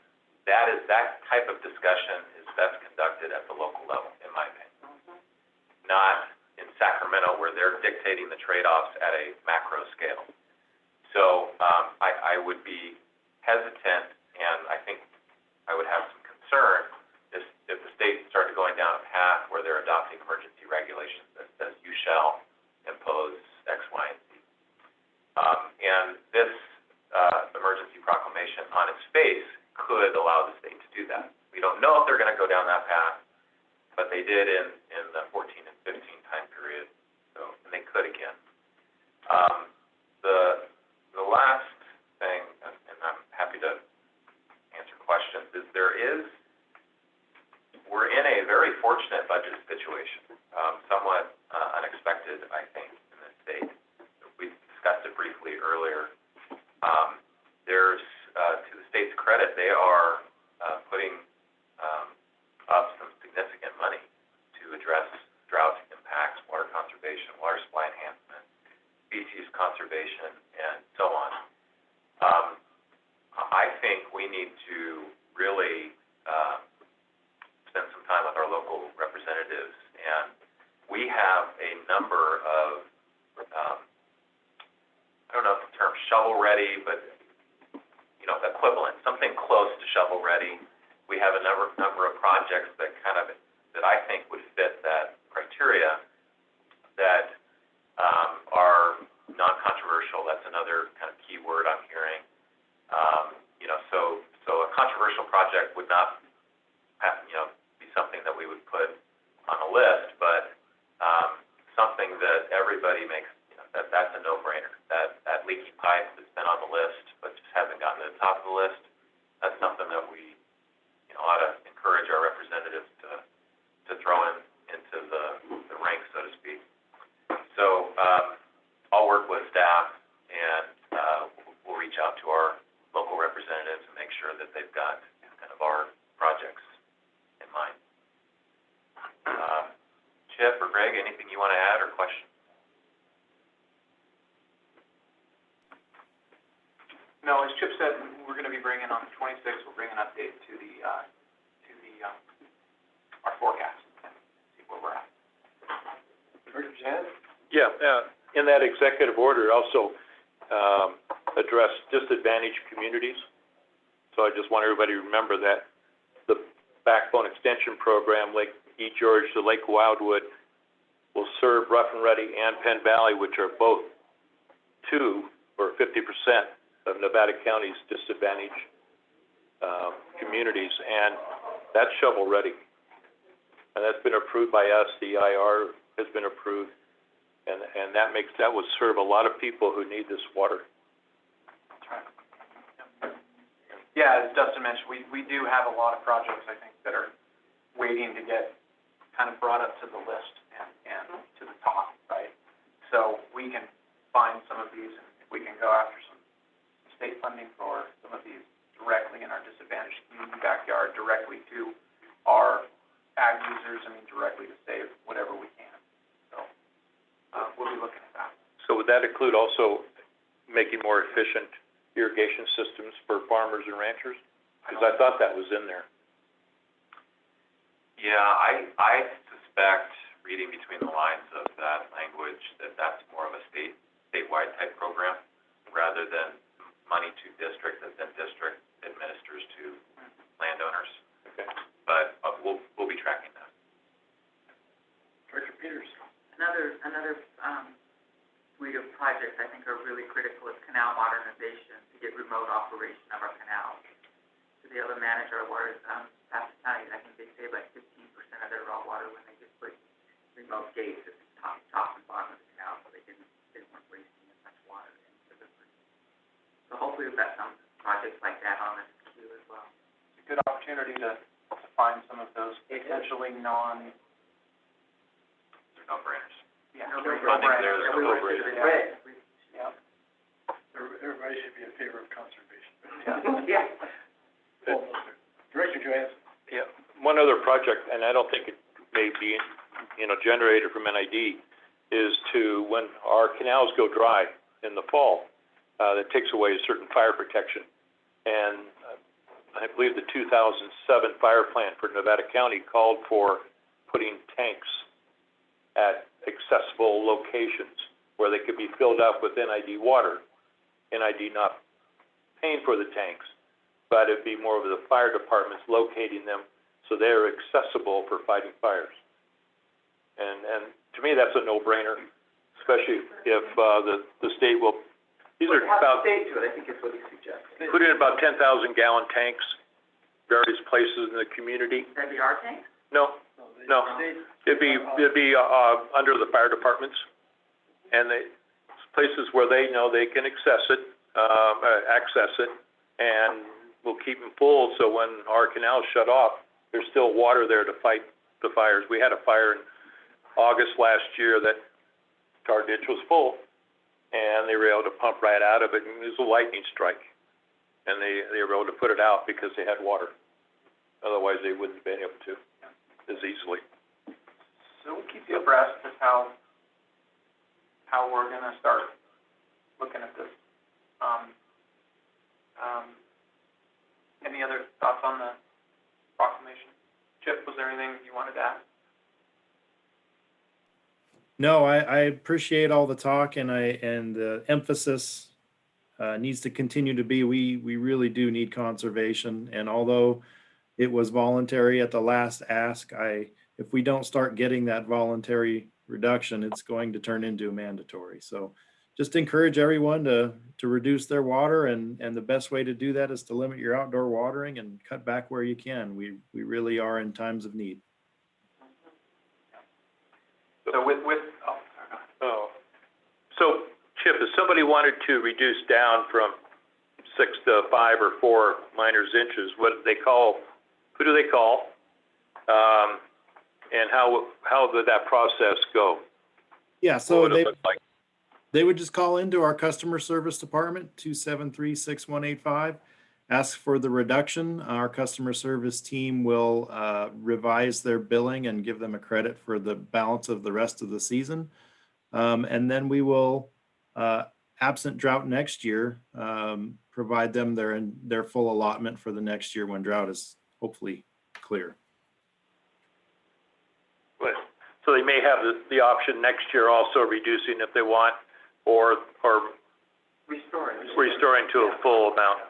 that type of discussion is best conducted at the local level, in my opinion, not in Sacramento where they're dictating the trade-offs at a macro scale. So I would be hesitant, and I think I would have some concern if the state started going down a path where they're adopting emergency regulations that says you shall impose X, Y, and Z. And this emergency proclamation on its face could allow the state to do that. We don't know if they're going to go down that path, but they did in the 14 and 15 time period, and they could again. The last thing, and I'm happy to answer questions, is we're in a very fortunate budget situation, somewhat unexpected, I think, in this state. We discussed it briefly earlier. There's, to the state's credit, they are putting up some significant money to address drought impacts, water conservation, water supply enhancement, species conservation, and so on. we need to really, spend some time with our local representatives. And we have a number of, I don't know if the term shovel-ready, but, you know, equivalent, something close to shovel-ready. We have a number of projects that that I think would fit that criteria that, are non-controversial. That's another kind of key word I'm hearing. You know, so a controversial project would not have, you know, be something that we would put on a list, but, something that everybody makes, you know, that's a no-brainer. That leaky pipe that's been on the list, but just hasn't gotten to the top of the list, that's something that we, you know, ought to encourage our representatives to throw into the ranks, so to speak. So, I'll work with staff and, we'll reach out to our local representatives and make sure that they've got kind of our projects in mind. Chip or Greg, anything you want to add or question? No, as Chip said, we're going to be bringing on the 26th, we'll bring an update to our forecast, see where we're at. Director Jan? Yeah, in that executive order, also, address disadvantaged communities. So I just want everybody to remember that the Backbone Extension Program, Lake E. George to Lake Wildwood, will serve Rough and Ready and Penn Valley, which are both 2 or 50% of Nevada County's disadvantaged communities, and that's shovel ready. And that's been approved by us. The IR has been approved, and that will serve a lot of people who need this water. That's right. Yeah, as Dustin mentioned, we do have a lot of projects, I think, that are waiting to get kind of brought up to the list and to the top, right? So we can find some of these, and if we can go after some state funding for some of these directly in our disadvantaged community backyard, directly to our ag users, directly to save whatever we can. So, we'll be looking at that. So would that include also making more efficient irrigation systems for farmers and ranchers? Because I thought that was in there. Yeah, I suspect, reading between the lines of that language, that that's more of a statewide type program, rather than money to district that then district administers to landowners. Okay. But we'll be tracking that. Director Peters? Another suite of projects I think are really critical is canal modernization to get remote operation of our canals. To be able to manage our waters, Pastor County, I think they save like 15% of their raw water when they just put remote gates at the top and bottom of the canal, so they weren't wasting as much water into the river. So hopefully we've got some projects like that on this queue as well. It's a good opportunity to find some of those potentially They're no-brainers. yeah, Funding there, there's no no-brainers. Right. Yeah. Everybody should be in favor of conservation. Yeah. Director Johansson? Yeah, one other project, and I don't think it may be, generated from NID, is to, when our canals go dry in the fall, that takes away certain fire protection. And I believe the 2007 fire plan for Nevada County called for putting tanks at accessible locations where they could be filled up with NID water. NID not paying for the tanks, but it'd be more of the fire departments locating them so they're accessible for fighting fires. And to me, that's a no-brainer, especially if the state will, these are about, State to it, I think is what he suggests. put in about 10,000 gallon tanks, various places in the community. That'd be our tank? No, it'd be under the fire departments, and places where they know they can access it, and we'll keep them full, so when our canals shut off, there's still water there to fight the fires. We had a fire in August last year that our ditch was full, and they were able to pump right out of it, and it was a lightning strike. And they were able to put it out because they had water. Otherwise, they wouldn't have been able to as easily. So we'll keep you abreast of how we're gonna start looking at this. No, I appreciate all the talk, and the emphasis needs to continue to be, we really do need conservation. And although it was voluntary at the last ask, if we don't start getting that voluntary reduction, it's going to turn into mandatory. So just encourage everyone to reduce their water, and the best way to do that is to limit your outdoor watering and cut back where you can. We really are in times of need. So So, Chip, if somebody wanted to reduce down from 6 to 5 or 4 minors inches, what do they call? Who do they call? And how would that process go? Yeah, so What would it look like? they would just call into our customer service department, 273-6185, ask for the reduction. Our customer service team will revise their billing and give them a credit for the balance of the rest of the season. And then we will, absent drought next year, provide them their full allotment for the next year when drought is hopefully clear. But, so they may have the option next year also reducing if they want, or restoring to a full amount.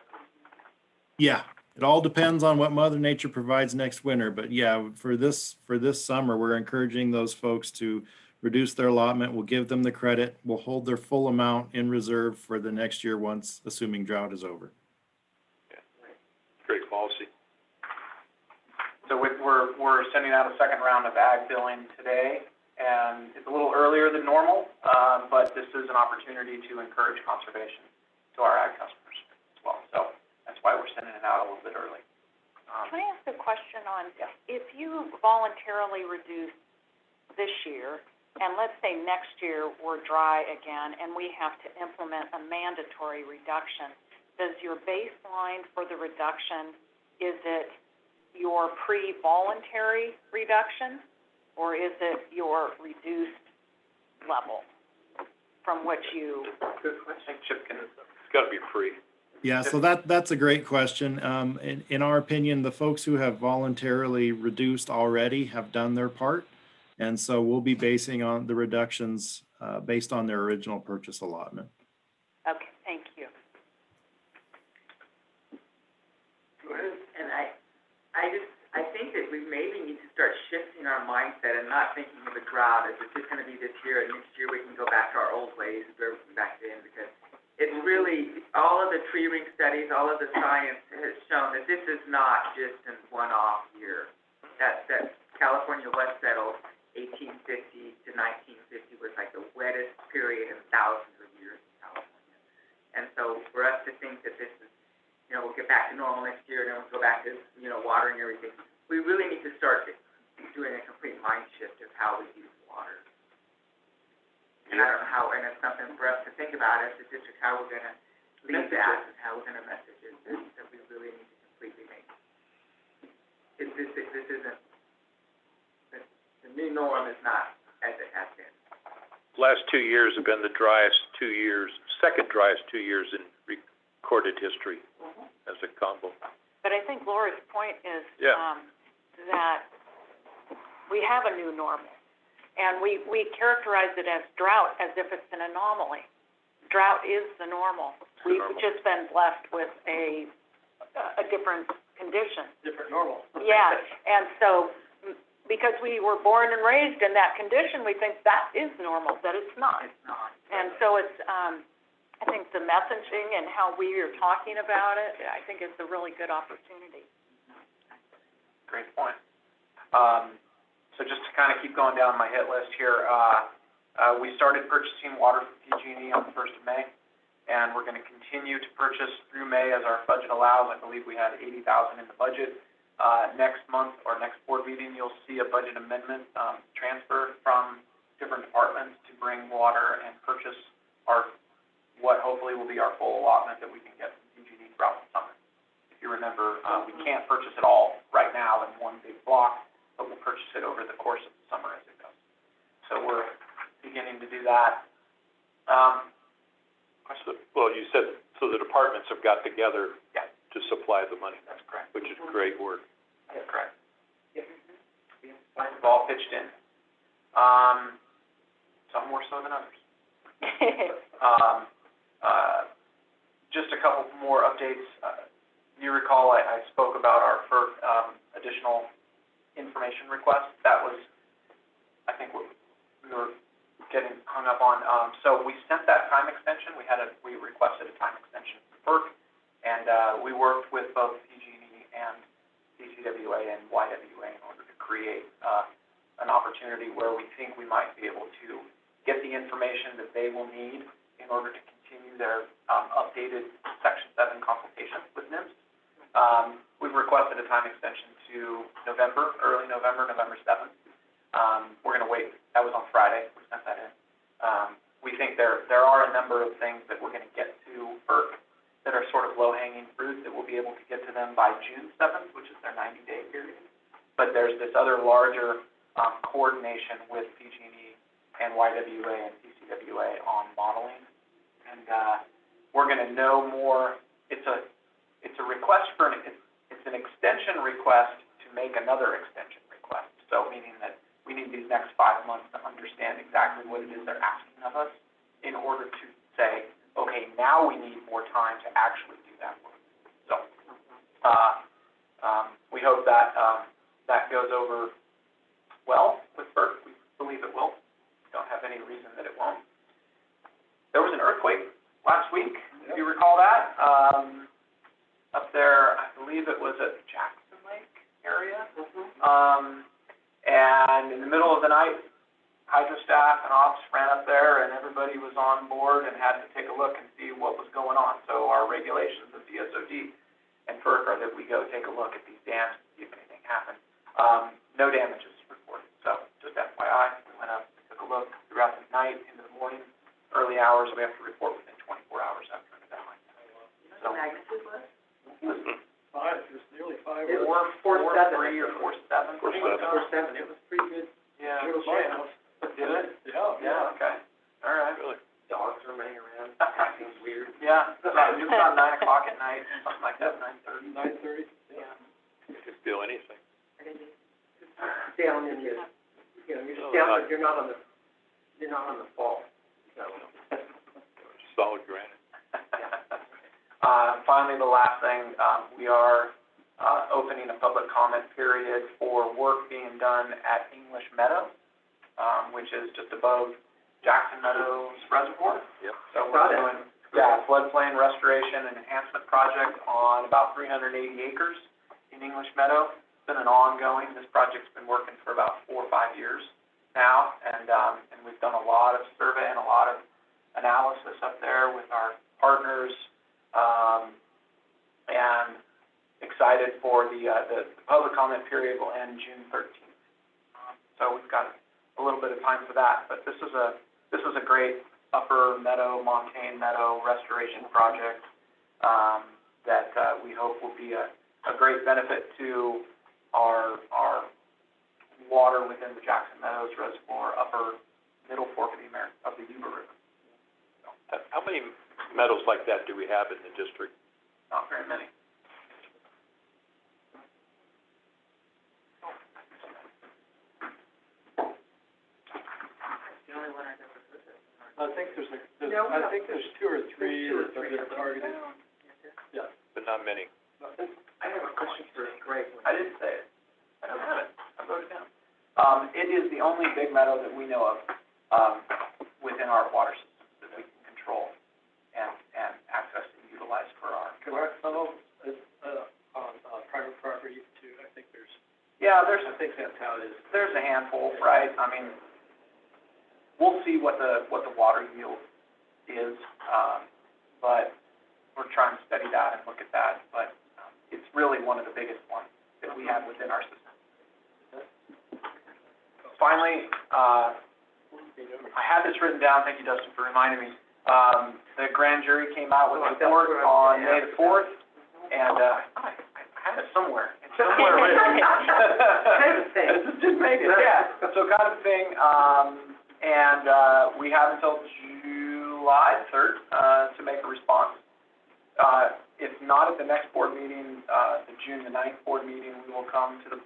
Yeah, it all depends on what Mother Nature provides next winter. But yeah, for this summer, we're encouraging those folks to reduce their allotment. We'll give them the credit. We'll hold their full amount in reserve for the next year once, assuming drought is over. Yeah. Great policy. So we're sending out a second round of ag billing today, and it's a little earlier than normal, but this is an opportunity to encourage conservation to our ag customers as well. So that's why we're sending it out a little bit early. Can I ask a question on, if you voluntarily reduce this year, and let's say next year we're dry again and we have to implement a mandatory reduction, does your baseline for the reduction, is it your pre-voluntary reduction, or is it your reduced level from which you? Good question. Chip can. It's got to be free. Yeah, so that's a great question. In our opinion, the folks who have voluntarily reduced already have done their part. And so we'll be basing on the reductions based on their original purchase allotment. Okay, thank you. Go ahead. And I think that we maybe need to start shifting our mindset and not thinking of a drought as it's just gonna be this year, and next year we can go back to our old ways and do everything back then, because it's really, all of the tree ring studies, all of the science has shown that this is not just a one-off year. That California West settled 1850 to 1950 was like the wettest period in thousands of years in California. And so for us to think that this is, we'll get back to normal next year, and then we'll go back to, watering everything. We really need to start doing a complete mind shift of how we use water. And I don't know how, and it's something for us to think about as a district, how we're gonna lead that, and how we're gonna message it, that we really need to completely make. This isn't, the new norm is not as it has been. Last 2 years have been the driest 2 years, second driest 2 years in recorded history as a combo. But I think Laura's point is Yeah. that we have a new normal. And we characterize it as drought as if it's an anomaly. Drought is the normal. We've just been blessed with a different condition. Different normal. Yeah, and so because we were born and raised in that condition, we think that is normal, that it's not. It's not. And so it's, I think the messaging and how we are talking about it, I think it's a really good opportunity. Great point. So just to kind of keep going down my hit list here, we started purchasing water for PG&E on the 1st of May, and we're going to continue to purchase through May as our budget allows. I believe we had $80,000 in the budget. Next month or next board meeting, you'll see a budget amendment transfer from different departments to bring water and purchase what hopefully will be our full allotment that we can get from PG&E throughout the summer. If you remember, we can't purchase it all right now in one big block, but we'll purchase it over the course of the summer as it goes. So we're beginning to do that. Well, you said, so the departments have got together to supply the money. That's correct. Which is great work. That's correct. Yep. We've all pitched in. some more so than others. Just a couple more updates. You recall I spoke about our first additional information request. That was, I think, what we were getting hung up on. So we sent that time extension. We requested a time extension for FERC, and we worked with both PG&E and DCWA and YWA in order to create an opportunity where we think we might be able to get the information that they will need in order to continue their updated Section 7 consultations with NIMS. We've requested a time extension to November, early November, November 7th. We're going to wait. That was on Friday. We sent that in. We think there are a number of things that we're going to get to FERC that are sort of low-hanging fruit that we'll be able to get to them by June 7th, which is their 90-day period. But there's this other larger coordination with PG&E and YWA and DCWA on modeling. And we're going to know more. It's a request for it's an extension request to make another extension request. So meaning that we need these next 5 months to understand exactly what it is they're asking of us in order to say, okay, now we need more time to actually do that work. So we hope that that goes over well with FERC. We believe it will. We don't have any reason that it won't. There was an earthquake last week, if you recall that. Up there, I believe it was at Jackson Lake area. And in the middle of the night, hydro staff and ops ran up there, and everybody was on board and had to take a look and see what was going on. So our regulations of DSOD and FERC are that we go take a look at these dams and see if anything happened. No damages reported. So just FYI, we went up, took a look throughout the night, into the morning, early hours. We have to report within 24 hours after an event like that. So magnitude was? It was five, it was nearly five. It was 4.3 or 4.7. 4.7. It was pretty good. Yeah. It was my house. Did it? Yeah. Yeah, okay. All right. Really? Dogs are running around, seems weird. Yeah, it was about 9 o'clock at night, something like that, 9:30. 9:30. Yeah. You could feel anything. Down in your, you're just down, but you're not on the fall, so. Solid granite. Finally, the last thing, we are opening a public comment period for work being done at English Meadow, which is just above Jackson Meadows Reservoir. Yep. So we're doing, floodplain restoration and enhancement project on about 380 acres in English Meadow. It's been an ongoing, this project's been working for about 4 or 5 years now, and we've done a lot of survey and a lot of analysis up there with our partners, and excited for the public comment period will end June 13th. So we've got a little bit of time for that, but this is a great upper meadow, montane meadow restoration project that we hope will be a great benefit to our water within the Jackson Meadows Reservoir, upper middle fork of the Yuba River. So, How many meadows like that do we have in the district? not very many. I think there's 2 or 3 that have been targeted. Yeah. But not many. I have a question for Greg. I didn't say it. I don't have it. I wrote it down. It is the only big meadow that we know of, within our water system that we can control and access and utilize for our. Correct. Some of it is, on private property too. I think there's. Yeah, I think that's how it is. there's a handful, right? I mean, we'll see what the water yield is, but we're trying to study that and look at that, but it's really one of the biggest ones that we have within our system. Finally, I had this written down, thank you, Dustin, for reminding me. The grand jury came out with a report on May the 4th, and I had it somewhere. It's somewhere written. Kind of thing. I just didn't make it, yeah. So kind of thing, and we have until July 3rd to make a response. If not at the next board meeting, the June the 9th board meeting, we will come to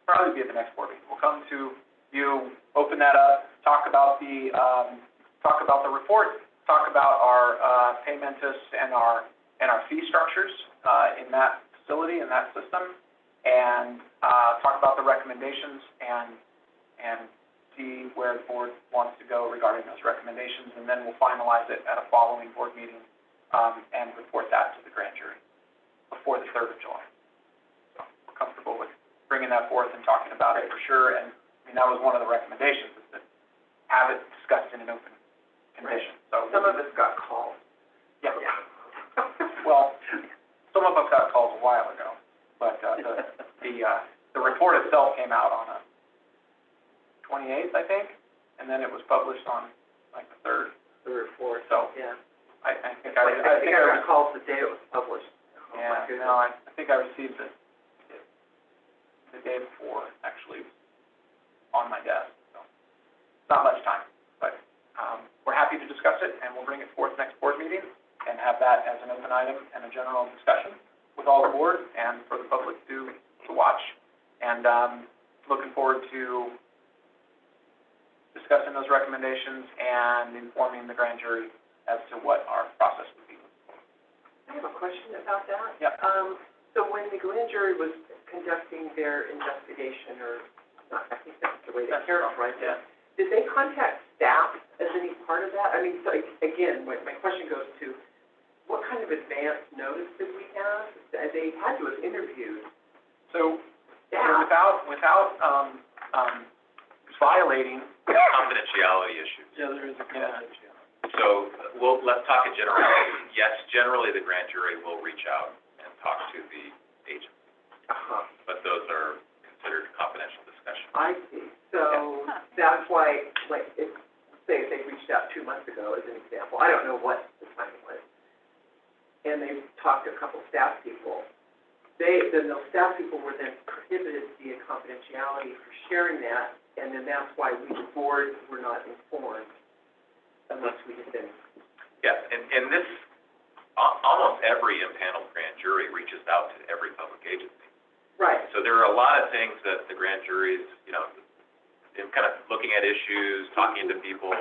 probably be at the next board meeting. We'll come to you open that up, talk about the report, talk about our pay mentis and our fee structures in that facility, in that system, and talk about the recommendations and see where the board wants to go regarding those recommendations, and then we'll finalize it at a following board meeting and report that to the grand jury before the 3rd of July. So we're comfortable with bringing that forth and talking about it for sure, and I mean, that was one of the recommendations, is to have it discussed in an open condition. So Some of us got calls. yeah. Well, some of us got calls a while ago, but the report itself came out on the 28th, I think, and then it was published on like the 3rd. 3rd or 4th. So Yeah. I think I think I got calls the day it was published. Oh, my Yeah, goodness. no, I think I received it the day before, actually, on my desk, so not much time, but we're happy to discuss it, and we'll bring it forth next board meeting and have that as an open item and a general discussion with all the board and for the public to watch. And looking forward to discussing those recommendations and informing the grand jury as to what our process would be. I have a question about that. Yeah. So when the grand jury was conducting their investigation, or not, I think that's the way they characterize it, did they contact staff as any part of that? I mean, so again, my question goes to, what kind of advance notice did we have? They had to have interviewed So, staff. without violating, Confidentiality issues. Yeah, there is a confidentiality. So, let's talk in generality. Yes, generally, the grand jury will reach out and talk to the agent, but those are considered confidential discussions. I see. So that's why, like, say they reached out 2 months ago as an example, I don't know what the timing was, and they talked to a couple staff people, then those staff people were then prohibited via confidentiality for sharing that, and then that's why we, the board, were not informed unless we had been. Yeah, and this, almost every impaneled grand jury reaches out to every public agency. Right. So there are a lot of things that the grand juries, you know, in kind of looking at issues, talking to people,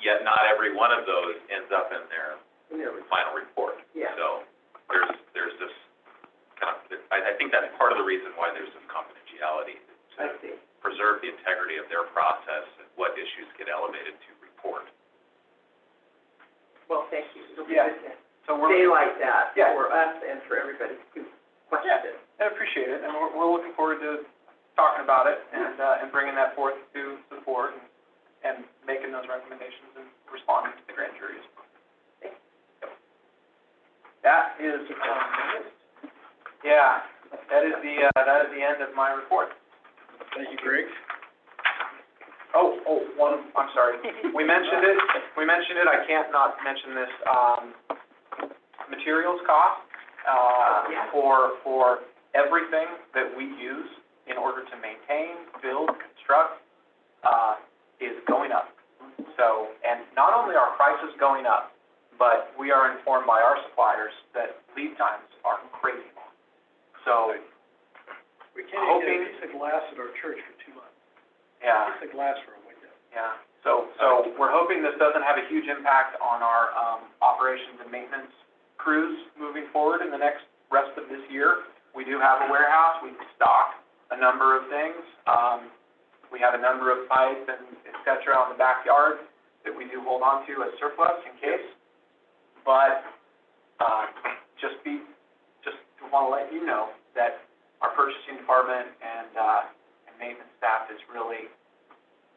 yet not every one of those ends up in their final report. Yeah. So there's this kind of, I think that's part of the reason why there's this confidentiality, I to see. preserve the integrity of their process and what issues get elevated to report. Well, thank you. It'll be Yeah. good to so we're. daylight that Yeah. for us and for everybody to question it. I appreciate it, and we're looking forward to talking about it and bringing that forth to the board and making those recommendations and responding to the grand jury as well. Yep. That is, yeah, that is the end of my report. Thank you, Greg. I'm sorry. We mentioned it, I can't not mention this, materials cost, for everything that we use in order to maintain, build, construct, is going up. So, and not only are prices going up, but we are informed by our suppliers that lead times are crazy long. So, We can't even get a piece of glass at our church for 2 months. yeah. A piece of glass for a window. Yeah, so we're hoping this doesn't have a huge impact on our, operations and maintenance crews moving forward in the rest of this year. We do have a warehouse, we stock a number of things. We have a number of pipe and et cetera on the backyard that we do hold on to as surplus in case. But, just want to let you know that our purchasing department and maintenance staff is really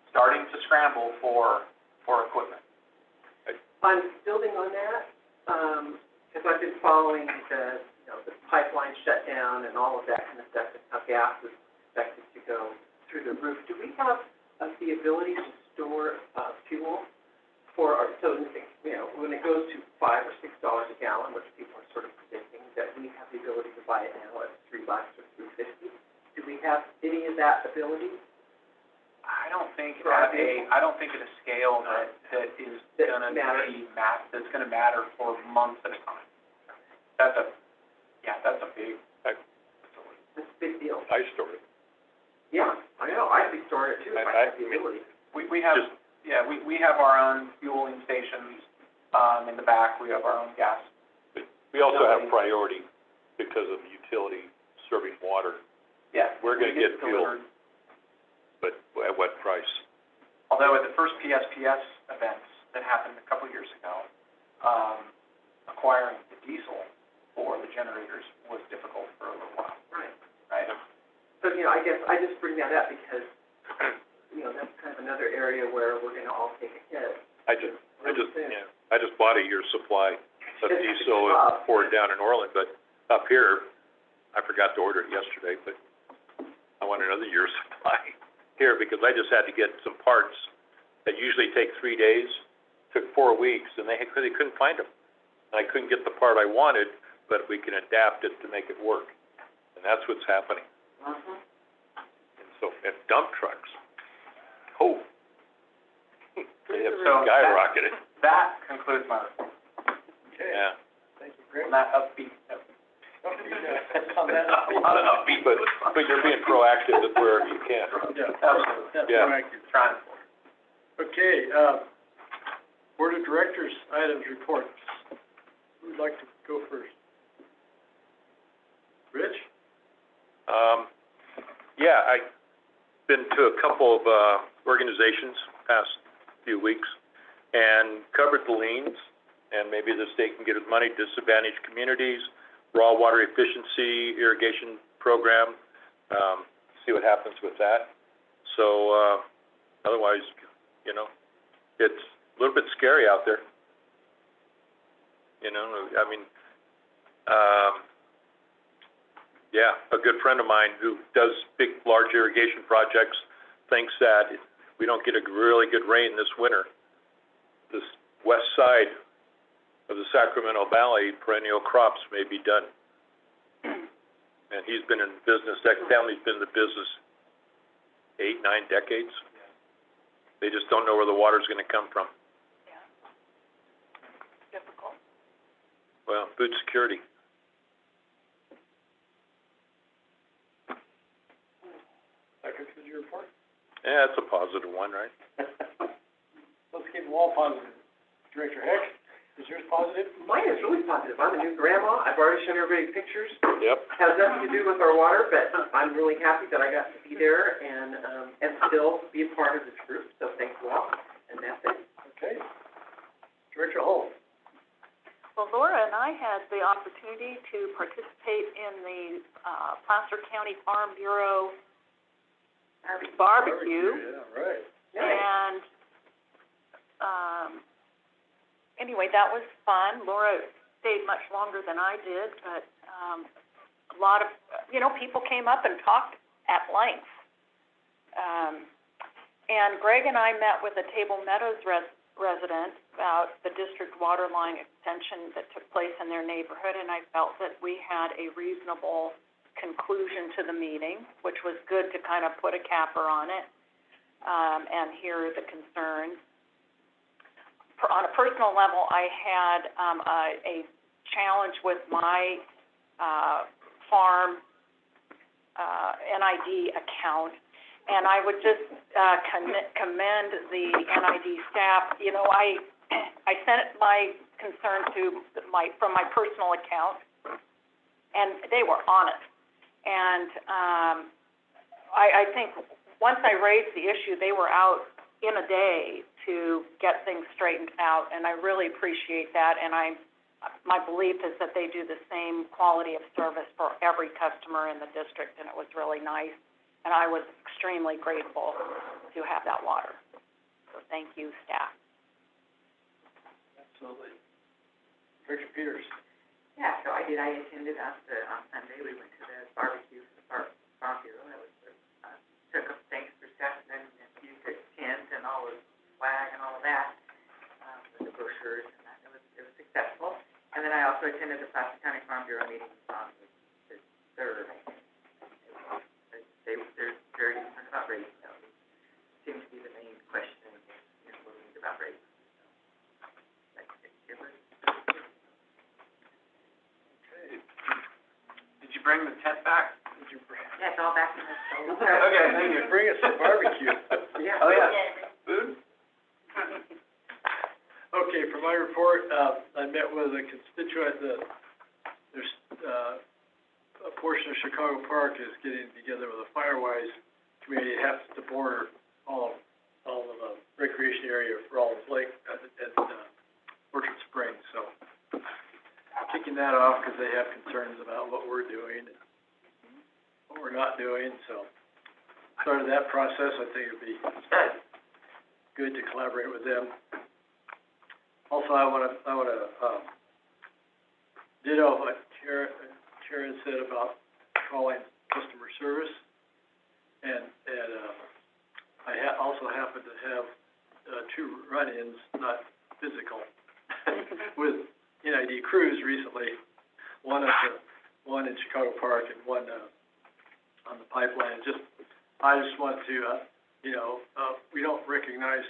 starting to scramble for equipment. On building on that, because I've been following the pipeline shutdown and all of that kind of stuff, and how gas is expected to go through the roof. Do we have the ability to store fuel for our, so, when it goes to $5 or $6 a gallon, which people are sort of predicting, that we have the ability to buy it now at $3 or $3.50? Do we have any of that ability? I don't think at a scale that is gonna that's gonna matter for months at a time. That's a big. That's a big deal. I store it. Yeah, I know, I'd be storing it too, if I had the mean, ability. We have, Just- we have our own fueling stations, in the back, we have our own gas. we also have priority because of utility serving water, Yeah. We're gonna we get fuel. delivered. but at what price? Although at the first PSPS events that happened a couple years ago, acquiring the diesel for the generators was difficult for a little while, Right. right? So, you know, I guess I just bring that up because, you know, that's kind of another area where we're gonna all take a hit. I just bought a year's supply of diesel and poured down in Orland, but up here, I forgot to order it yesterday, but I want another year's supply here because I just had to get some parts that usually take 3 days, took 4 weeks, and they couldn't find them. And I couldn't get the part I wanted, but we can adapt it to make it work. And that's what's happening. Mm-hmm. And so, and dump trucks, oh, they have So skyrocketed, That concludes my report. Okay, yeah. thank you, Greg. On that upbeat note. On that, A lot of upbeat, but you're being proactive wherever you can. yeah, Absolutely. that's Yeah. proactive. Trying. Okay, Board of Directors, items, reports. Who'd like to go first? Rich? Yeah, I've been to a couple of, organizations past few weeks and covered the liens, and maybe the state can get us money, disadvantaged communities, raw water efficiency irrigation program, see what happens with that. So, otherwise, you know, it's a little bit scary out there. You know, I mean, yeah, a good friend of mine who does big, large irrigation projects thinks that if we don't get a really good rain this winter, this west side of the Sacramento Valley, perennial crops may be done. And he's been in business, that family's been in the business 8, 9 decades. They just don't know where the water's gonna come from. Difficult. Well, food security. That concludes your report? Yeah, that's a positive one, right? Let's keep them all positive. Director Heck, is yours positive? Mine is really positive. I'm a new grandma. I've already shown everybody pictures. Yep. Has nothing to do with our water, but I'm really happy that I got to be there and still be a part of this group, so thanks a lot. And that's it. Okay. Director Hull? Well, Laura and I had the opportunity to participate in the Placer County Farm Bureau barbecue. Yeah, right. And, anyway, that was fun. Laura stayed much longer than I did, but, a lot of, you know, people came up and talked at length. And Greg and I met with a Table Meadows resident about the district water line extension that took place in their neighborhood, and I felt that we had a reasonable conclusion to the meeting, which was good to kind of put a capper on it, and hear the concerns. On a personal level, I had, a challenge with my, farm, NID account, and I would just, commend the NID staff. You know, I sent my concern to from my personal account, and they were honest. And, I think once I raised the issue, they were out in a day to get things straightened out, and I really appreciate that, and my belief is that they do the same quality of service for every customer in the district, and it was really nice, and I was extremely grateful to have that water. So thank you, staff. Absolutely. Director Peters? Yeah, so I attended on Sunday, we went to the barbecue for the Farm Bureau, that was, took up, thanks for staff, and you could tent and all the flag and all of that, with the brochures, and that, it was successful. And then I also attended the Placer County Farm Bureau meeting on the third. They're very concerned about rates, so it seems to be the main question, you know, moving about rates. It was. Okay. Did you bring the tent back? Yeah, it's all back in the stove. Okay, thank you. Bring us some barbecue. Yeah. Oh, yeah, food? Okay, for my report, I met with a constituent that there's, a portion of Chicago Park is getting together with a Firewise community. It happens to border all of the recreation area for Rawlins Lake at Orchard Springs, so kicking that off because they have concerns about what we're doing and what we're not doing, so started that process. I think it'd be good to collaborate with them. Also, I wanna ditto what Karen said about calling customer service, and I also happen to have two run-ins, not physical, with NID crews recently. One in Chicago Park and one on the pipeline. I just want to we don't recognize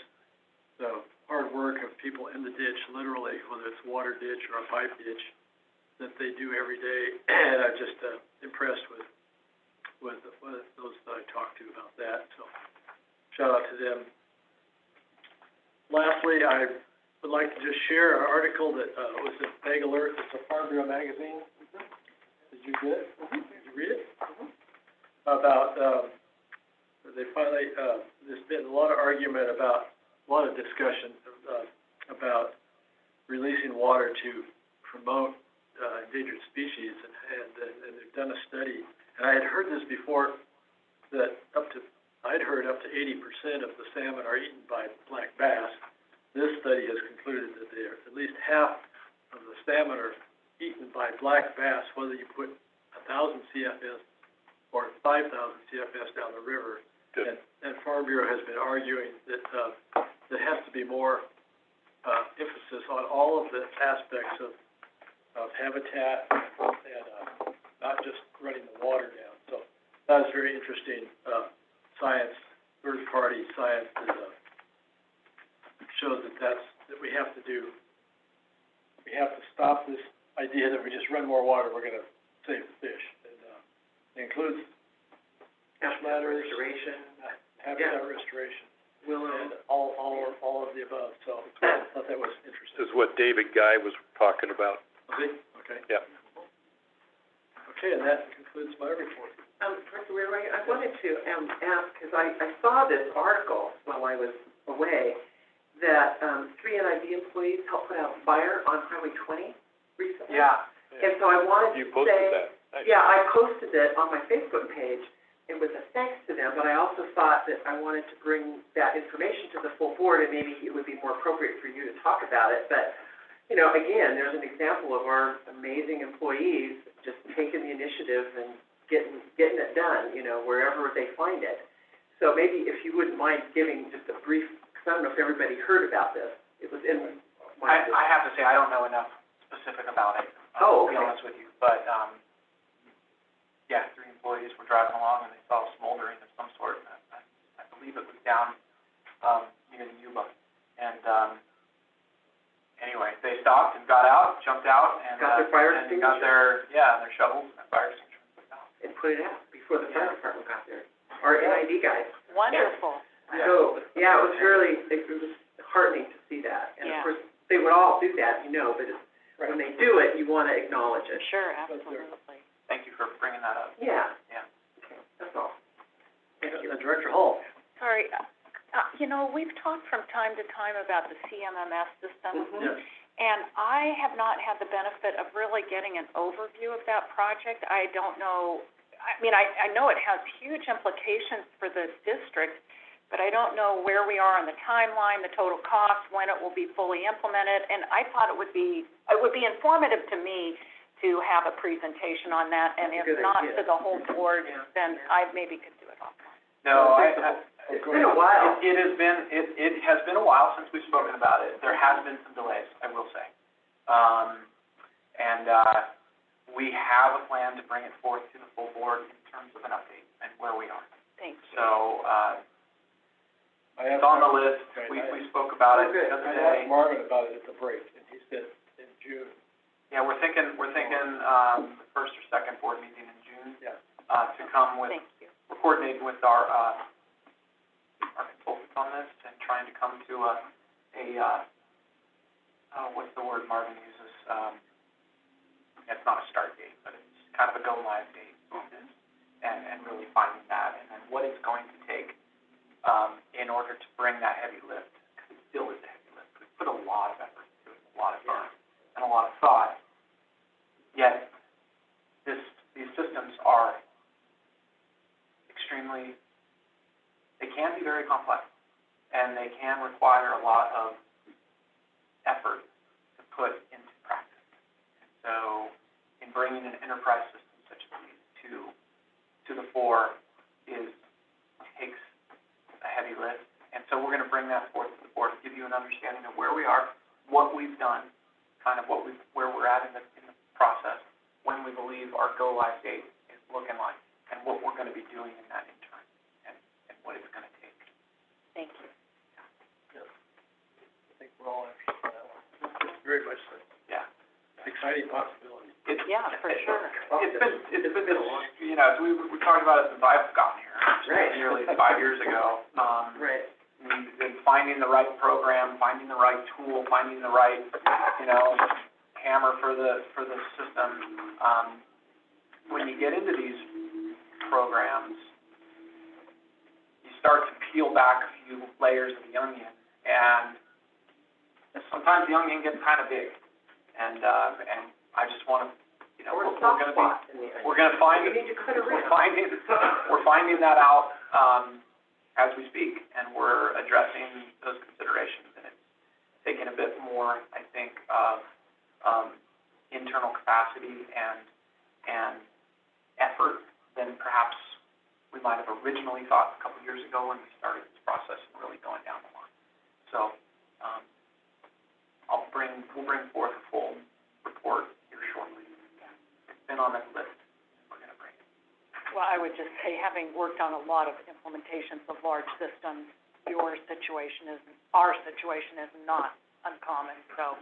the hard work of people in the ditch, literally, whether it's a water ditch or a pipe ditch, that they do every day, and I'm just impressed with those that I talked to about that, so shout out to them. Lastly, I would like to just share an article that was in Bag Alert. It's a Farm Bureau magazine. Did you get it? Did you read it? About, they finally, there's been a lot of argument about, a lot of discussion about releasing water to promote endangered species, and they've done a study, and I had heard this before, that I'd heard up to 80% of the salmon are eaten by black bass. This study has concluded that at least half of the salmon are eaten by black bass, whether you put 1,000 CFS or 5,000 CFS down the river. And Farm Bureau has been arguing that there has to be more emphasis on all of the aspects of habitat and not just running the water down. So that was very interesting science, third-party science that shows that we have to do. We have to stop this idea that we just run more water, we're going to save the fish. And it includes Habitat restoration. Habitat restoration, Willow. and all of the above. So I thought that was interesting. This is what David Guy was talking about. Okay. Okay. Yeah. Okay, and that concludes my report. Dr. Weirway, I wanted to ask, because I saw this article while I was away, that 3 NID employees helped put out a fire on Highway 20 recently. Yeah. And so I wanted to say... You posted that. Nice. Yeah, I posted it on my Facebook page. It was a thanks to them, but I also thought that I wanted to bring that information to the full board, and maybe it would be more appropriate for you to talk about it. But, again, there's an example of our amazing employees just taking the initiative and getting it done, wherever they find it. So maybe if you wouldn't mind giving just a brief, because I don't know if everybody heard about this. It was in my... I have to say, I don't know enough specific about it, to be honest with you, but, yeah, 3 employees were driving along and they saw smoldering of some sort. I believe it was down, near the Yuba. And, anyway, they stopped and got out, jumped out, and, Got their fire and got their shovels and fire extinguishers put out. And put it out before the fire department got there. Our NID guys. Wonderful. So, yeah, it was heartening to see that. And of course, they would all do that, but when they do it, you want to acknowledge it. Sure, absolutely. Thank you for bringing that up. Yeah. Yeah. Okay, that's all. Thank you. Director Hall. Sorry, we've talked from time to time about the CMMS system. Yes. And I have not had the benefit of really getting an overview of that project. I don't know, I know it has huge implications for the district, but I don't know where we are on the timeline, the total cost, when it will be fully implemented. And I thought it would be informative to me to have a presentation on that, and if not to the whole board, then I maybe could do it offline. No, It's been a while. It has been a while since we've spoken about it. There has been some delays, I will say. We have a plan to bring it forth to the full board in terms of an update and where we are. Thank you. So, it's on the list. We spoke about it the other I day. asked Marvin about it at the break, and he said in June. Yeah, we're thinking the first or second board meeting in June. Yeah. To come with Thank you. reports coordinating with our consultants on this and trying to come to what's the word Marvin uses? It's not a start date, but it's kind of a go live date on this, and really finding that, and then what it's going to take, in order to bring that heavy lift, because it still is a heavy lift. We put a lot of effort into it, a lot of time, and a lot of thought, yet these systems are they can be very complex, and they can require a lot of effort to put into practice. And so, in bringing an enterprise system such as these to the fore takes a heavy lift. And so we're going to bring that forth to the board to give you an understanding of where we are, what we've done, kind of where we're at in the process, when we believe our go live date is looking like, and what we're going to be doing in that interim, and what it's going to take. Thank you. Yes. I think we're all interested in that one. Very much so. Yeah. Exciting possibilities. Yeah, for sure. It's been this, you know, we talked about it since I've gotten here, Right. nearly 5 years ago. Right. And finding the right program, finding the right tool, finding the right, hammer for the system. When you get into these programs, you start to peel back a few layers of the onion, and sometimes the onion gets kind of big. And I just want to, we're going to find it. We're finding that out as we speak, and we're addressing those considerations. And it's taking a bit more, I think, of internal capacity and effort than perhaps we might have originally thought a couple of years ago when we started this process and really going down the line. So we'll bring forth a full report here shortly. It's been on this list. We're going to bring it. Well, I would just say, having worked on a lot of implementations of large systems, our situation is not uncommon. So,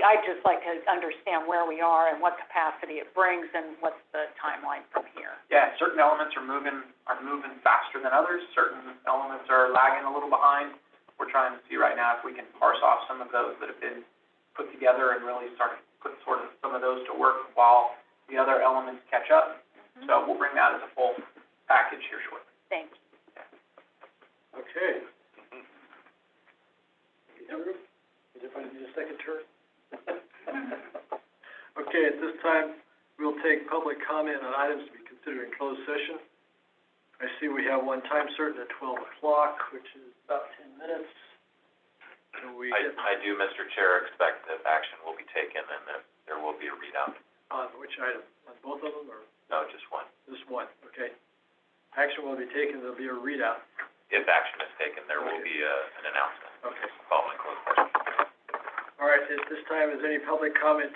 I'd just like to understand where we are and what capacity it brings and what's the timeline from here. Yeah, certain elements are moving faster than others. Certain elements are lagging a little behind. We're trying to see right now if we can parse off some of those that have been put together and really start to put sort of some of those to work while the other elements catch up. Mm-hmm. So we'll bring that as a full package here shortly. Thank you. Okay. Does everybody need a second turn? Okay, at this time, we'll take public comment on items to be considered in closed session. I see we have one time certain at 12 o'clock, which is about 10 minutes. I do, Mr. Chair, expect that action will be taken and that there will be a readout. On which item? On both of them, or? No, just one. Just one, okay. Action will be taken, there'll be a readout. If action is taken, there will be an announcement. Okay. Following closed session. All right, at this time, is any public comment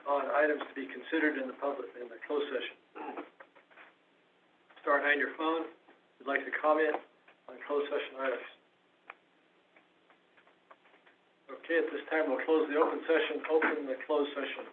on items to be considered in the closed session? Star 9 your phone, if you'd like to comment on closed session items. Okay, at this time, we'll close the open session, open the closed session.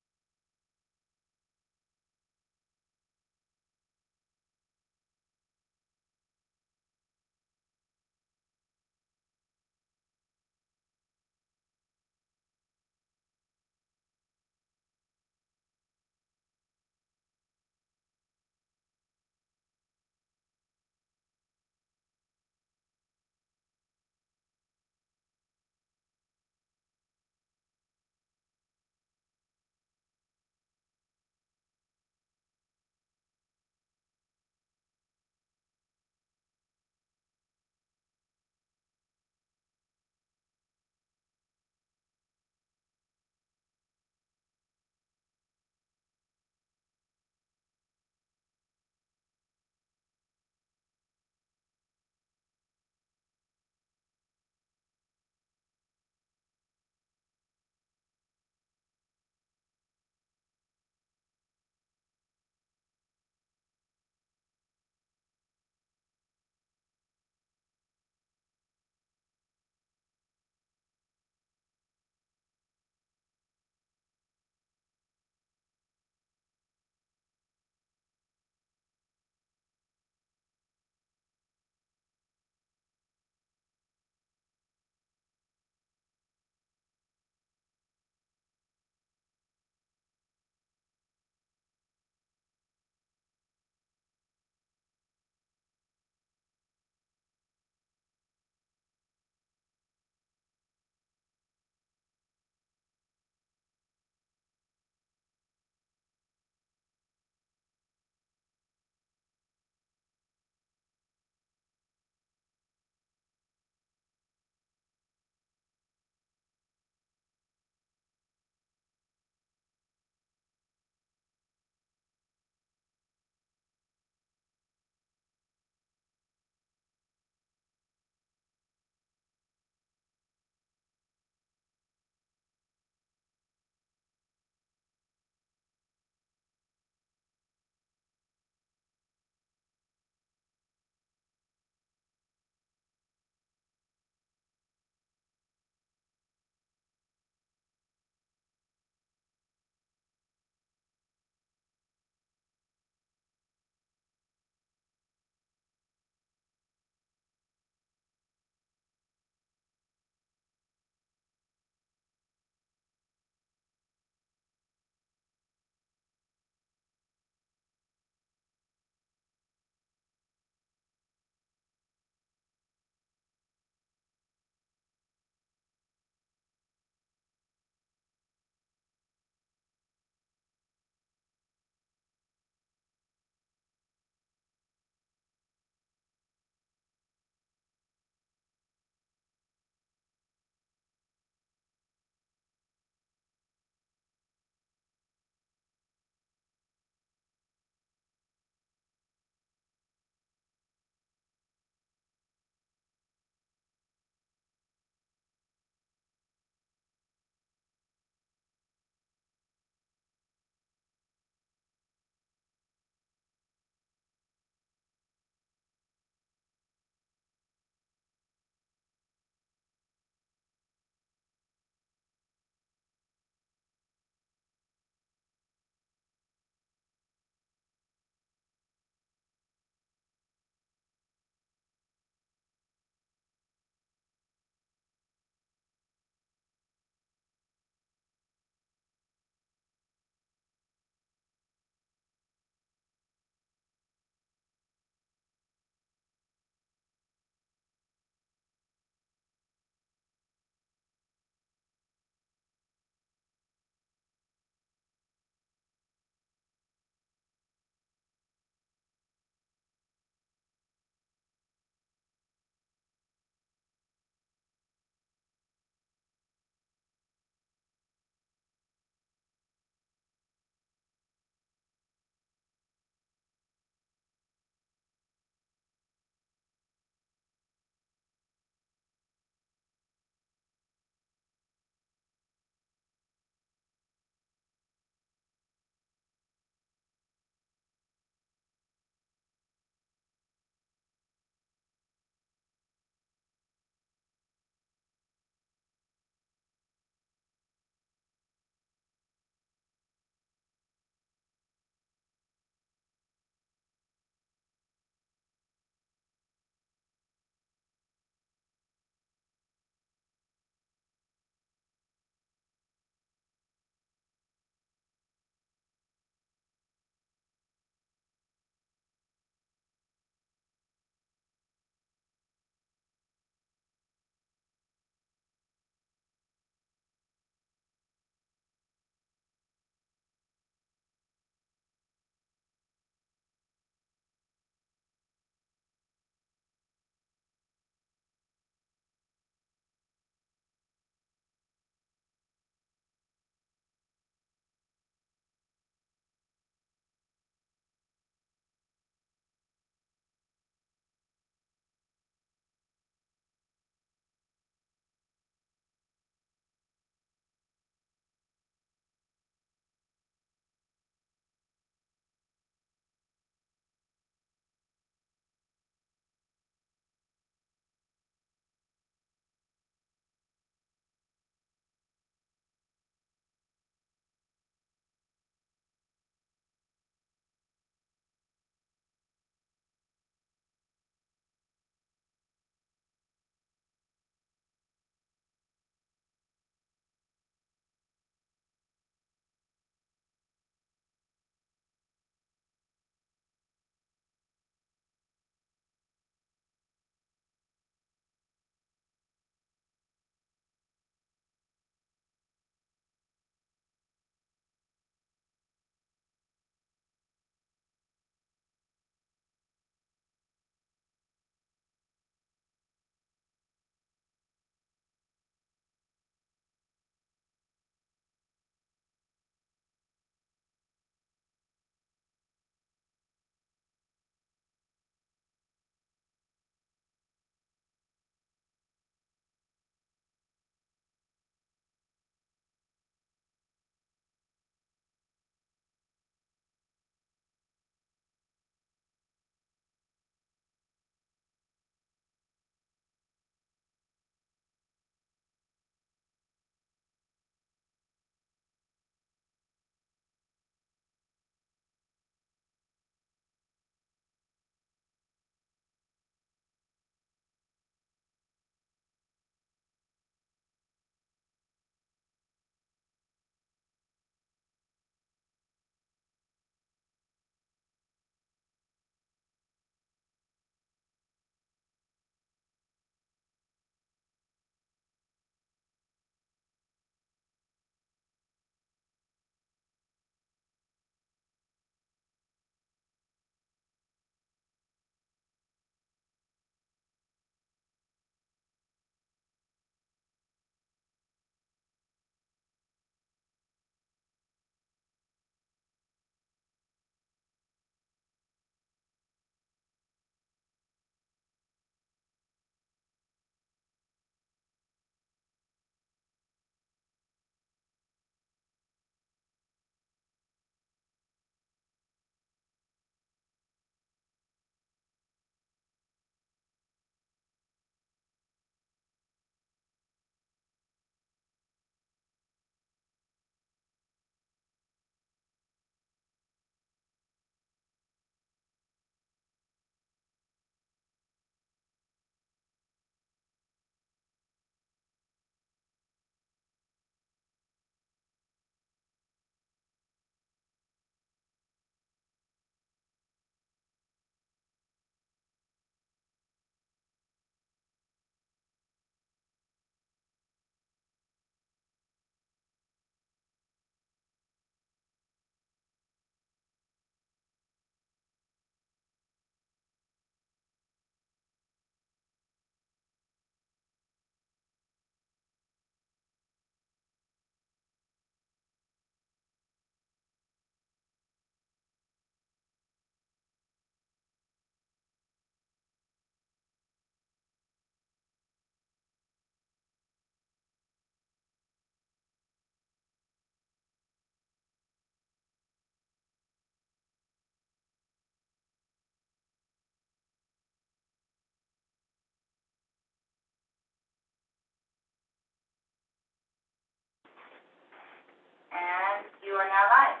And you are now live.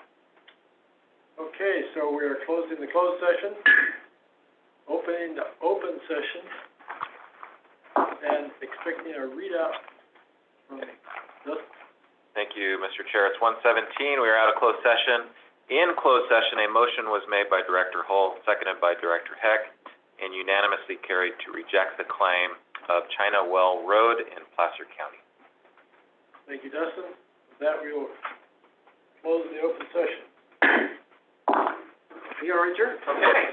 Okay, so we are closing the closed session, opening the open session, and expecting a readout from Dustin. Thank you, Mr. Chair. It's 1:17. We are out of closed session. In closed session, a motion was made by Director Hull, seconded by Director Heck, and unanimously carried to reject the claim of China Well Road in Placer County. Thank you, Dustin. With that, we will close the open session. You're adjourned. Okay.